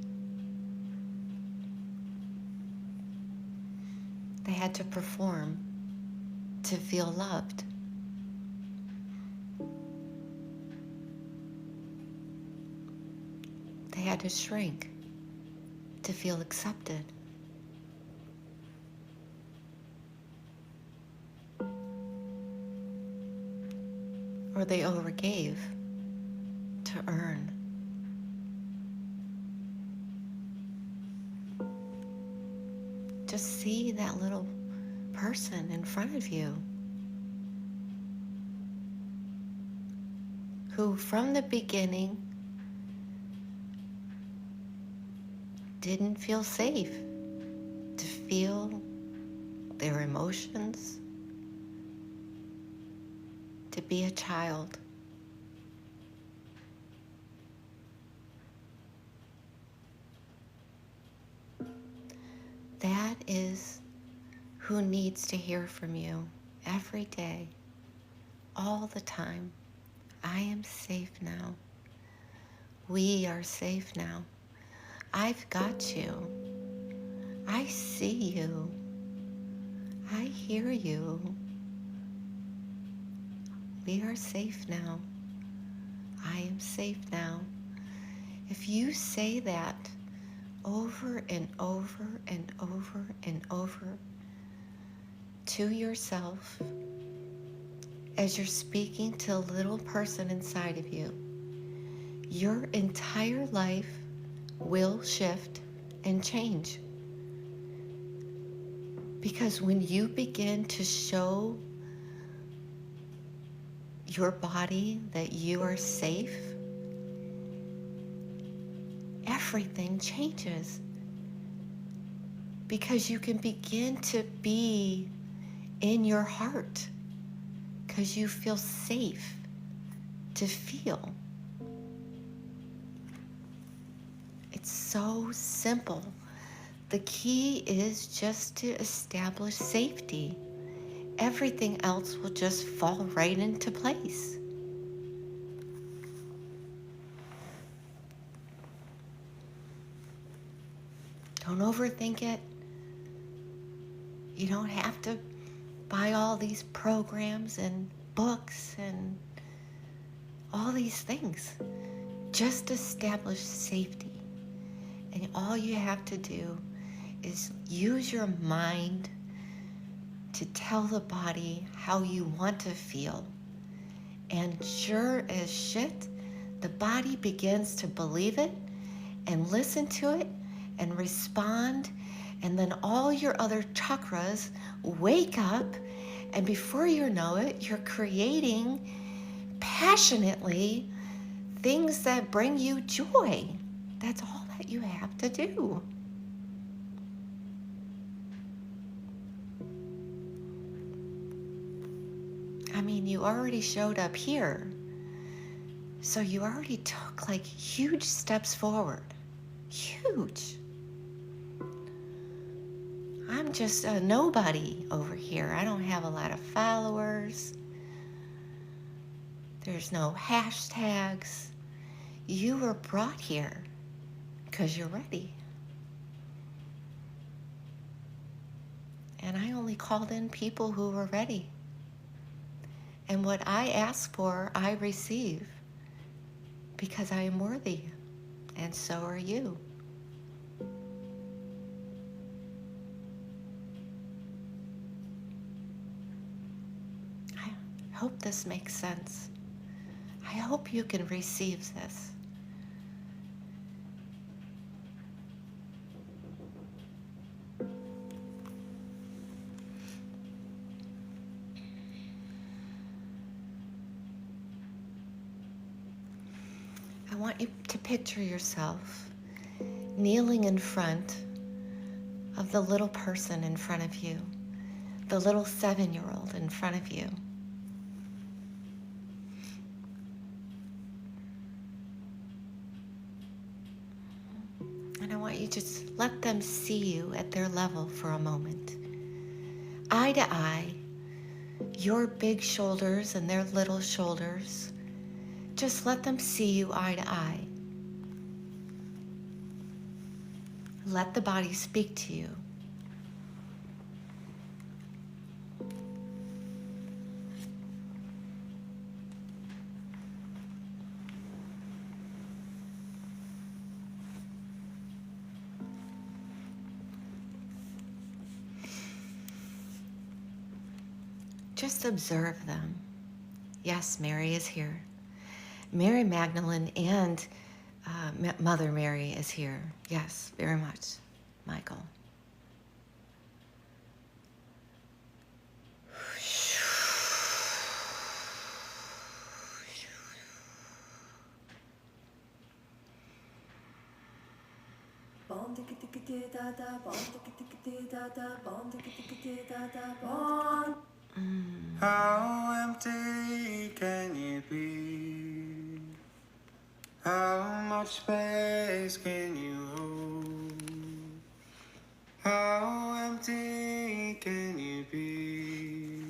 They had to perform to feel loved. They had to shrink to feel accepted. Or they overgave to earn. Just see that little person in front of you who from the beginning didn't feel safe to feel their emotions, to be a child. That is who needs to hear from you every day, all the time. I am safe now. We are safe now. I've got you. I see you. I hear you. We are safe now. I am safe now. If you say that over and over and over and over to yourself as you're speaking to a little person inside of you, your entire life will shift and change. Because when you begin to show your body that you are safe, everything changes. Because you can begin to be in your heart because you feel safe to feel. It's so simple. The key is just to establish safety. Everything else will just fall right into place. Don't overthink it. You don't have to buy all these programs and books and all these things. Just establish safety. And all you have to do is use your mind to tell the body how you want to feel. And sure as shit, the body begins to believe it and listen to it and respond. And then all your other chakras wake up. And before you know it, you're creating passionately things that bring you joy. That's all that you have to do. I mean, you already showed up here. So you already took like huge steps forward. Huge. I'm just a nobody over here. I don't have a lot of followers. There's no hashtags. You were brought here because you're ready. And I only called in people who were ready. And what I ask for, I receive because I am worthy. And so are you. I hope this makes sense. I hope you can receive this. I want you to picture yourself kneeling in front of the little person in front of you, the little 7-year-old in front of you. And I want you to just let them see you at their level for a moment. Eye to eye, your big shoulders and their little shoulders. Just let them see you eye to eye. Let the body speak to you. Just observe them. Yes, Mary is here. Mary Magdalene and Mother Mary is here. Yes, very much. Michael. How empty can you be? How much space can you hold? How empty can you be?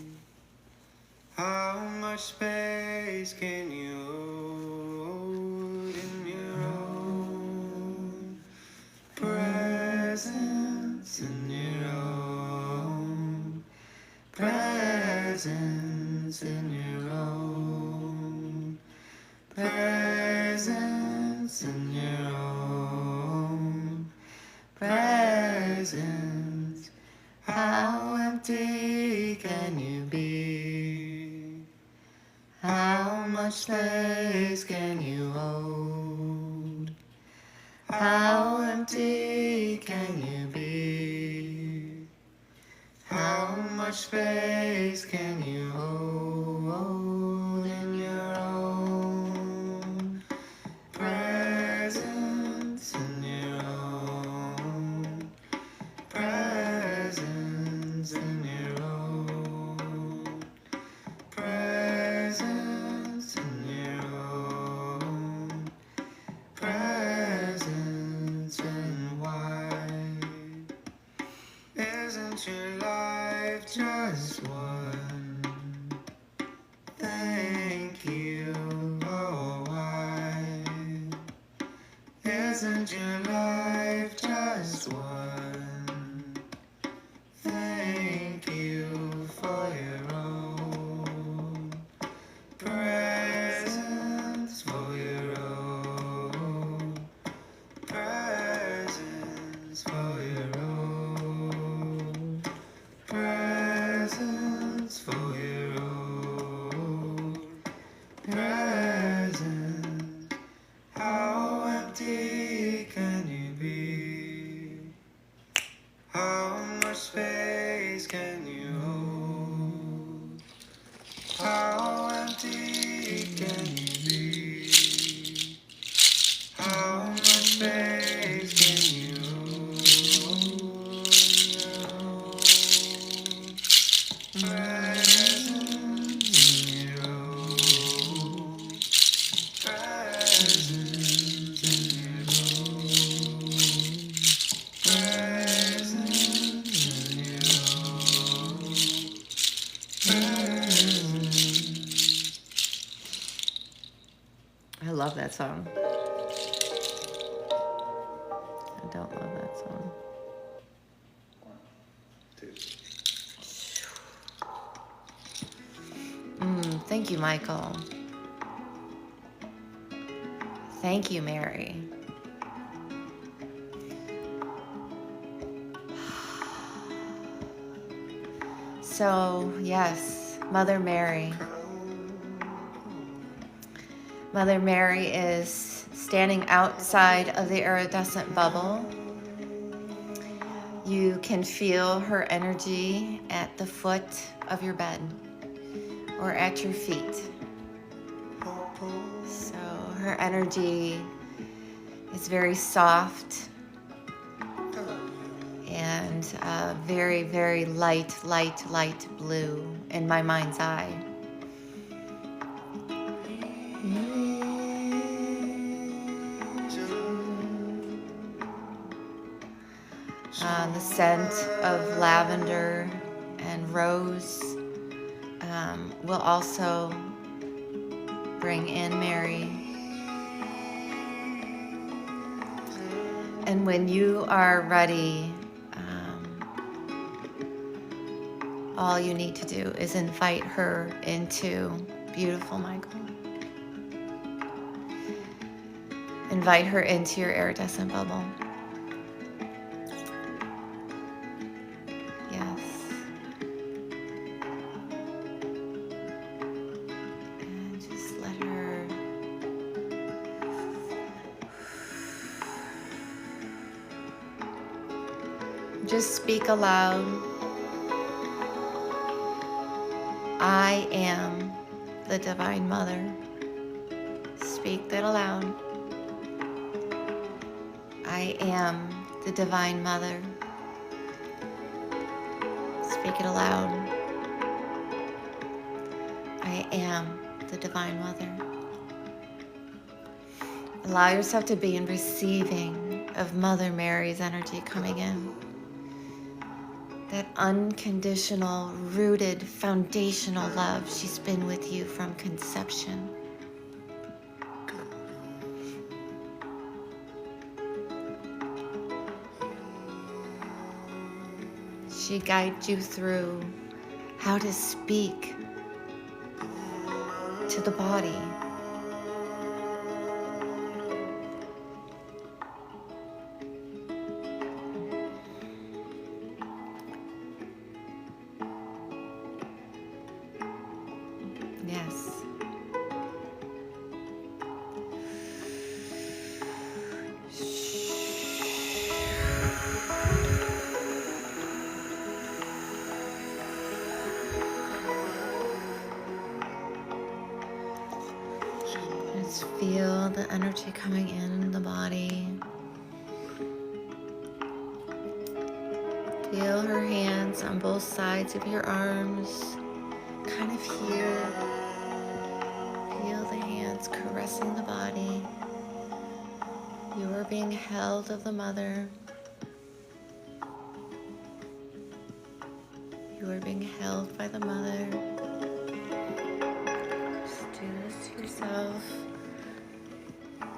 How much space can you hold in your own presence, in your own presence, in your own presence, in your own presence? How empty can you be? How much space can you hold? How empty can you be? How much space can you hold in your own presence, in your own presence, in your own presence, in your own presence, and wide spent your life just one. Thank you for your own presence, for your own presence, for your own presence, for your own presence. How empty can you be? How much space can you hold? How empty can you be? How much space can you hold? Presence in your own presence in your own presence in your own presence. I love that song. I don't love that song. 1, 2. Thank you, Michael. Thank you, Mary. So, yes, Mother Mary. Mother Mary is standing outside of the iridescent bubble. You can feel her energy at the foot of your bed or at your feet. So her energy is very soft and very, very light blue in my mind's eye. The scent of lavender and rose will also bring in Mary. And when you are ready, all you need to do is invite her into, beautiful Michael. Invite her into your iridescent bubble. Yes. And just let her just speak aloud. I am the Divine Mother. Speak that aloud. I am the Divine Mother. Speak it aloud. I am the Divine Mother. Allow yourself to be in receiving of Mother Mary's energy coming in. That unconditional, rooted, foundational love. She's been with you from conception. She guides you through how to speak to the body. Yes. Just feel the energy coming in the body. Feel her hands on both sides of your arms. Kind of here. Feel the hands caressing the body. You are being held of the Mother. You are being held by the Mother. Just do this to yourself.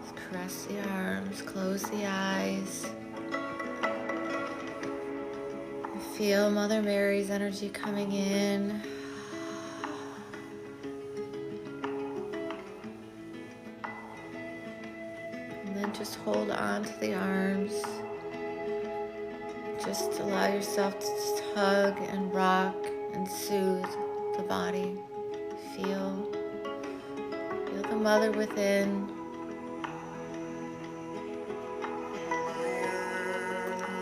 Just Caress the arms, close the eyes. Feel Mother Mary's energy coming in. And then just hold on to the arms. Just allow yourself to just hug and rock and soothe the body. Feel the mother within.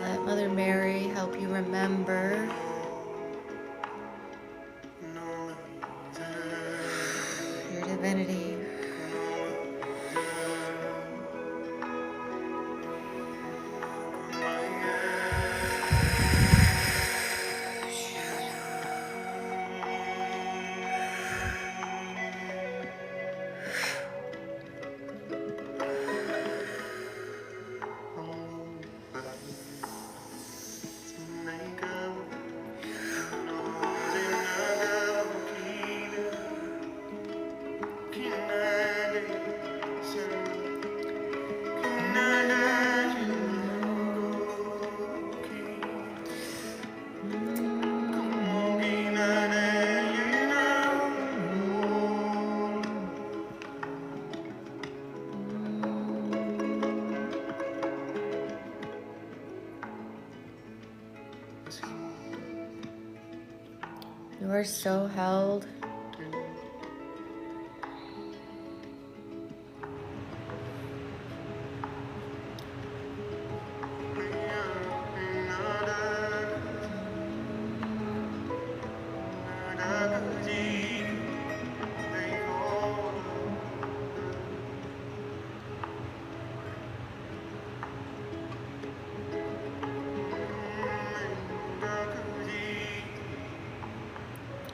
Let Mother Mary help you remember your divinity. You are so held.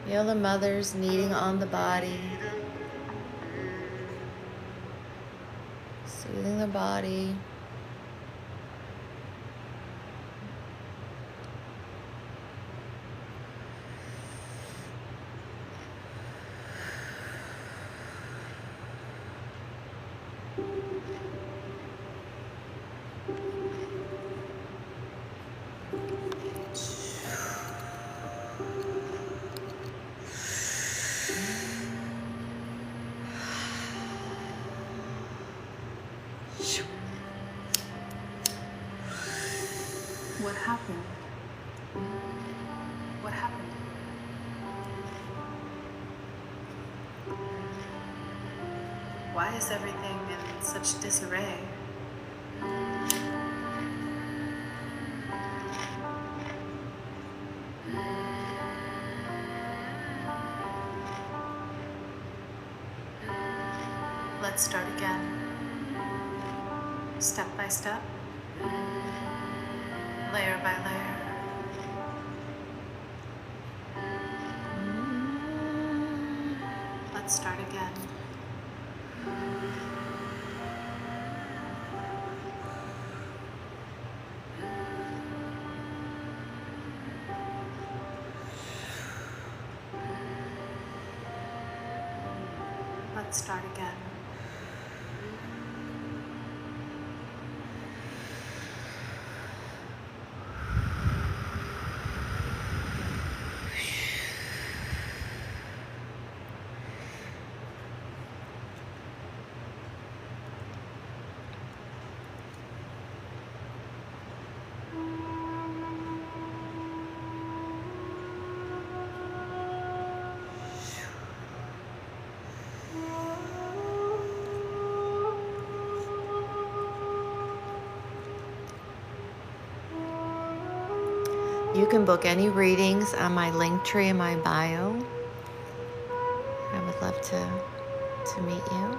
Feel the mother's kneading on the body, soothing the body. What happened? What happened? Why is everything in such disarray? Let's start again. Step by step. Layer by layer. Let's start again. Let's start again. You can book any readings on my link tree in my bio. I would love to meet you.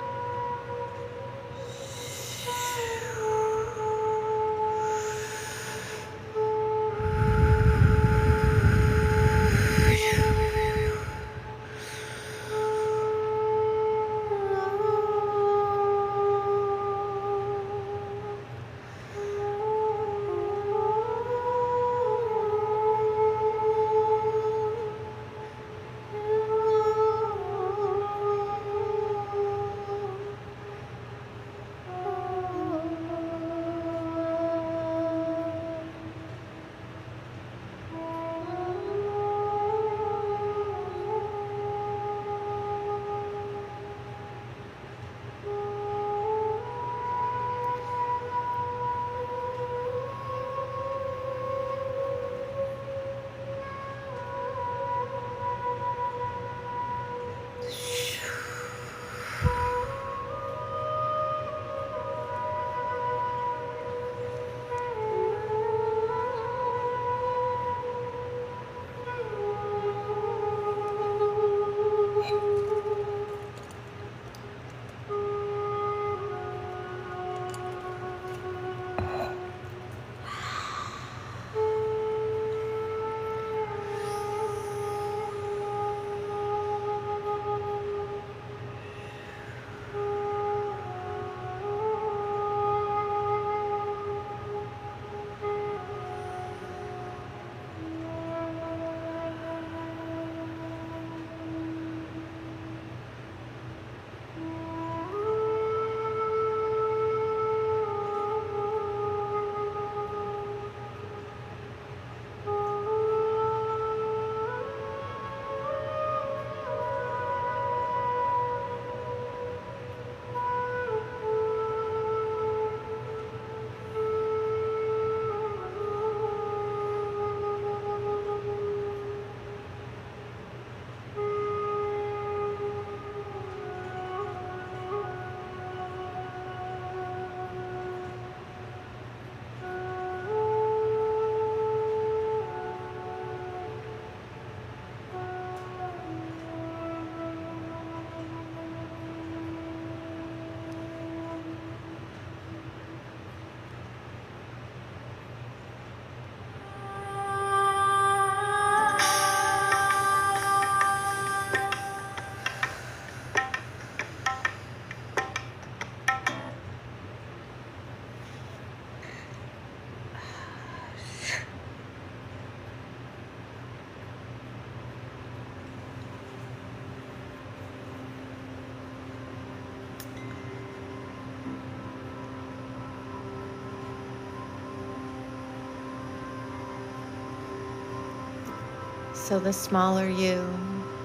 So the smaller you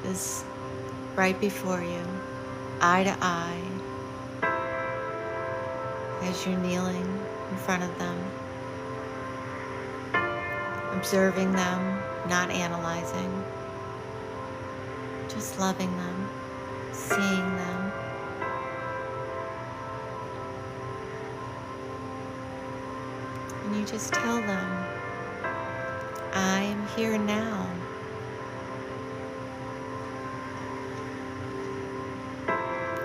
is right before you, eye to eye, as you're kneeling in front of them, observing them, not analyzing, just loving them, seeing them. And you just tell them, I am here now.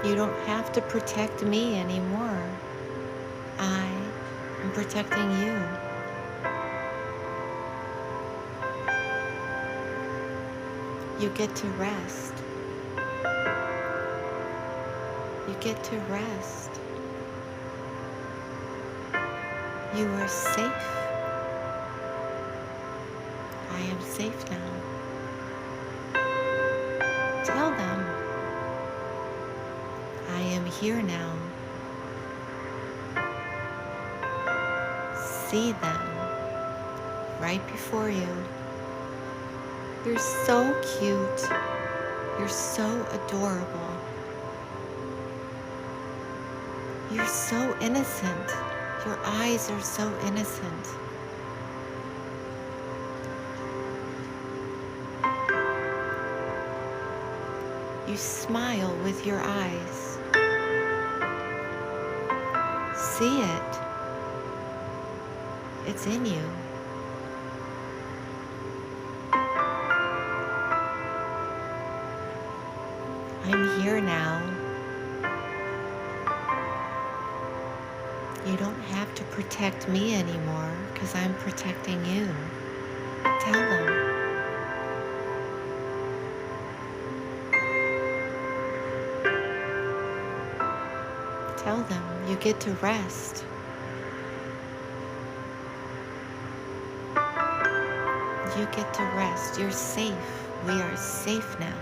You don't have to protect me anymore. I am protecting you. You get to rest. You get to rest. You are safe. I am safe now. Tell them, I am here now. See them right before you. You're so cute. You're so adorable. You're so innocent. Your eyes are so innocent. You smile with your eyes. See it. It's in you. I'm here now. You don't have to protect me anymore because I'm protecting you. Tell them. Tell them you get to rest. You get to rest. You're safe. We are safe now.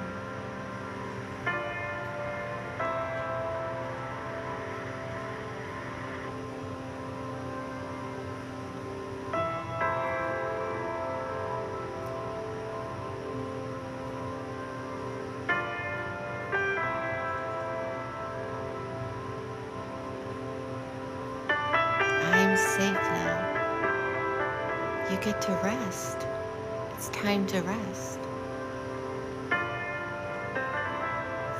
I'm safe now. You get to rest. It's time to rest.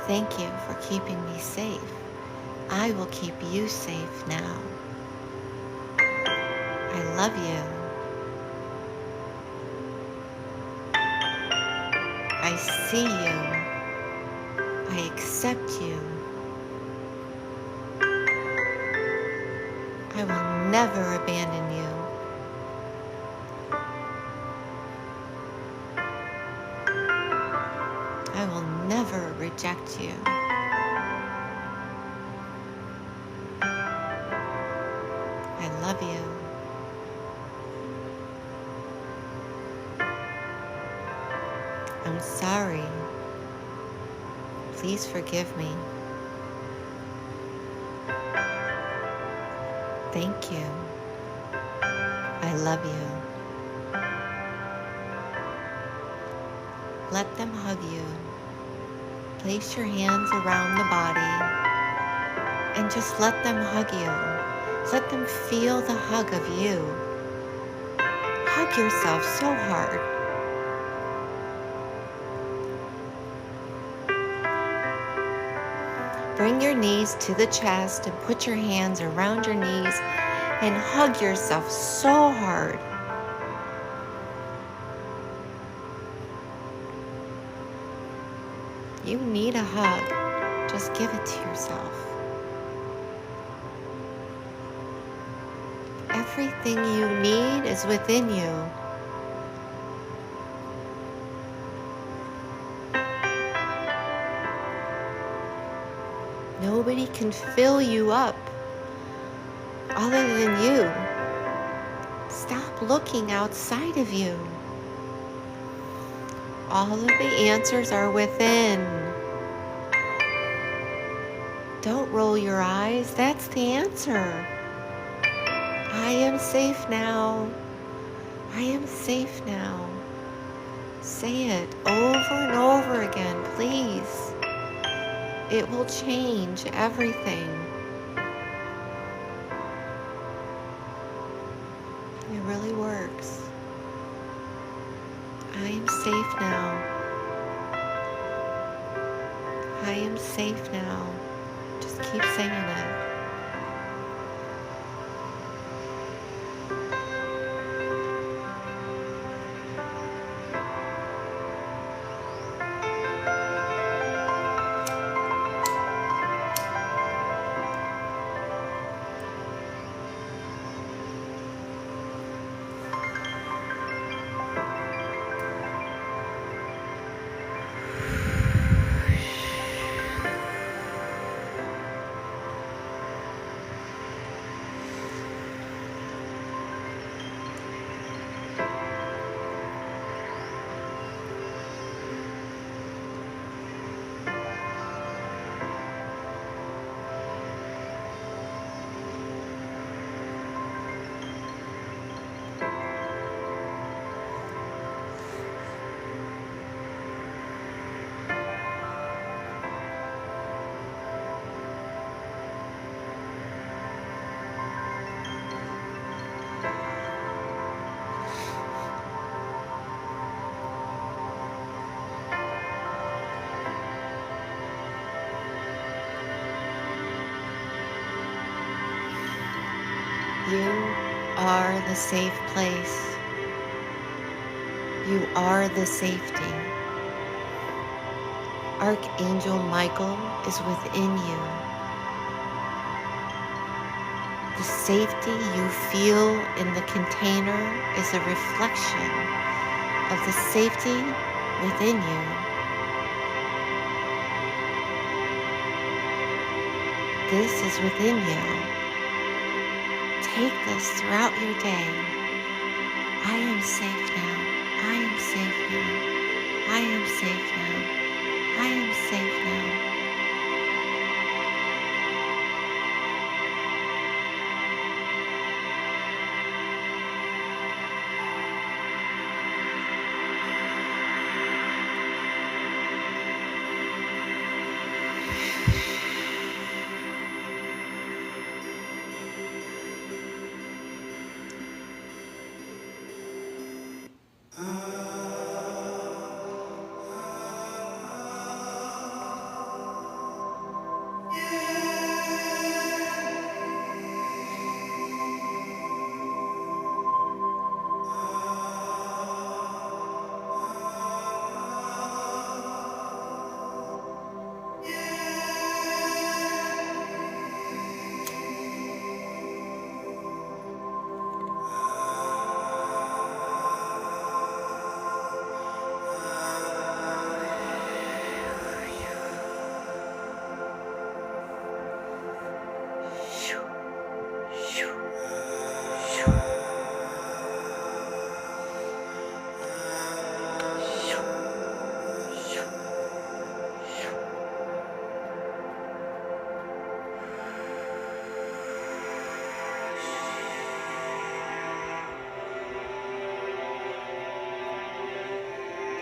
Thank you for keeping me safe. I will keep you safe now. I love you. I see you. I accept you. I will never abandon you. I will never reject you. I love you. I'm sorry. Please forgive me. Thank you. I love you. Let them hug you. Place your hands around the body and just let them hug you. Let them feel the hug of you. Hug yourself so hard. Bring your knees to the chest and put your hands around your knees and hug yourself so hard. You need a hug. Just give it to yourself. Everything you need is within you. Nobody can fill you up other than you. Stop looking outside of you. All of the answers are within. Don't roll your eyes. That's the answer. I am safe now. I am safe now. Say it over and over again, please. It will change everything. It really works. I am safe now. I am safe now. Just keep saying it. You are the safe place. You are the safety. Archangel Michael is within you. The safety you feel in the container is a reflection of the safety within you. This is within you. Take this throughout your day. I am safe now. I am safe now. I am safe now. I am safe now.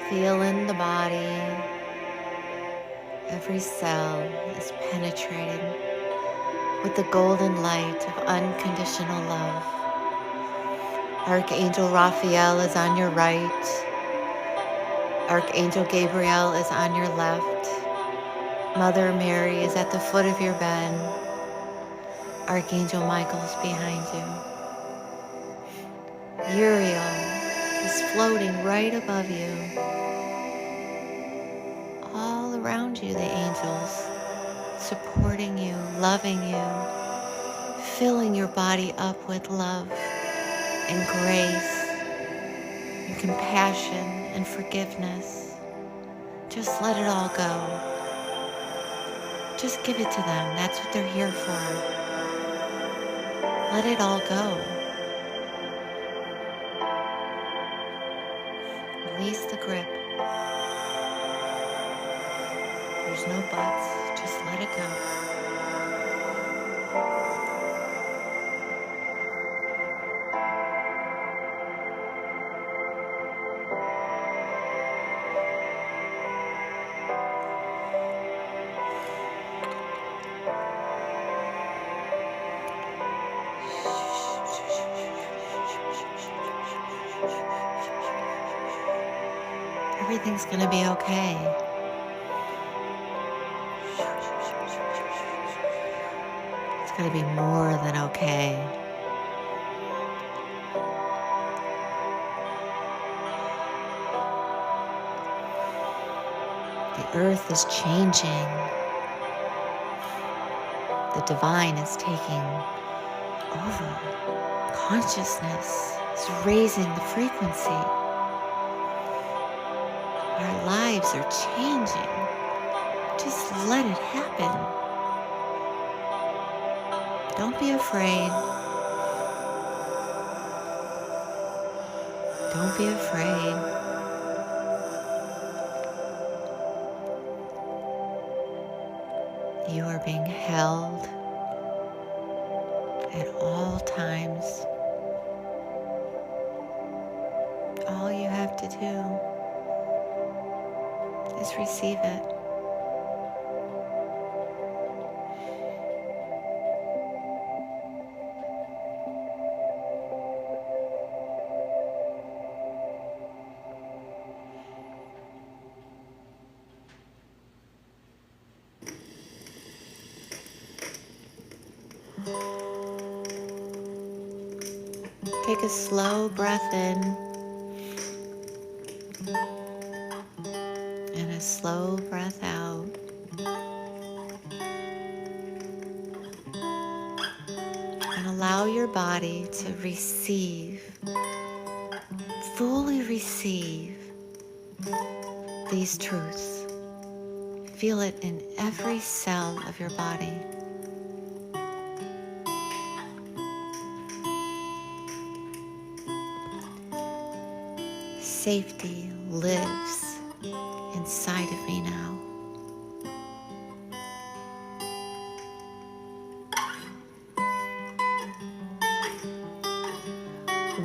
Feel in the body. Every cell is penetrated with the golden light of unconditional love. Archangel Raphael is on your right. Archangel Gabriel is on your left. Mother Mary is at the foot of your bed. Archangel Michael is behind you. Uriel is floating right above you. All around you, the angels, supporting you, loving you, filling your body up with love and grace and compassion and forgiveness. Just let it all go. Just give it to them. That's what they're here for. Let it all go. Release the grip. There's no buts. Just let it go. Everything's gonna be okay. It's gonna be more than okay. The earth is changing. The divine is taking over. Consciousness is raising the frequency. Our lives are changing. Just let it happen. Don't be afraid. Don't be afraid. You are being held at all times. All you have to do is receive it. Take a slow breath in and a slow breath out. And allow your body to receive, fully receive these truths. Feel it in every cell of your body. Safety lives inside of me now.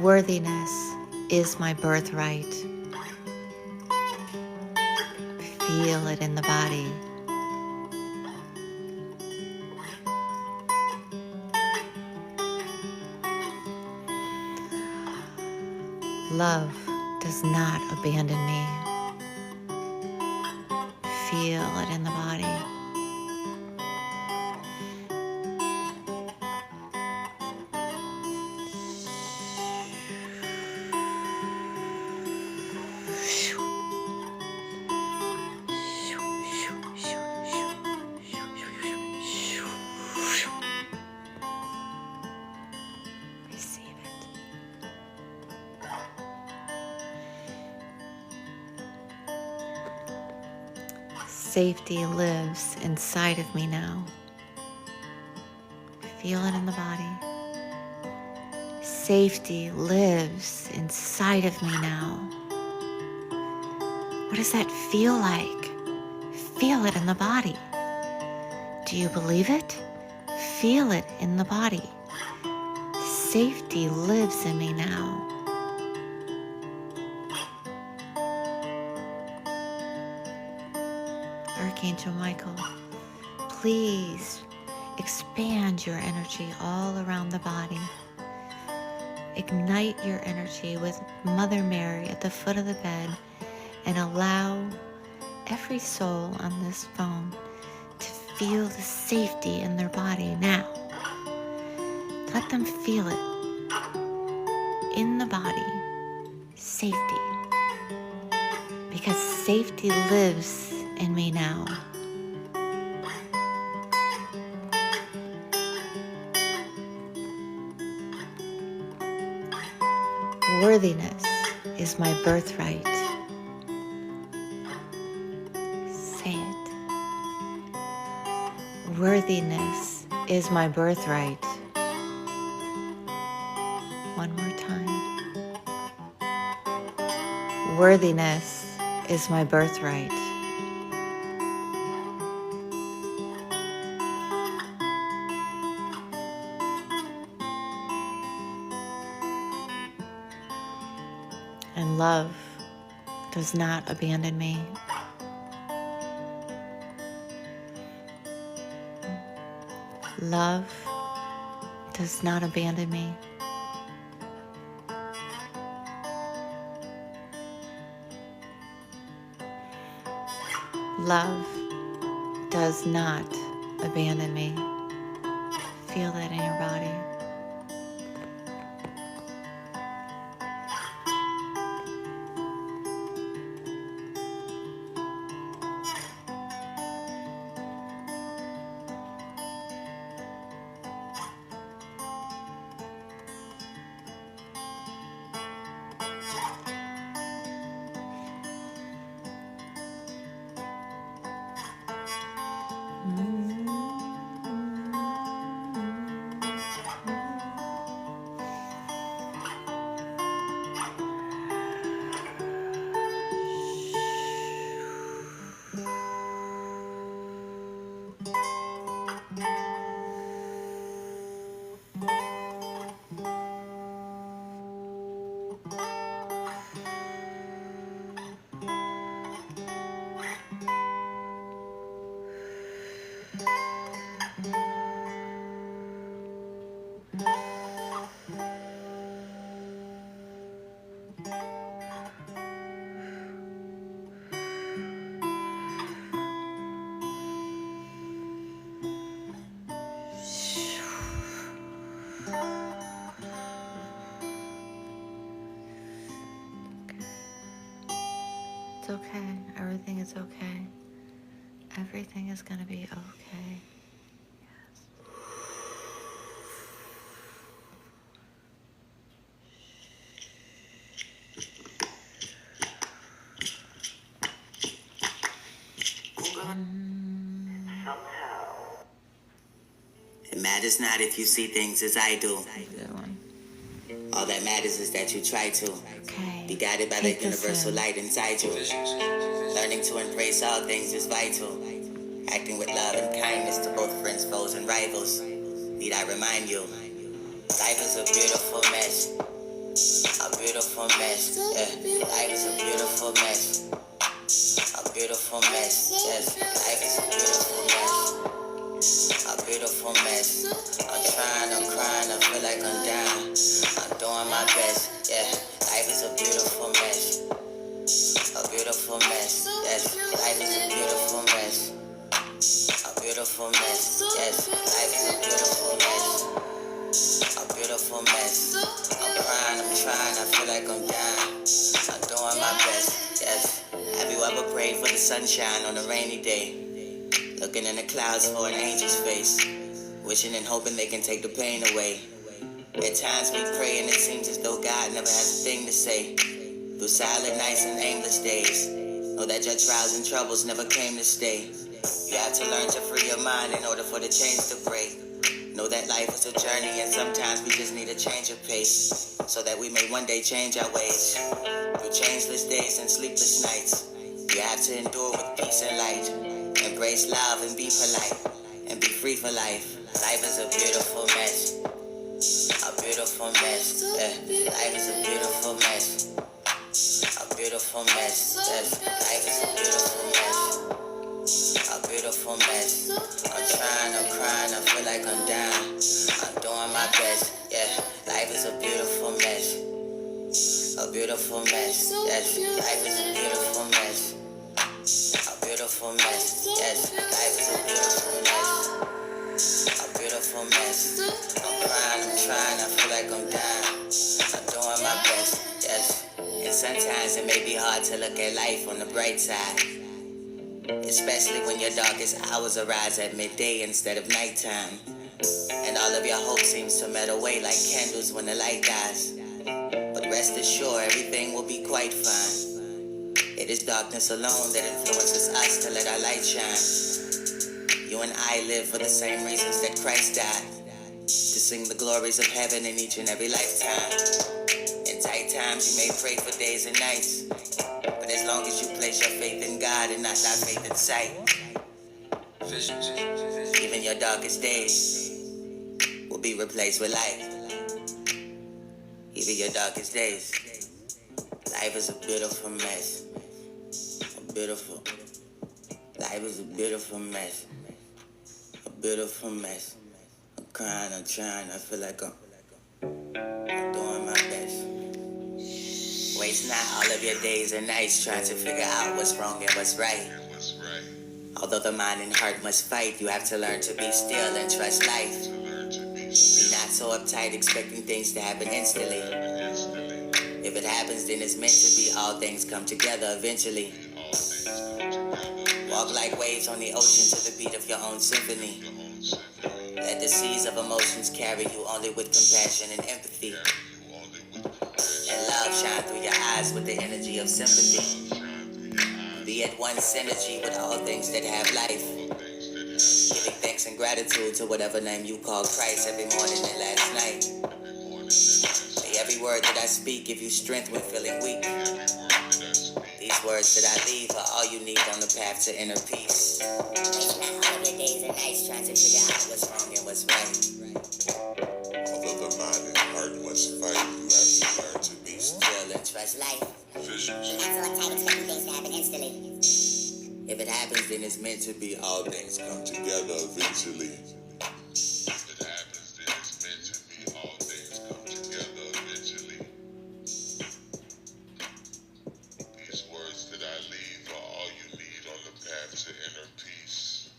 Worthiness is my birthright. Feel it in the body. Love does not abandon me. Feel it in the body. Receive it. Safety lives inside of me now. Feel it in the body. Safety lives inside of me now. What does that feel like? Feel it in the body. Do you believe it? Feel it in the body. Safety lives in me now. Archangel Michael, please expand your energy all around the body. Ignite your energy with Mother Mary at the foot of the bed and allow every soul on this phone to feel the safety in their body now. Let them feel it in the body. Safety. Because safety lives in me now. Worthiness is my birthright. Say it. Worthiness is my birthright. One more time. Worthiness is my birthright. And love does not abandon me. Love does not abandon me. Love does not abandon me. Feel that in your body. It's okay. Everything is okay. Everything is going to be okay. Yes. It matters not if you see things as I do. Good one. All that matters is that you try to. Okay. Be guided by the universal light inside you. Learning to embrace all things is vital. Acting with love and kindness to both friends, foes, and rivals. Need I remind you, life is a beautiful mess. A beautiful mess. Yeah. Life is a beautiful mess. A beautiful mess. Yes. Life is a beautiful mess. A beautiful mess. I'm trying, I'm crying, I feel like I'm down. I'm doing my best. Yeah. Life is a beautiful mess. A beautiful mess. Yes. Life is a beautiful mess. A beautiful mess. Yes. Life is a beautiful mess. A beautiful mess. I'm crying, I'm trying, I feel like I'm down. I'm doing my best. Yes. Have you ever prayed for the sunshine on a rainy day? Looking in the clouds for an angel's face, wishing and hoping they can take the pain away. At times we pray and it seems as though God never has a thing to say. Through silent nights and aimless days, know that your trials and troubles never came to stay. You have to learn to free your mind in order for the chains to break. Know that life is a journey and sometimes we just need a change of pace, so that we may one day change our ways. Through changeless days and sleepless nights, you have to endure with peace and light. Embrace love and be polite, and be free for life. Life is a beautiful mess. A beautiful mess. Yeah. Life is a beautiful mess. A beautiful mess. Yes. Life is a beautiful mess. A beautiful mess. I'm trying, I'm crying, I feel like I'm down. I'm doing my best. Yeah. Life is a beautiful mess. A beautiful mess. Yes. Life is a beautiful mess. A beautiful mess, yes. Life is a beautiful mess. A beautiful mess. I'm crying, I'm trying, I feel like I'm down. I'm doing my best, yes. And sometimes it may be hard to look at life on the bright side, especially when your darkest hours arise at midday instead of nighttime. And all of your hope seems to melt away like candles when the light dies. But rest assured, everything will be quite fine. It is darkness alone that influences us to let our light shine. You and I live for the same reasons that Christ died, to sing the glories of heaven in each and every lifetime. In tight times you may pray for days and nights, but as long as you place your faith in God and not thy faith in sight, even your darkest days will be replaced with light. Even your darkest days. Life is a beautiful mess. Beautiful. Life is a beautiful mess. A beautiful mess. I'm crying, I'm trying, I feel like I'm doing my best. Waste not all of your days and nights trying to figure out what's wrong and what's right. Although the mind and heart must fight, you have to learn to be still and trust life. Be not so uptight, expecting things to happen instantly. If it happens, then it's meant to be. All things come together eventually. Walk like waves on the ocean to the beat of your own symphony. Let the seas of emotions carry you only with compassion and empathy. And love shine through your eyes with the energy of sympathy. Be at one synergy with all things that have life. Giving thanks and gratitude to whatever name you call Christ every morning and last night. May every word that I speak give you strength when feeling weak. These words that I leave are all you need on the path to inner peace. Waste not all of your days and nights trying to figure out what's wrong and what's right. Although the mind and heart must fight, you have to learn to be still and trust life. Visions. Be not so uptight, expecting things to happen instantly. If it happens, then it's meant to be. All things come together eventually. If it happens, then it's meant to be. All things come together eventually. These words that I leave are all you need on the path to inner peace.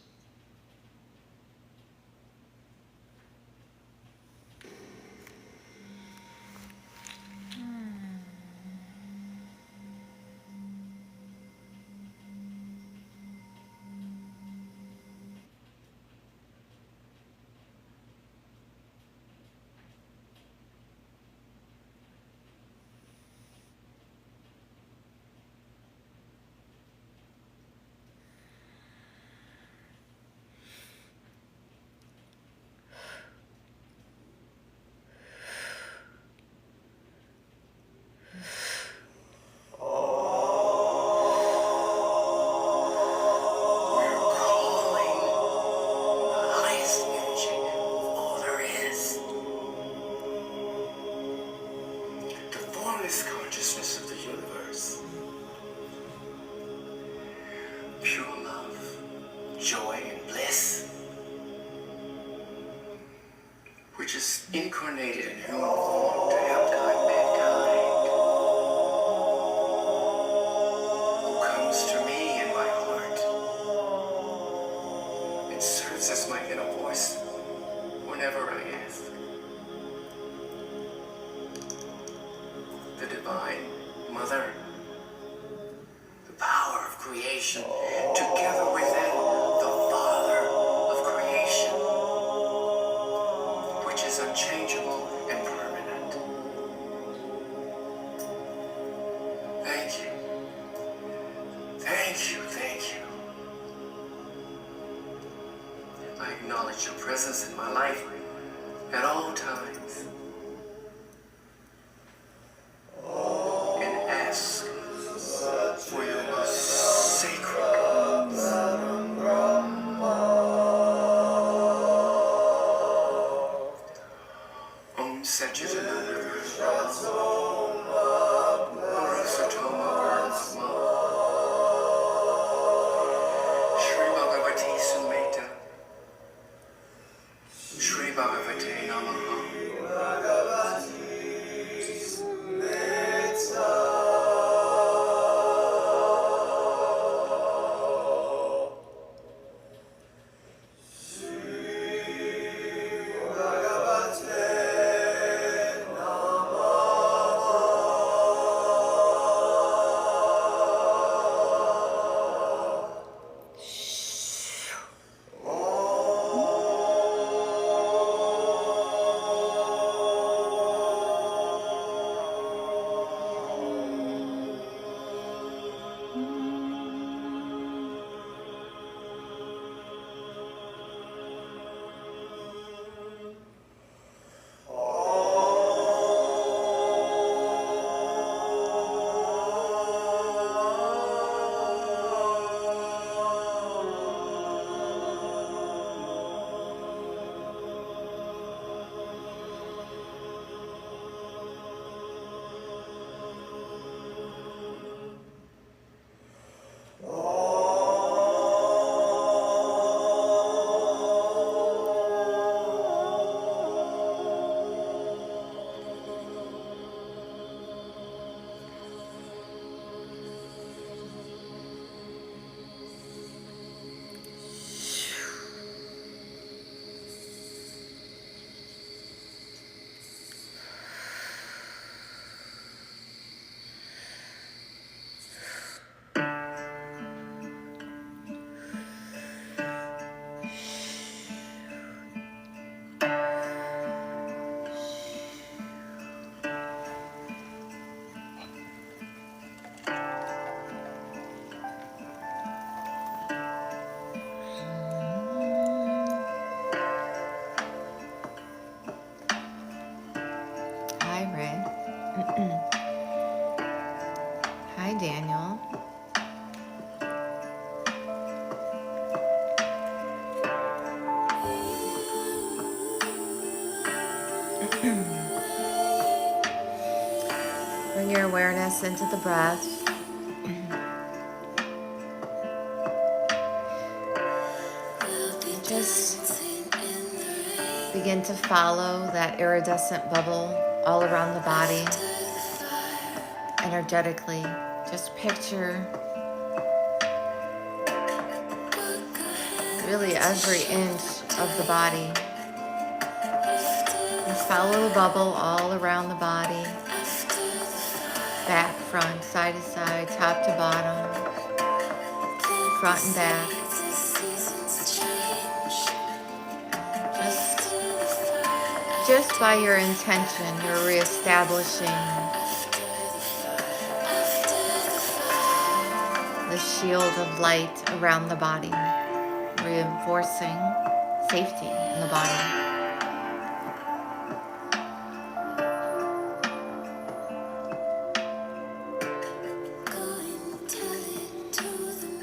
Consciousness of the universe. Pure love, joy, and bliss, which is incarnated in human form to help guide mankind, who comes to me in my heart and serves as my inner voice whenever I ask. The Divine Mother, the power of creation, together with them, the Father of creation, which is unchangeable and permanent. Thank you. Thank you, thank you. I acknowledge your presence in my life at all times. Ask for your most sacred gods. Om Satchitananda Arasatoma Parasma Shri Bhagavati Sumeta Shri Bhagavate Namaha. Hi, Ray. Hi, Daniel. Bring your awareness into the breath. Just begin to follow that iridescent bubble all around the body energetically. Just picture really every inch of the body. And follow the bubble all around the body. Back, front, side to side, top to bottom, front and back. Just by your intention, you're reestablishing the shield of light around the body, reinforcing safety in the body.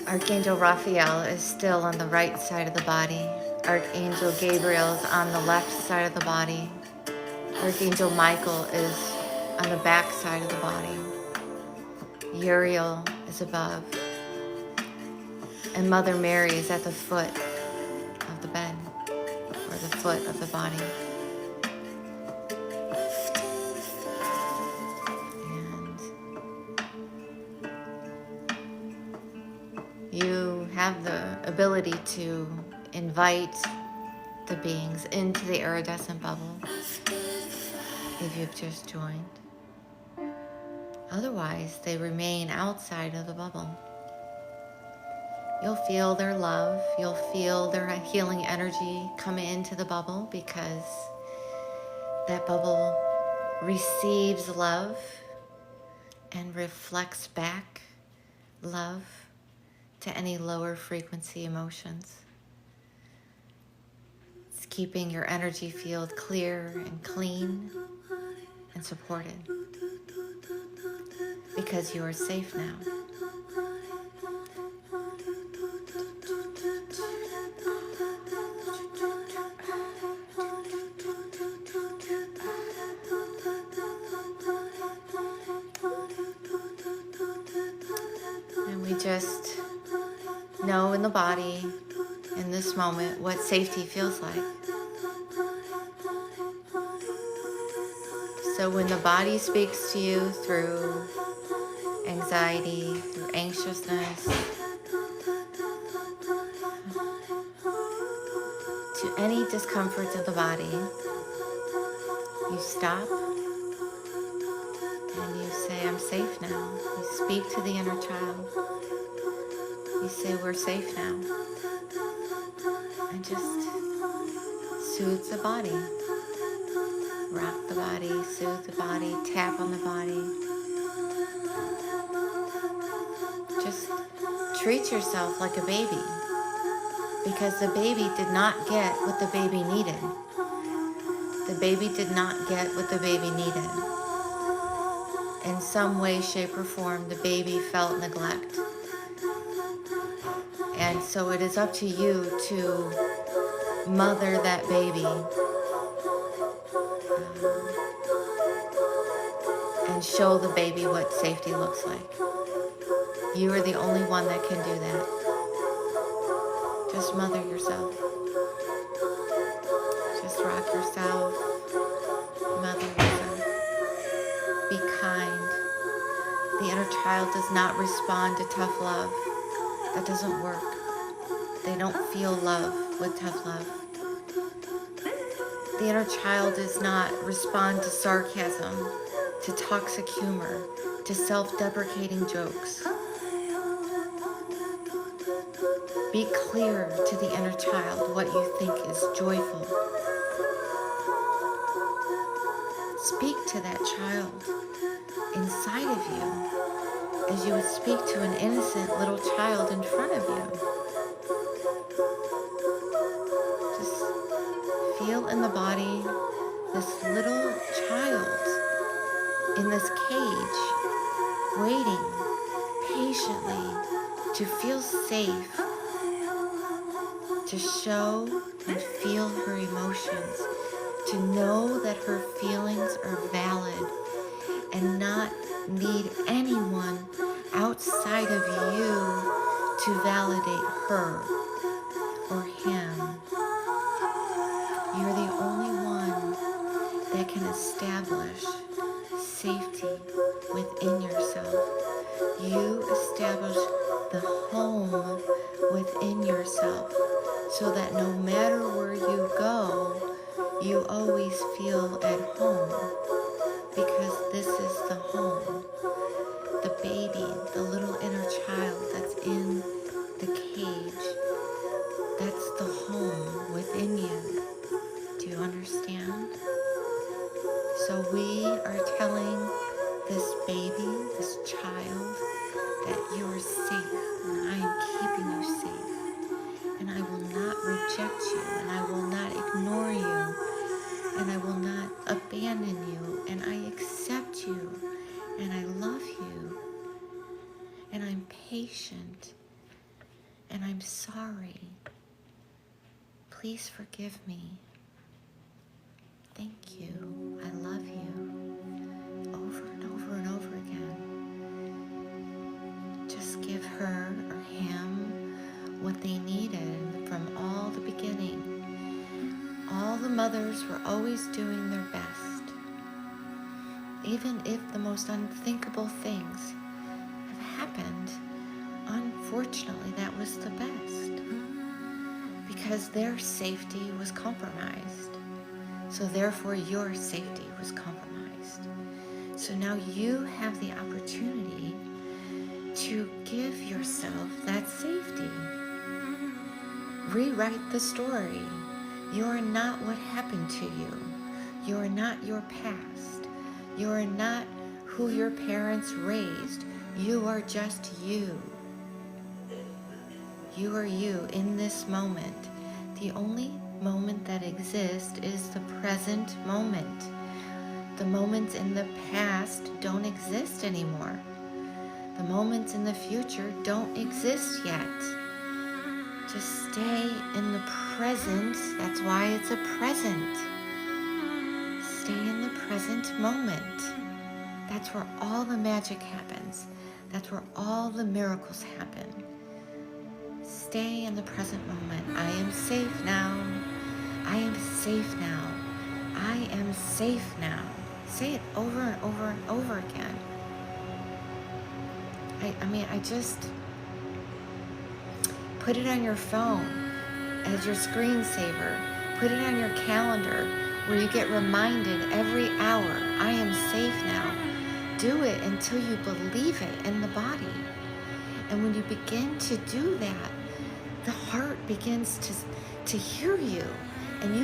Archangel Raphael is still on the right side of the body. Archangel Gabriel is on the left side of the body. Archangel Michael is on the back side of the body. Uriel is above. And Mother Mary is at the foot of the bed, or the foot of the body. And you have the ability to invite the beings into the iridescent bubble if you've just joined. Otherwise, they remain outside of the bubble. You'll feel their love. You'll feel their healing energy come into the bubble, because that bubble receives love and reflects back love to any lower frequency emotions. It's keeping your energy field clear and clean and supported, because you are safe now. And we just know in the body, in this moment, what safety feels like. So when the body speaks to you through anxiety, through anxiousness, to any discomforts of the body, you stop and you say, I'm safe now. You speak to the inner child. You say, we're safe now. And just soothe the body. Rock the body, soothe the body, tap on the body. Just treat yourself like a baby, because the baby did not get what the baby needed. The baby did not get what the baby needed. In some way, shape, or form, the baby felt neglect. And so it is up to you to mother that baby and show the baby what safety looks like. You are the only one that can do that. Just mother yourself. Just rock yourself. Mother yourself. Be kind. The inner child does not respond to tough love. That doesn't work. They don't feel love with tough love. The inner child does not respond to sarcasm, to toxic humor, to self-deprecating jokes. Be clear to the inner child what you think is joyful. Speak to that child inside of you as you would speak to an innocent little child in front of you. Just feel in the body this little child in this cage, waiting patiently to feel safe, to show and feel her emotions, to know that her feelings are valid and not need anyone outside of you to validate her or him. You're the only one that can establish safety within yourself. You establish the home within yourself so that no matter where you go, you always feel at home, because this is the home. The baby, the little inner child that's in the cage, that's the home within you. Do you understand? So we are telling this baby, this child, that you are safe, and I am keeping you safe, and I will not reject you, and I will not ignore you, and I will not abandon you, and I accept you, and I love you, and I'm patient, and I'm sorry. Please forgive me. Thank you. I love you. Over and over and over again. Just give her or him what they needed from all the beginning. All the mothers were always doing their best. Even if the most unthinkable things have happened, unfortunately, that was the best. Because their safety was compromised. So therefore, your safety was compromised. So now you have the opportunity to give yourself that safety. Rewrite the story. You are not what happened to you. You are not your past. You are not who your parents raised. You are just you. You are you in this moment. The only moment that exists is the present moment. The moments in the past don't exist anymore. The moments in the future don't exist yet. Just stay in the present. That's why it's a present. Stay in the present moment. That's where all the magic happens. That's where all the miracles happen. Stay in the present moment. I am safe now. I am safe now. I am safe now. Say it over and over and over again. I just put it on your phone as your screensaver. Put it on your calendar where you get reminded every hour. I am safe now. Do it until you believe it in the body. And when you begin to do that, the heart begins to hear you, and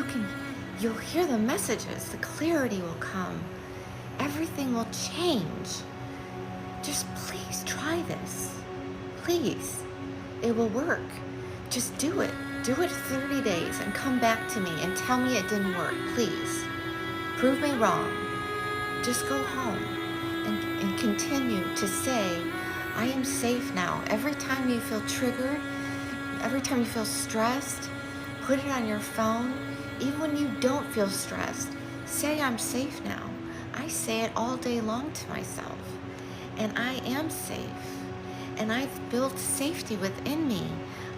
you'll hear the messages. The clarity will come. Everything will change. Just please try this. Please. It will work. Just do it. Do it 30 days and come back to me and tell me it didn't work, please. Prove me wrong. Just go home and continue to say, I am safe now. Every time you feel triggered, every time you feel stressed, put it on your phone. Even when you don't feel stressed, say I'm safe now. I say it all day long to myself. And I am safe. And I've built safety within me.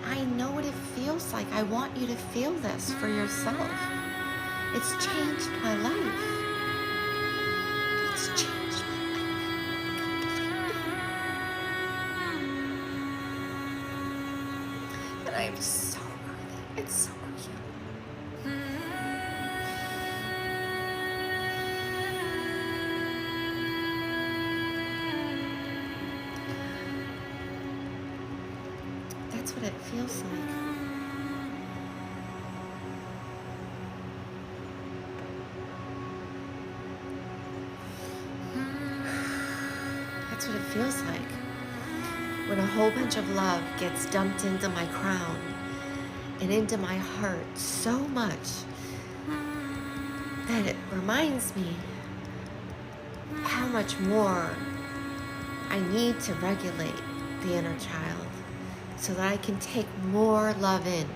I know what it feels like. I want you to feel this for yourself. It's changed my life. It's changed my life completely. And I'm so worthy. It's so worth it. That's what it feels like. That's what it feels like when a whole bunch of love gets dumped into my crown and into my heart so much that it reminds me how much more I need to regulate the inner child so that I can take more love in,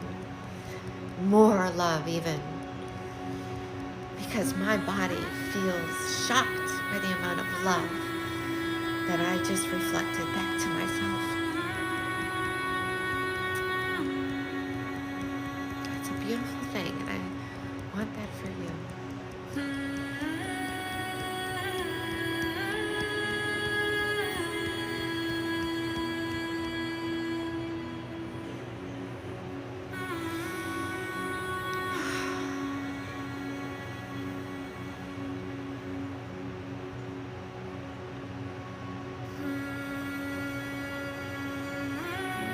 more love even, because my body feels shocked by the amount of love that I just reflected back to myself. It's a beautiful thing, and I want that for you.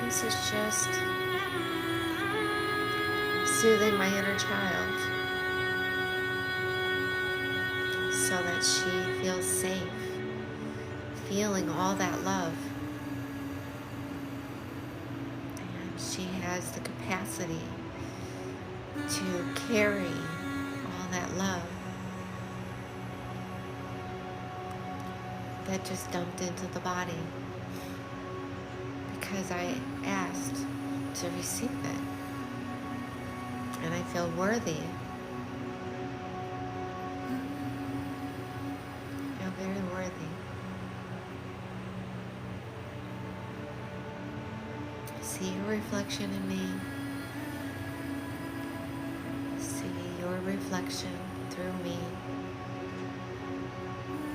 This is just soothing my inner child so that she feels safe, feeling all that love. And she has the capacity to carry all that love that just dumped into the body because I asked to receive it. And I feel worthy. I feel very worthy. See your reflection in me. See your reflection through me.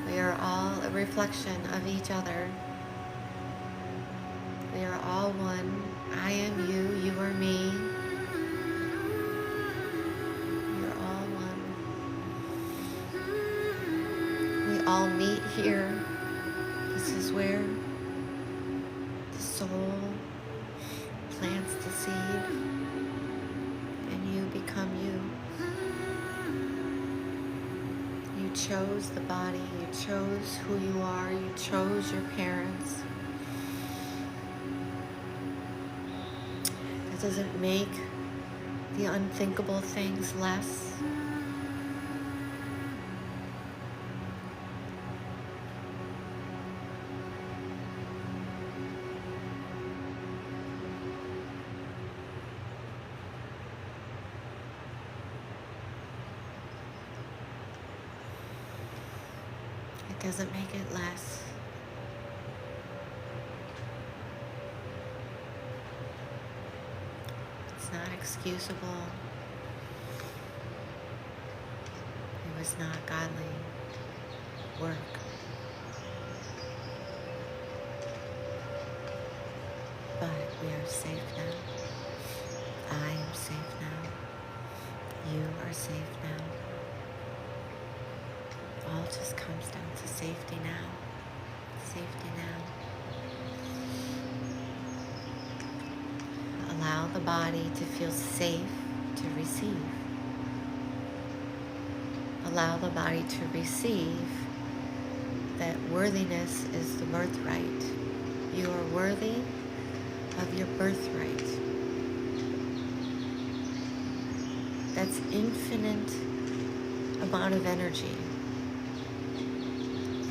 We are all a reflection of each other. We are all one. I am you, you are me. We are all one. We all meet here. This is where the soul plants the seed and you become you. You chose the body, you chose who you are, you chose your parents. That doesn't make the unthinkable things less. It doesn't make it less. It's not excusable. It was not godly work. But we are safe now. I am safe now. You are safe now. All just comes down to safety now. Safety now. Allow the body to feel safe to receive. Allow the body to receive that worthiness is the birthright. You are worthy of your birthright. That's infinite amount of energy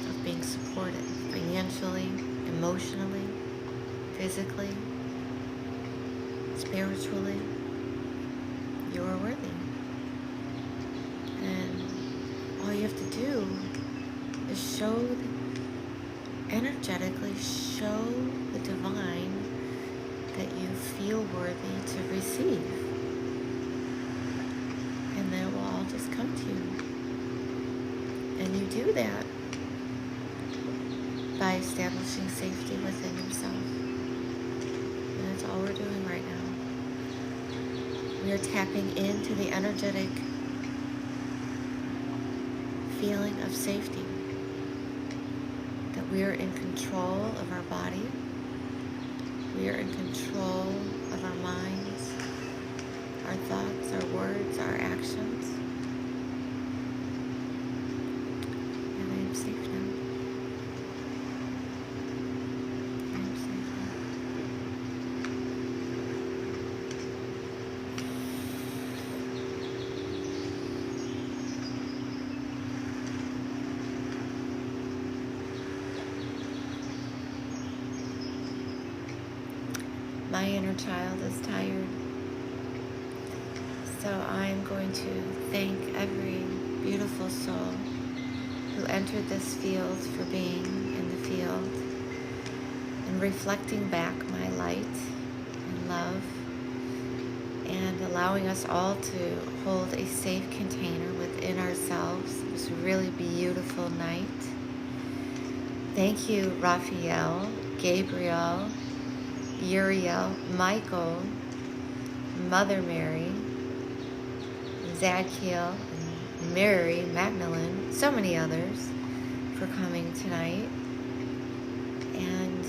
of being supported financially, emotionally, physically, spiritually. You are worthy. And all you have to do is energetically show the divine that you feel worthy to receive. And then it will all just come to you. And you do that by establishing safety within yourself. And that's all we're doing right now. We are tapping into the energetic feeling of safety. That we are in control of our body. We are in control of our minds, our thoughts, our words, our actions. And I am safe now. I am safe now. My inner child is tired. So I'm going to thank every beautiful soul who entered this field for being in the field and reflecting back my light and love and allowing us all to hold a safe container within ourselves. It was a really beautiful night. Thank you, Raphael, Gabriel, Uriel, Michael, Mother Mary, Zadkiel, and Mary, Macmillan, so many others for coming tonight. And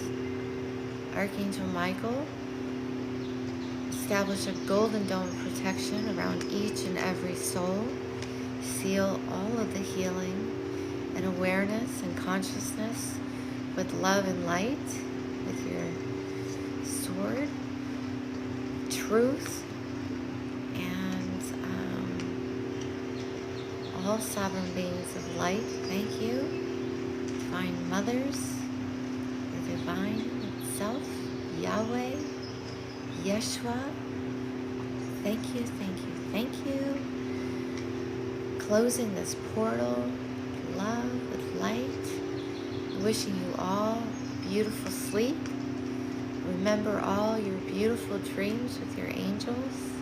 Archangel Michael, establish a golden dome of protection around each and every soul. Seal all of the healing and awareness and consciousness with love and light, with your sword, truth, and all sovereign beings of light. Thank you. Divine mothers, the divine itself, Yahweh, Yeshua. Thank you, thank you, thank you. Closing this portal with love, with light. Wishing you all beautiful sleep. Remember all your beautiful dreams with your angels.